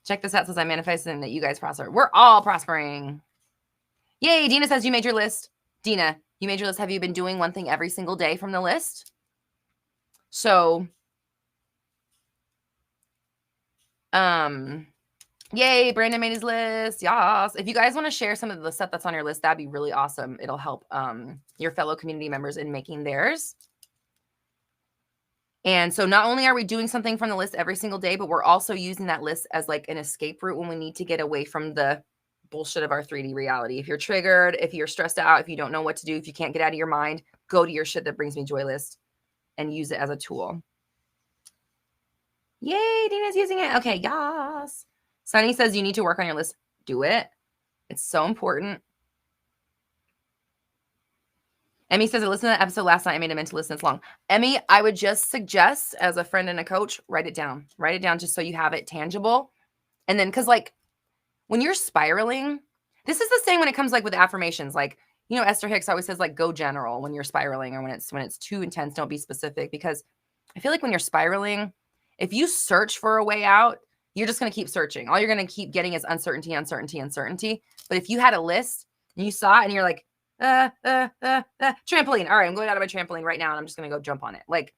Check this out. Says I manifested that you guys prosper. We're all prospering. Yay. Dina says you made your list. Dina, you made your list. Have you been doing one thing every single day from the list? So, yay, Brandon made his list. Yes. If you guys want to share some of the stuff that's on your list, that'd be really awesome. It'll help your fellow community members in making theirs. And so not only are we doing something from the list every single day, but we're also using that list as like an escape route when we need to get away from the bullshit of our 3D reality. If you're triggered, if you're stressed out, if you don't know what to do, if you can't get out of your mind, go to your shit that brings me joy list and use it as a tool. Yay, Dina's using it. Okay, yes. Sunny says you need to work on your list. Do it. It's so important. Emmy says I listened to that episode last night. I made a mental list. It's long. Emmy, I would just suggest, as a friend and a coach, write it down. Write it down just so you have it tangible. And then, because when you're spiraling, this is the same when it comes with affirmations. Esther Hicks always says go general when you're spiraling, or when it's too intense, don't be specific. Because I feel like when you're spiraling, if you search for a way out, you're just going to keep searching. All you're going to keep getting is uncertainty, uncertainty, uncertainty. But if you had a list and you saw it and you're like, Trampoline. All right, I'm going out of my trampoline right now and I'm just going to go jump on it. Like,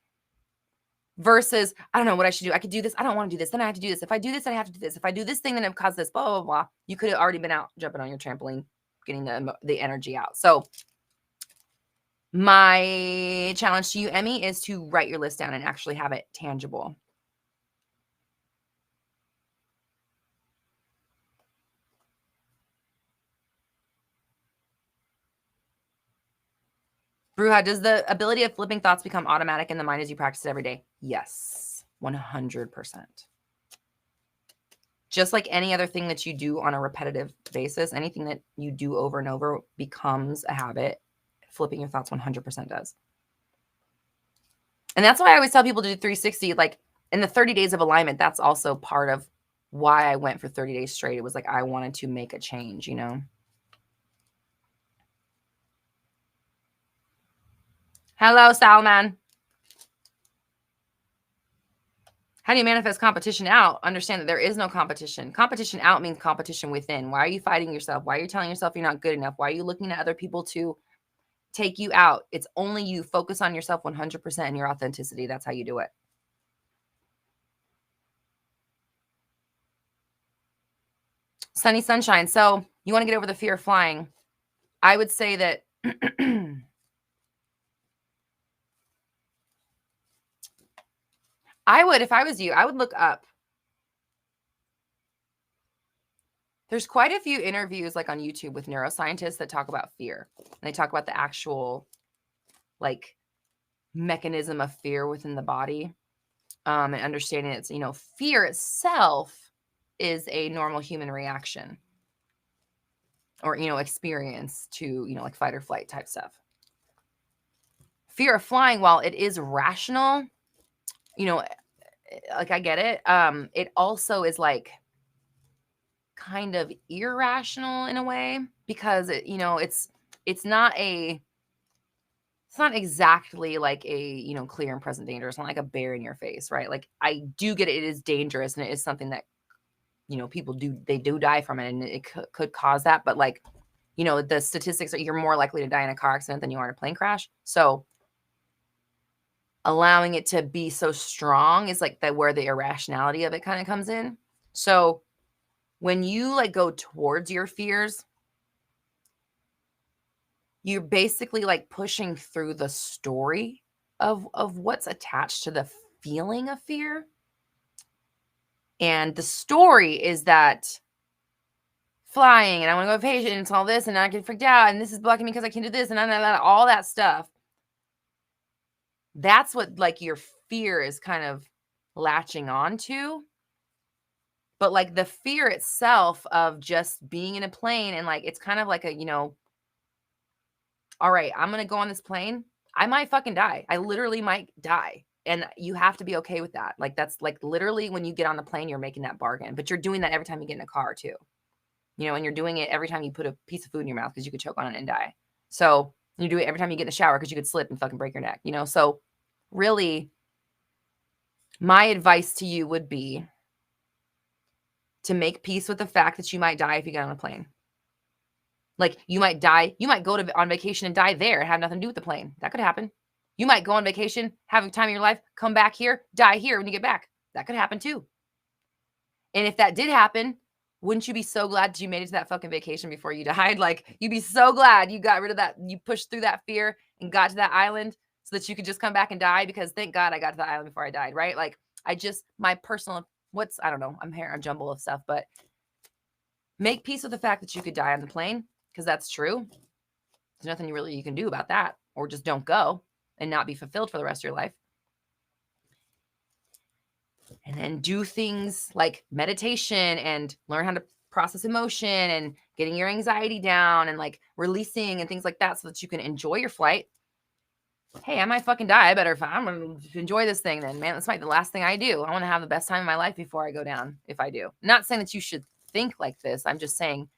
versus, I don't know what I should do. I could do this. I don't want to do this. Then I have to do this. If I do this, then I have to do this. If I do this thing, then it causes this, blah, blah, blah. You could have already been out jumping on your trampoline, getting the energy out. So my challenge to you, Emmy, is to write your list down and actually have it tangible. Bruja, does the ability of flipping thoughts become automatic in the mind as you practice it every day? Yes, 100%. Just like any other thing that you do on a repetitive basis, anything that you do over and over becomes a habit. Flipping your thoughts 100% does. And that's why I always tell people to do 360. Like in the 30 days of alignment, that's also part of why I went for 30 days straight. It was like I wanted to make a change, you know? Hello, Salman. How do you manifest competition out? Understand that there is no competition. Competition out means competition within. Why are you fighting yourself? Why are you telling yourself you're not good enough? Why are you looking at other people to take you out? It's only you. Focus on yourself 100% and your authenticity. That's how you do it. Sunny sunshine. So you want to get over the fear of flying. I would say that I would, if I was you, I would look up. There's quite a few interviews like on YouTube with neuroscientists that talk about fear. And they talk about the actual like mechanism of fear within the body, and understanding it's, you know, fear itself is a normal human reaction or, you know, experience to, you know, like fight or flight type stuff. Fear of flying, while it is rational, you know, like I get it. It also is like kind of irrational in a way because it, you know, it's not exactly like a, you know, clear and present danger. It's not like a bear in your face, right? Like I do get it. It is dangerous and it is something that, you know, people do die from it and it could cause that. But like, you know, the statistics are you're more likely to die in a car accident than you are in a plane crash. So allowing it to be so strong is like where the irrationality of it kind of comes in. So when you like go towards your fears, you're basically like pushing through the story of what's attached to the feeling of fear. And the story is that flying and I want to go on vacation and it's all this and I get freaked out and this is blocking me because I can't do this and all that stuff. That's what like your fear is kind of latching on to. But like the fear itself of just being in a plane and like it's kind of like a, you know, all right, I'm going to go on this plane. I might fucking die. I literally might die. And you have to be okay with that. Like that's like literally when you get on the plane, you're making that bargain. But you're doing that every time you get in a car too. You know, and you're doing it every time you put a piece of food in your mouth because you could choke on it and die. So you do it every time you get in the shower because you could slip and fucking break your neck, you know? So really, my advice to you would be to make peace with the fact that you might die if you get on a plane. Like you might die. You might go on vacation and die there and have nothing to do with the plane. That could happen. You might go on vacation, have a time of your life, come back here, die here when you get back. That could happen too. And if that did happen, wouldn't you be so glad that you made it to that fucking vacation before you died? Like you'd be so glad you got rid of that. You pushed through that fear and got to that island so that you could just come back and die because thank God I got to the island before I died, right? Like my personal, I don't know, I'm here a jumble of stuff, but make peace with the fact that you could die on the plane because that's true. There's nothing you can do about that, or just don't go and not be fulfilled for the rest of your life. And then do things like meditation and learn how to process emotion and getting your anxiety down and like releasing and things like that so that you can enjoy your flight. Hey, I might fucking die. I'm going to enjoy this thing then, man. This might be the last thing I do. I want to have the best time of my life before I go down if I do. Not saying that you should think like this. I'm just saying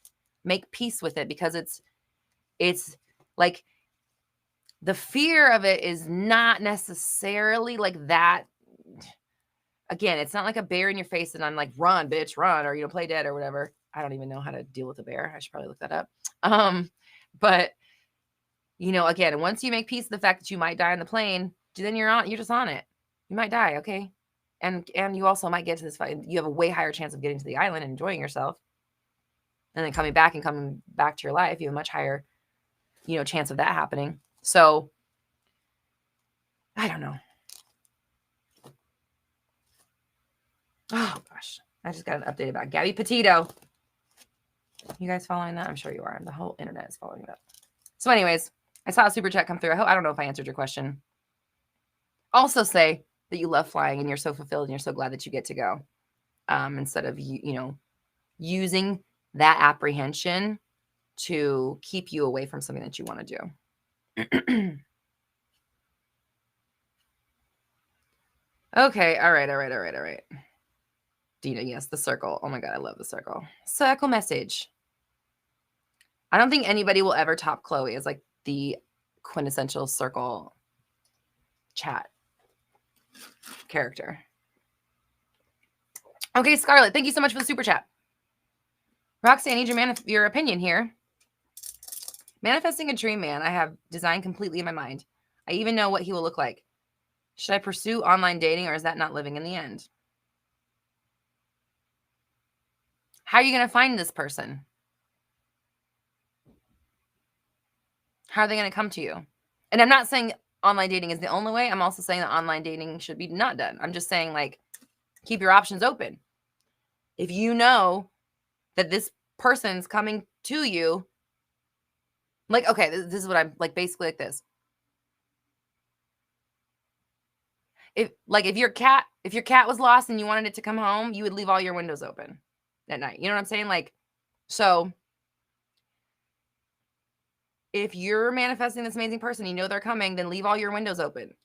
make peace with it because it's like the fear of it is not necessarily like that. Again, it's not like a bear in your face and I'm like, run, bitch, run, or, you know, play dead or whatever. I don't even know how to deal with a bear. I should probably look that up. But you know, again, once you make peace with the fact that you might die on the plane, then you're just on it. You might die, okay? And you also might get to this fight. You have a way higher chance of getting to the island and enjoying yourself. And then coming back to your life, you have a much higher, you know, chance of that happening. So I don't know. Oh gosh, I just got an update about Gabby Petito. You guys following that? I'm sure you are. The whole internet is following it up. So anyways, I saw a super chat come through. I don't know if I answered your question. Also say that you love flying and you're so fulfilled and you're so glad that you get to go. Instead of, you know, using that apprehension to keep you away from something that you want to do. Okay. All right. Dina, yes, the circle. Oh my God, I love the circle. Circle message. I don't think anybody will ever top Chloe as like the quintessential circle chat character. Okay, Scarlett, thank you so much for the super chat. Roxy, I need your opinion here. Manifesting a dream man I have designed completely in my mind. I even know what he will look like. Should I pursue online dating or is that not living in the end? How are you going to find this person? How are they going to come to you? And I'm not saying online dating is the only way. I'm also saying that online dating should be not done. I'm just saying, like, keep your options open. If you know that this person's coming to you, like, okay, this is what I'm like, basically like this. If your cat was lost and you wanted it to come home, you would leave all your windows open at night. You know what I'm saying? Like, so if you're manifesting this amazing person, you know they're coming, then leave all your windows open.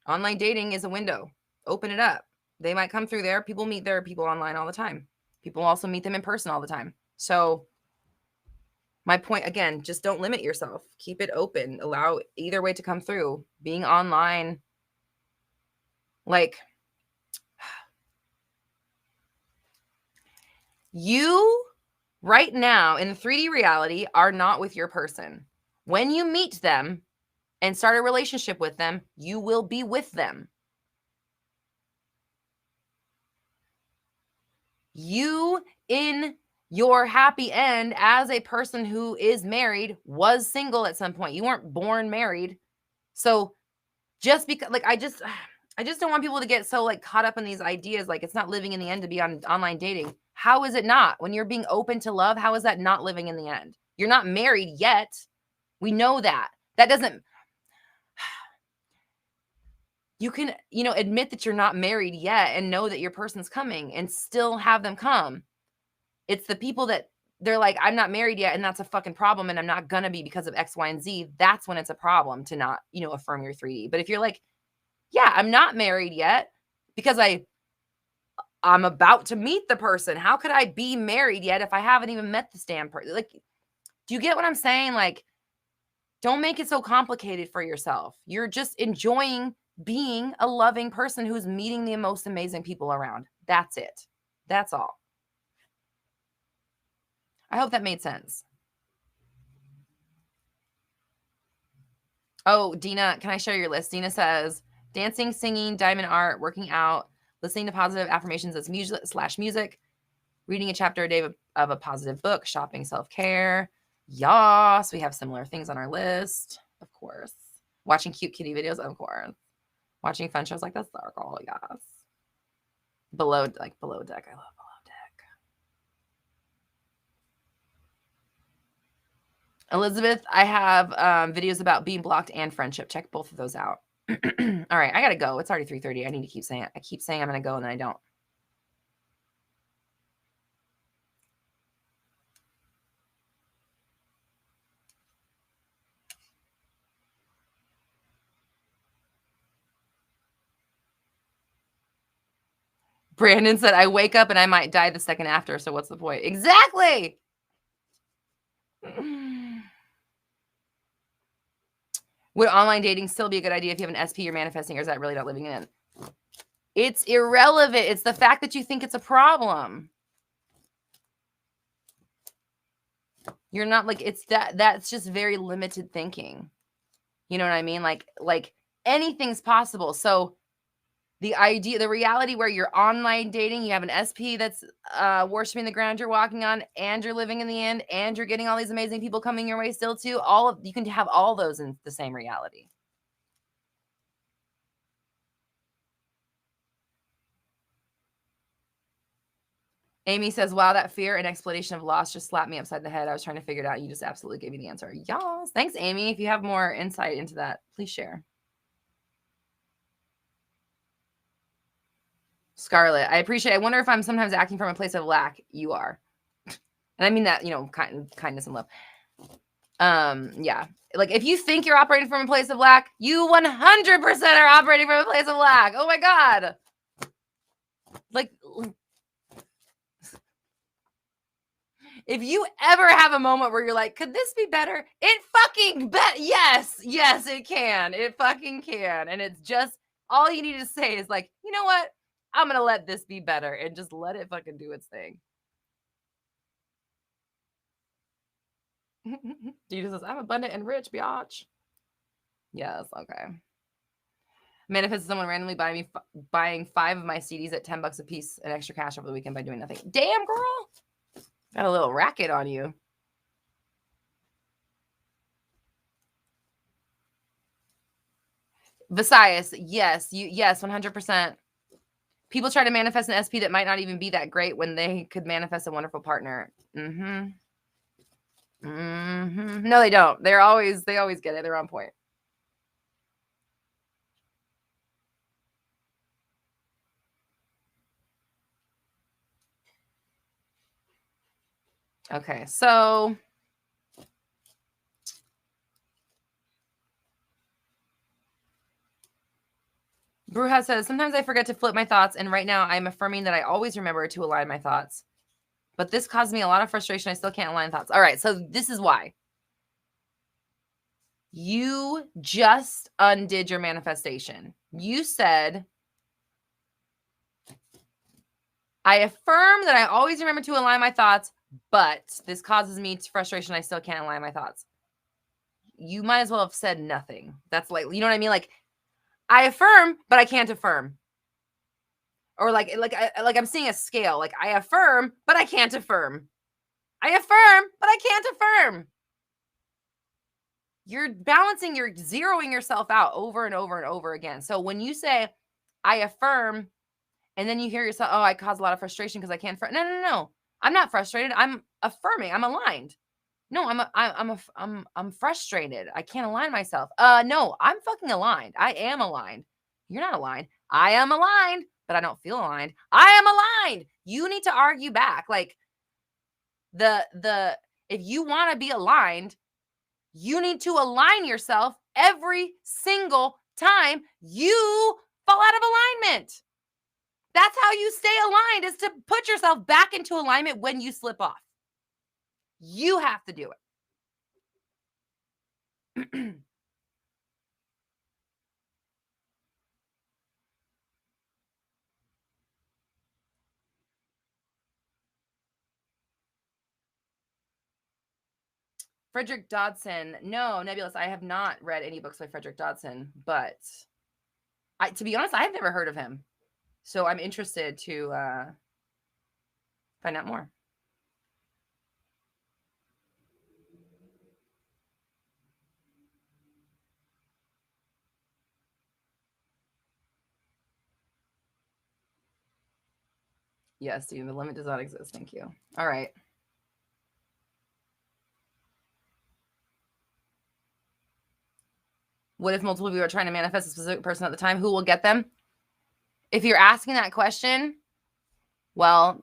Online dating is a window. Open it up. They might come through there. People meet their people online all the time. People also meet them in person all the time. So my point, again, just don't limit yourself. Keep it open. Allow either way to come through. Being online, like, you right now in 3D reality are not with your person. When you meet them and start a relationship with them, you will be with them. You, in your happy end as a person who is married, was single at some point. You weren't born married. So just because, like, I just don't want people to get so like caught up in these ideas. Like, it's not living in the end to be on online dating. How is it not? When you're being open to love, how is that not living in the end? You're not married yet. We know that. That doesn't, you can, admit that you're not married yet and know that your person's coming and still have them come. It's the people that they're like, I'm not married yet. And that's a fucking problem. And I'm not going to be because of X, Y, and Z. That's when it's a problem to not, affirm your 3D. But if you're like, yeah, I'm not married yet because I'm about to meet the person. How could I be married yet if I haven't even met this damn person? Like, do you get what I'm saying? Like, don't make it so complicated for yourself. You're just enjoying being a loving person who's meeting the most amazing people around. That's it. That's all. I hope that made sense. Oh, Dina, can I share your list? Dina says, dancing, singing, diamond art, working out, listening to positive affirmations as music, reading a chapter a day of a positive book, shopping, self-care. Yes, we have similar things on our list, of course. Watching cute kitty videos, of course. Watching fun shows like The Circle, yes. Below Deck, I love Below Deck. Elizabeth, I have videos about being blocked and friendship. Check both of those out. All right, I gotta go. It's already 3:30. I need to keep saying it. I keep saying I'm gonna go and then I don't. Brandon said, I wake up and I might die the second after. So what's the point? Exactly. Would online dating still be a good idea if you have an SP you're manifesting, or is that really not living in? It's irrelevant. It's the fact that you think it's a problem. You're not like, it's that's just very limited thinking. You know what I mean? Like anything's possible. So the reality where you're online dating, you have an SP that's worshiping the ground you're walking on, and you're living in the end, and you're getting all these amazing people coming your way still too. You can have all those in the same reality. Amy says, wow, that fear and explanation of loss just slapped me upside the head. I was trying to figure it out. You just absolutely gave me the answer. Yes. Thanks, Amy. If you have more insight into that, please share. Scarlett, I appreciate. I wonder if I'm sometimes acting from a place of lack. You are, and I mean that, kindness and love. Yeah, like if you think you're operating from a place of lack, you 100% are operating from a place of lack. Oh my god, like if you ever have a moment where you're like, could this be better? It fucking yes, it can. It fucking can, and it's just all you need to say is like, you know what? I'm gonna let this be better, and just let it fucking do its thing. Jesus says, I'm abundant and rich, biatch. Yes, okay. Manifested someone randomly buying 5 of my CDs at $10 a piece and extra cash over the weekend by doing nothing. Damn, girl. Got a little racket on you. Visayas, yes, 100%. People try to manifest an SP that might not even be that great when they could manifest a wonderful partner. No, they don't. They always get it. They're on point. Okay, so Bruja says, sometimes I forget to flip my thoughts, and right now I'm affirming that I always remember to align my thoughts. But this caused me a lot of frustration. I still can't align thoughts. All right, so this is why. You just undid your manifestation. You said, I affirm that I always remember to align my thoughts, but this causes me frustration. I still can't align my thoughts. You might as well have said nothing. That's like, you know what I mean? Like, I affirm, but I can't affirm. Or like I'm seeing a scale. Like, I affirm, but I can't affirm. I affirm, but I can't affirm. You're balancing, you're zeroing yourself out over and over and over again. So when you say, I affirm, and then you hear yourself, oh, I cause a lot of frustration because I can't. No. I'm not frustrated. I'm affirming. I'm aligned. No, I'm frustrated. I can't align myself. No, I'm fucking aligned. I am aligned. You're not aligned. I am aligned, but I don't feel aligned. I am aligned. You need to argue back. Like if you want to be aligned, you need to align yourself every single time you fall out of alignment. That's how you stay aligned, is to put yourself back into alignment when you slip off. You have to do it. Frederick Dodson. No, Nebulous, I have not read any books by Frederick Dodson, but to be honest, I have never heard of him. So I'm interested to find out more. Yes, Steve, the limit does not exist. Thank you. All right. What if multiple people are trying to manifest a specific person at the time? Who will get them? If you're asking that question, well,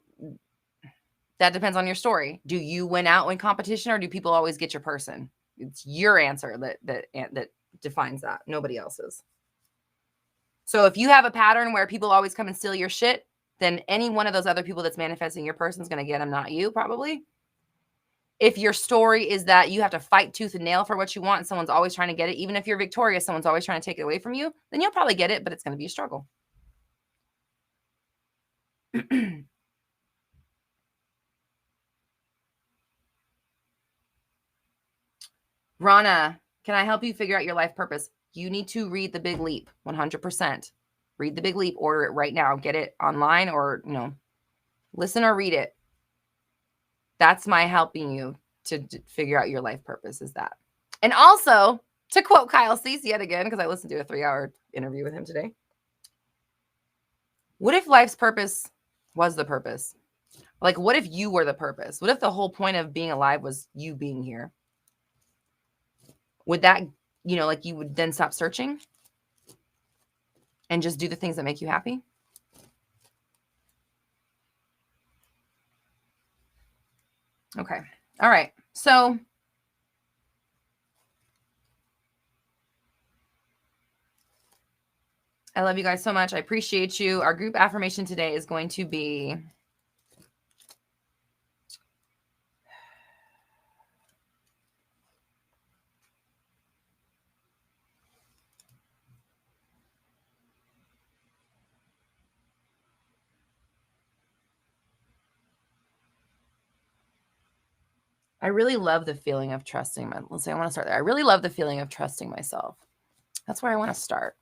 that depends on your story. Do you win out in competition, or do people always get your person? It's your answer that defines that. Nobody else's. So if you have a pattern where people always come and steal your shit, then any one of those other people that's manifesting your person is going to get them, not you, probably. If your story is that you have to fight tooth and nail for what you want and someone's always trying to get it, even if you're victorious, someone's always trying to take it away from you, then you'll probably get it, but it's going to be a struggle. Rana, can I help you figure out your life purpose? You need to read The Big Leap, 100%. Read The Big Leap, order it right now. Get it online or, listen or read it. That's my helping you to figure out your life purpose is that. And also, to quote Kyle Cease yet again, because I listened to a 3-hour interview with him today. What if life's purpose was the purpose? Like, what if you were the purpose? What if the whole point of being alive was you being here? Would that, like you would then stop searching and just do the things that make you happy? Okay. All right. So I love you guys so much. I appreciate you. Our group affirmation today is going to be, I really love the feeling of trusting. Let's say I want to start there. I really love the feeling of trusting myself. That's where I want to start.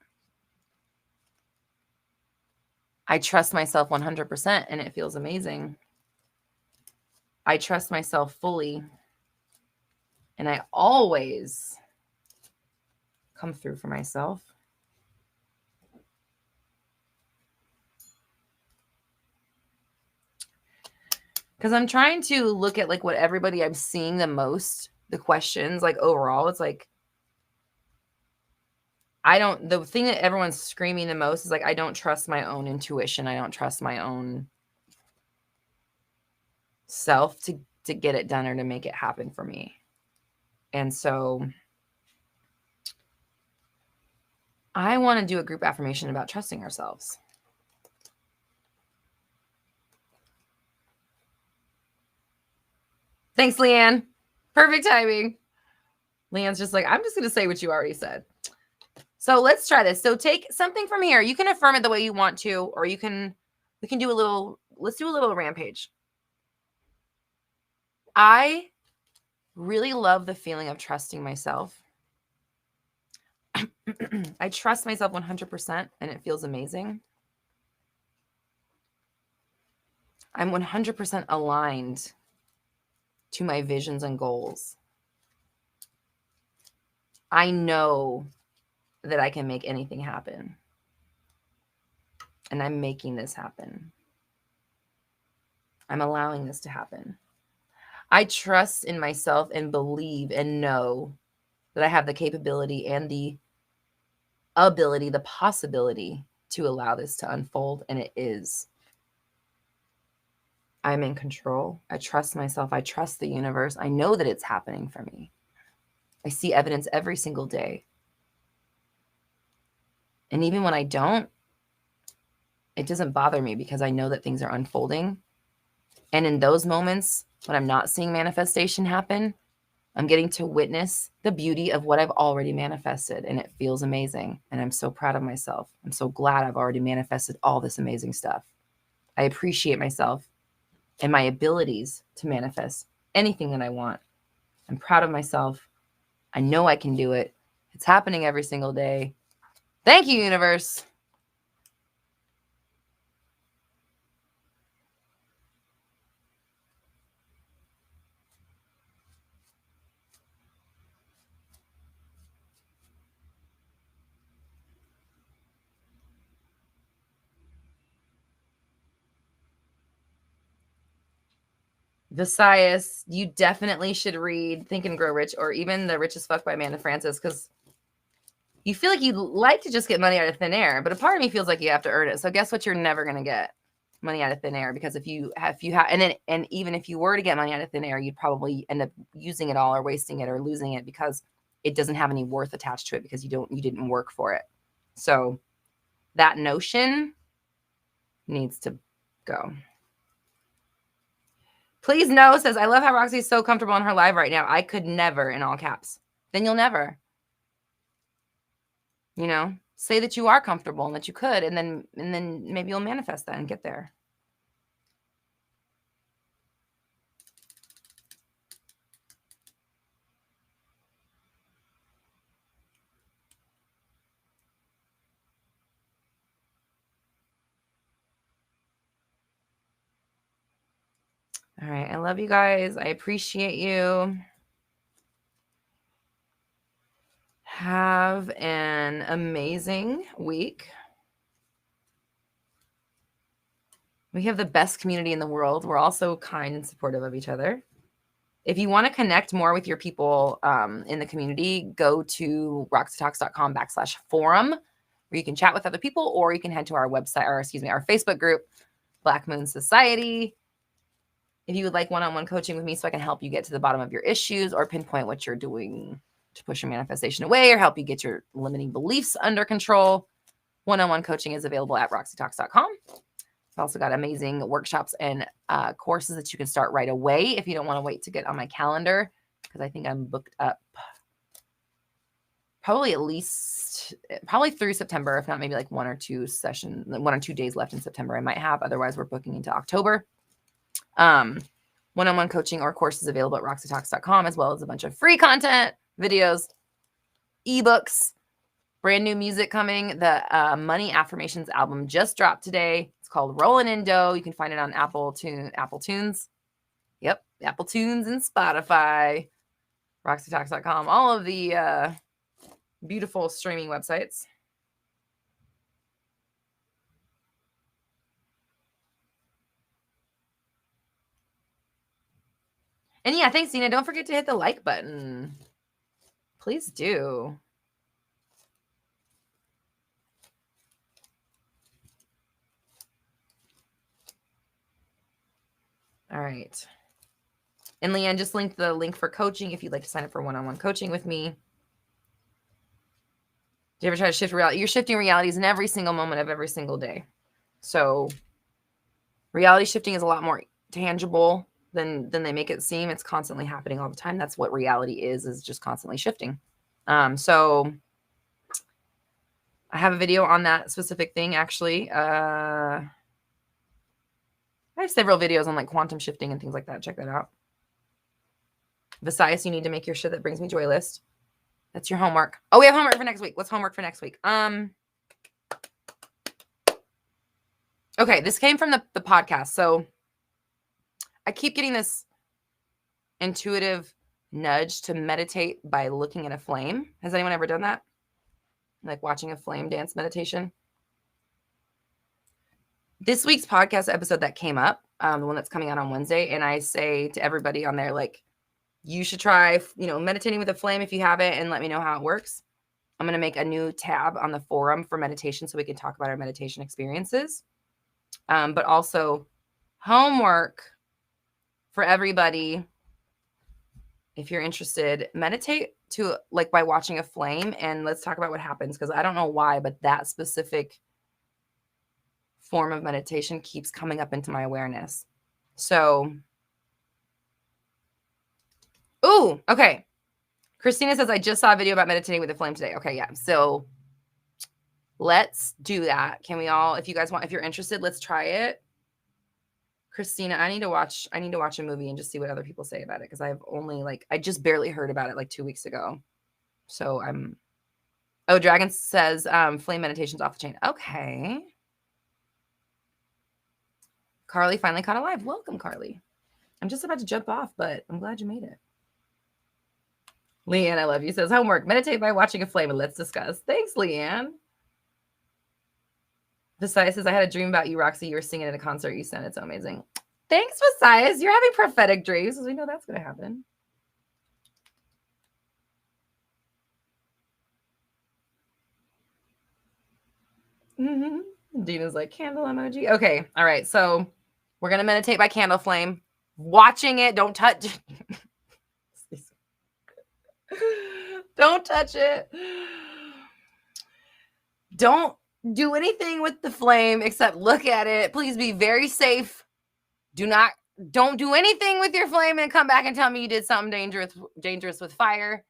I trust myself 100% and it feels amazing. I trust myself fully and I always come through for myself. Because I'm trying to look at like what everybody I'm seeing the most, the questions, like overall, it's like, the thing that everyone's screaming the most is like, I don't trust my own intuition. I don't trust my own self to get it done or to make it happen for me. And so I want to do a group affirmation about trusting ourselves. Thanks, Leanne. Perfect timing. Leanne's just like, I'm just going to say what you already said. So let's try this. So take something from here. You can affirm it the way you want to, or we can do let's do a little rampage. I really love the feeling of trusting myself. I trust myself 100% and it feels amazing. I'm 100% aligned to my visions and goals. I know that I can make anything happen. And I'm making this happen. I'm allowing this to happen. I trust in myself and believe and know that I have the capability and the ability, the possibility to allow this to unfold. And it is. I'm in control. I trust myself. I trust the universe. I know that it's happening for me. I see evidence every single day. And even when I don't, it doesn't bother me because I know that things are unfolding. And in those moments when I'm not seeing manifestation happen, I'm getting to witness the beauty of what I've already manifested. And it feels amazing. And I'm so proud of myself. I'm so glad I've already manifested all this amazing stuff. I appreciate myself and my abilities to manifest anything that I want. I'm proud of myself. I know I can do it. It's happening every single day. Thank you, universe. Visayas, you definitely should read Think and Grow Rich or even The Rich as Fuck by Amanda Francis, because you feel like you'd like to just get money out of thin air, but a part of me feels like you have to earn it. So guess what? You're never going to get money out of thin air, because if you have, and even if you were to get money out of thin air, you'd probably end up using it all or wasting it or losing it because it doesn't have any worth attached to it because you didn't work for it. So that notion needs to go. Please know says, I love how Roxy's so comfortable in her live right now. I could never, in all caps. Then you'll never. Say that you are comfortable and that you could, and then maybe you'll manifest that and get there. All right. I love you guys. I appreciate you. Have an amazing week. We have the best community in the world. We're also kind and supportive of each other. If you want to connect more with your people in the community, go to roxytalks.com/forum, where you can chat with other people, or you can head to our website, or excuse me, our Facebook group, Black Moon Society. If you would like one-on-one coaching with me so I can help you get to the bottom of your issues or pinpoint what you're doing to push your manifestation away or help you get your limiting beliefs under control, one-on-one coaching is available at roxytalks.com. I've also got amazing workshops and courses that you can start right away if you don't want to wait to get on my calendar, because I think I'm booked up probably through September, if not maybe like 1 or 2 days left in September I might have. Otherwise, we're booking into October. One-on-one coaching or courses available at roxytalks.com, as well as a bunch of free content, videos, ebooks, brand new music coming. The Money Affirmations album just dropped today. It's called Rollin' in Dough. You can find it on Apple Tunes. Yep, Apple Tunes and Spotify, roxytalks.com, all of the beautiful streaming websites. And yeah, thanks, Dina. Don't forget to hit the like button. Please do. All right. And Leanne just linked the link for coaching if you'd like to sign up for one-on-one coaching with me. Do you ever try to shift reality? You're shifting realities in every single moment of every single day. So reality shifting is a lot more tangible than they make it seem. It's constantly happening all the time. That's what reality is just constantly shifting. So I have a video on that specific thing, actually. I have several videos on like quantum shifting and things like that. Check that out. Besides, you need to make your shit that brings me joy list. That's your homework. Oh, we have homework for next week. What's homework for next week? Okay, this came from the podcast. So I keep getting this intuitive nudge to meditate by looking at a flame. Has anyone ever done that? Like watching a flame dance meditation? This week's podcast episode that came up, the one that's coming out on Wednesday, and I say to everybody on there, like, you should try, meditating with a flame if you have it, and let me know how it works. I'm going to make a new tab on the forum for meditation so we can talk about our meditation experiences. But also homework for everybody. If you're interested, meditate to like by watching a flame, and let's talk about what happens, because I don't know why, but that specific form of meditation keeps coming up into my awareness. So, ooh, okay. Christina says, I just saw a video about meditating with a flame today. Okay, yeah. So let's do that. Can we all, if you guys want, if you're interested, let's try it. Christina, I need to watch a movie and just see what other people say about it, because I just barely heard about it like 2 weeks ago. So Dragon says flame meditation's off the chain. Okay. Carly finally caught a live. Welcome, Carly. I'm just about to jump off, but I'm glad you made it. Leanne, I love you, says homework. Meditate by watching a flame and let's discuss. Thanks, Leanne. Visayas says, I had a dream about you, Roxy. You were singing at a concert you sent. It's so amazing. Thanks, Visayas. You're having prophetic dreams, so we know that's going to happen. Dina's like, candle emoji. Okay. All right. So we're going to meditate by candle flame. Watching it. Don't touch. Don't touch it. Don't do anything with the flame except look at it. Please be very safe. Don't do anything with your flame and come back and tell me you did something dangerous with fire.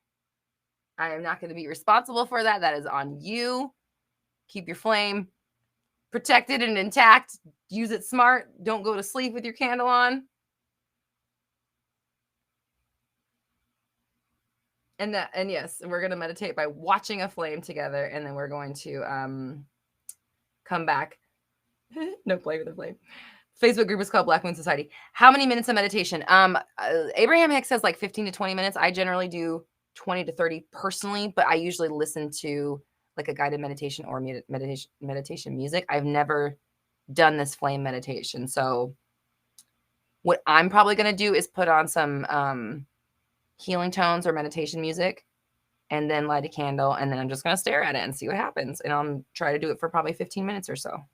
I am not going to be responsible for that. That is on you. Keep your flame protected and intact. Use it smart. Don't go to sleep with your candle on. And yes, we're going to meditate by watching a flame together. And then we're going to come back. No play with the flame. Facebook group is called Black Moon Society. How many minutes of meditation? Abraham Hicks says like 15 to 20 minutes. I generally do 20 to 30 personally, but I usually listen to like a guided meditation or meditation music. I've never done this flame meditation. So what I'm probably going to do is put on some healing tones or meditation music and then light a candle. And then I'm just going to stare at it and see what happens. And I'll try to do it for probably 15 minutes or so.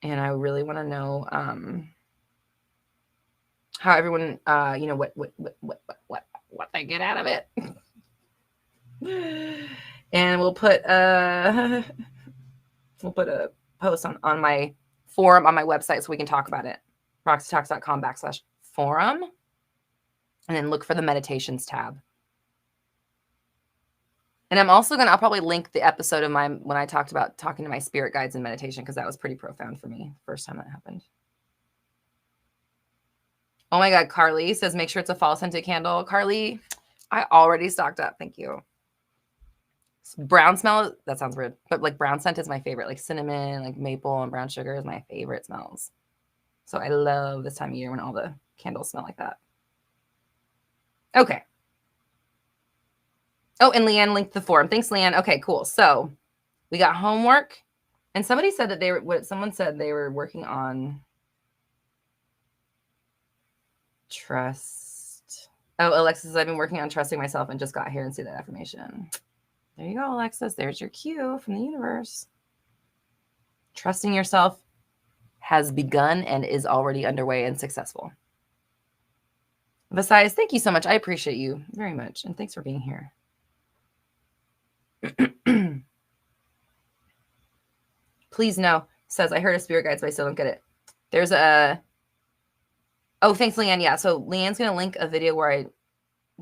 And I really want to know how everyone, what they get out of it. And we'll put a post on my forum on my website so we can talk about it. roxytalks.com/forum. And then look for the meditations tab. And I'm also I'll probably link the episode of when I talked about talking to my spirit guides in meditation, because that was pretty profound for me. First time that happened. Oh my God, Carly says, make sure it's a fall scented candle. Carly, I already stocked up. Thank you. Brown smell, that sounds weird, but like brown scent is my favorite. Like cinnamon, like maple and brown sugar is my favorite smells. So I love this time of year when all the candles smell like that. Okay. Oh, and Leanne linked the forum. Thanks, Leanne. Okay, cool. So we got homework, and somebody said that someone said they were working on trust. Oh, Alexis, I've been working on trusting myself and just got here and see that affirmation. There you go, Alexis. There's your cue from the universe. Trusting yourself has begun and is already underway and successful. Besides, thank you so much. I appreciate you very much. And thanks for being here. Please no, says, I heard a spirit guides, but I still don't get it. There's a... Oh, thanks, Leanne. Yeah, so Leanne's going to link a video where I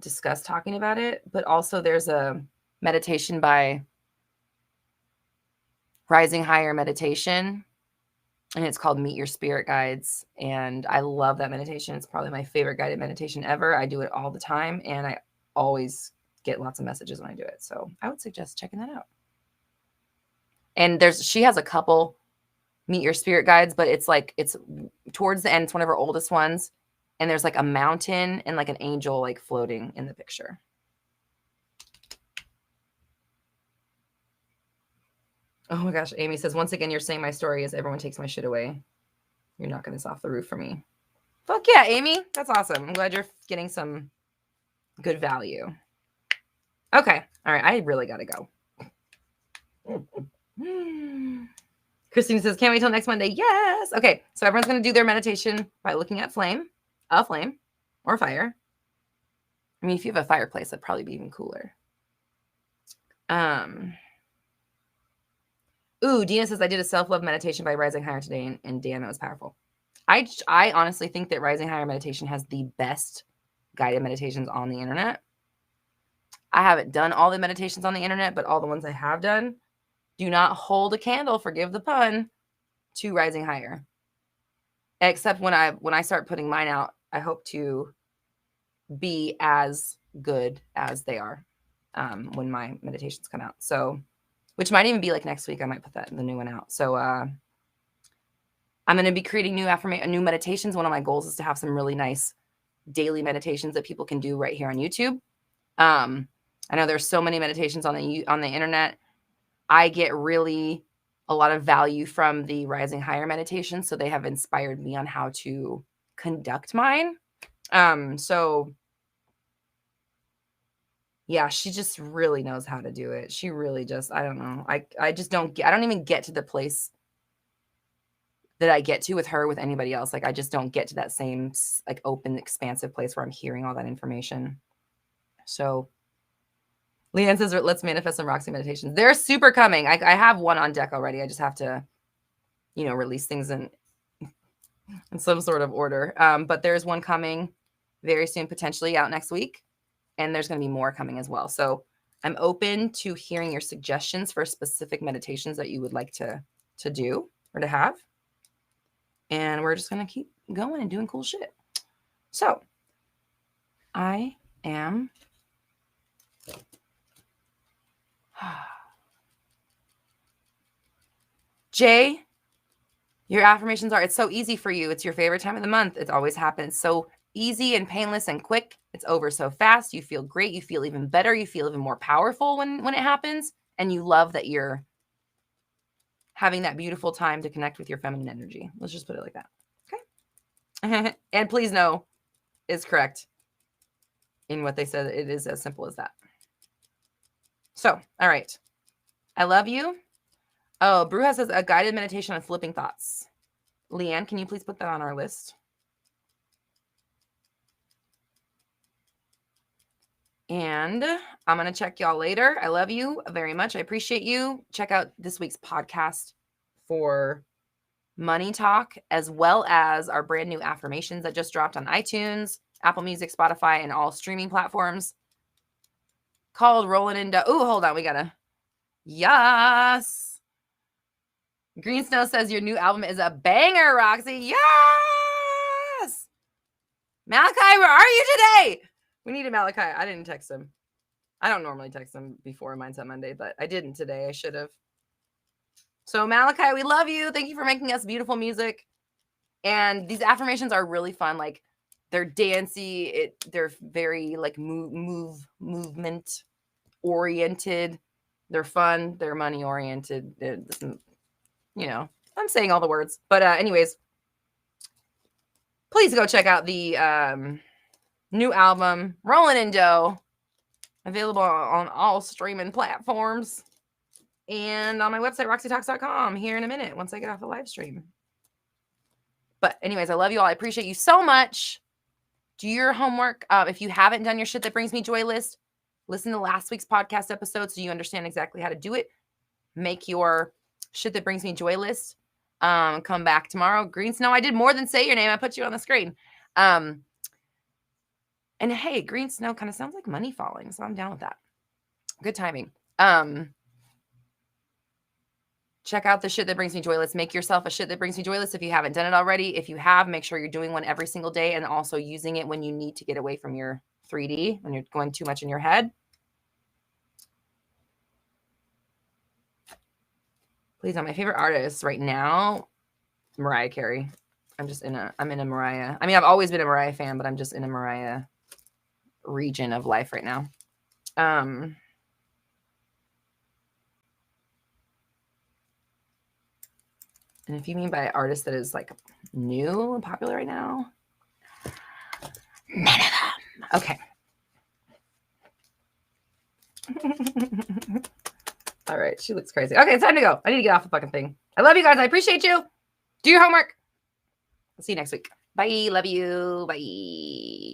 discuss talking about it, but also there's a meditation by Rising Higher Meditation, and it's called Meet Your Spirit Guides, and I love that meditation. It's probably my favorite guided meditation ever. I do it all the time, and I always get lots of messages when I do it, so I would suggest checking that out. And she has a couple Meet Your Spirit Guides, but it's towards the end. It's one of her oldest ones, and there's like a mountain and like an angel like floating in the picture. Oh my gosh, Amy says, once again, you're saying my story is everyone takes my shit away. You're knocking this off the roof for me. Fuck yeah, Amy. That's awesome. I'm glad you're getting some good value. Okay. All right. I really got to go. Christine says, can't wait till next Monday. Yes. Okay. So everyone's going to do their meditation by looking at a flame or fire. I mean, if you have a fireplace, that'd probably be even cooler. Ooh, Dina says, I did a self-love meditation by Rising Higher today, and damn, it was powerful. I honestly think that Rising Higher Meditation has the best guided meditations on the internet. I haven't done all the meditations on the internet, but all the ones I have done do not hold a candle, forgive the pun, to Rising Higher. Except when I start putting mine out, I hope to be as good as they are when my meditations come out. So, which might even be like next week. I might put the new one out. So I'm going to be creating new meditations. One of my goals is to have some really nice daily meditations that people can do right here on YouTube. I know there's so many meditations on the internet. I get really a lot of value from the Rising Higher meditation, so they have inspired me on how to conduct mine. So yeah, she just really knows how to do it. She really just, I don't know. I don't even get to the place that I get to with her with anybody else. Like, I just don't get to that same like open, expansive place where I'm hearing all that information. So Leanne says, let's manifest some Roxy meditations. They're super coming. I have one on deck already. I just have to, release things in some sort of order. But there's one coming very soon, potentially out next week. And there's going to be more coming as well. So I'm open to hearing your suggestions for specific meditations that you would like to do or to have. And we're just going to keep going and doing cool shit. So I am... Jay, Your affirmations are, it's so easy for you. It's your favorite time of the month. It always happens. So easy and painless and quick. It's over so fast. You feel great. You feel even better. You feel even more powerful when it happens. And you love that you're having that beautiful time to connect with your feminine energy. Let's just put it like that. Okay. And please know is correct in what they said. It is as simple as that. So, all right. I love you. Oh, Bruja says a guided meditation on flipping thoughts. Leanne, can you please put that on our list? And I'm going to check y'all later. I love you very much. I appreciate you. Check out this week's podcast for money talk, as well as our brand new affirmations that just dropped on iTunes, Apple Music, Spotify, and all streaming platforms called Rolling Into. Oh, hold on. We got to. Yes. Green Snow says your new album is a banger, Roxy. Yes. Malachi, where are you today? We needed Malachi. I didn't text him. I don't normally text him before Mindset Monday, but I didn't today. I should have. So Malachi, we love you. Thank you for making us beautiful music. And these affirmations are really fun. Like they're dancey. They're very like movement oriented. They're fun. They're money oriented. You know, I'm saying all the words, but anyways, please go check out the new album, Rollin' in Dough, available on all streaming platforms and on my website, roxytalks.com, here in a minute once I get off the live stream. But anyways, I love you all. I appreciate you so much. Do your homework. If you haven't done your shit that brings me joy list, listen to last week's podcast episode so you understand exactly how to do it. Make your shit that brings me joy list. Come back tomorrow. Green Snow, I did more than say your name. I put you on the screen. And hey, green snow kind of sounds like money falling, so I'm down with that. Good timing. Check out the shit that brings me joy list. Make yourself a shit that brings me joy list if you haven't done it already. If you have, make sure you're doing one every single day and also using it when you need to get away from your 3D, when you're going too much in your head. Please, my favorite artist right now, Mariah Carey. I'm in a Mariah. I mean, I've always been a Mariah fan, but I'm just in a Mariah region of life right now. And if you mean by artist that is like new and popular right now, none of them. Okay. All right. She looks crazy. Okay, it's time to go. I need to get off the fucking thing. I love you guys. I appreciate you. Do your homework. I'll see you next week. Bye. Love you. Bye.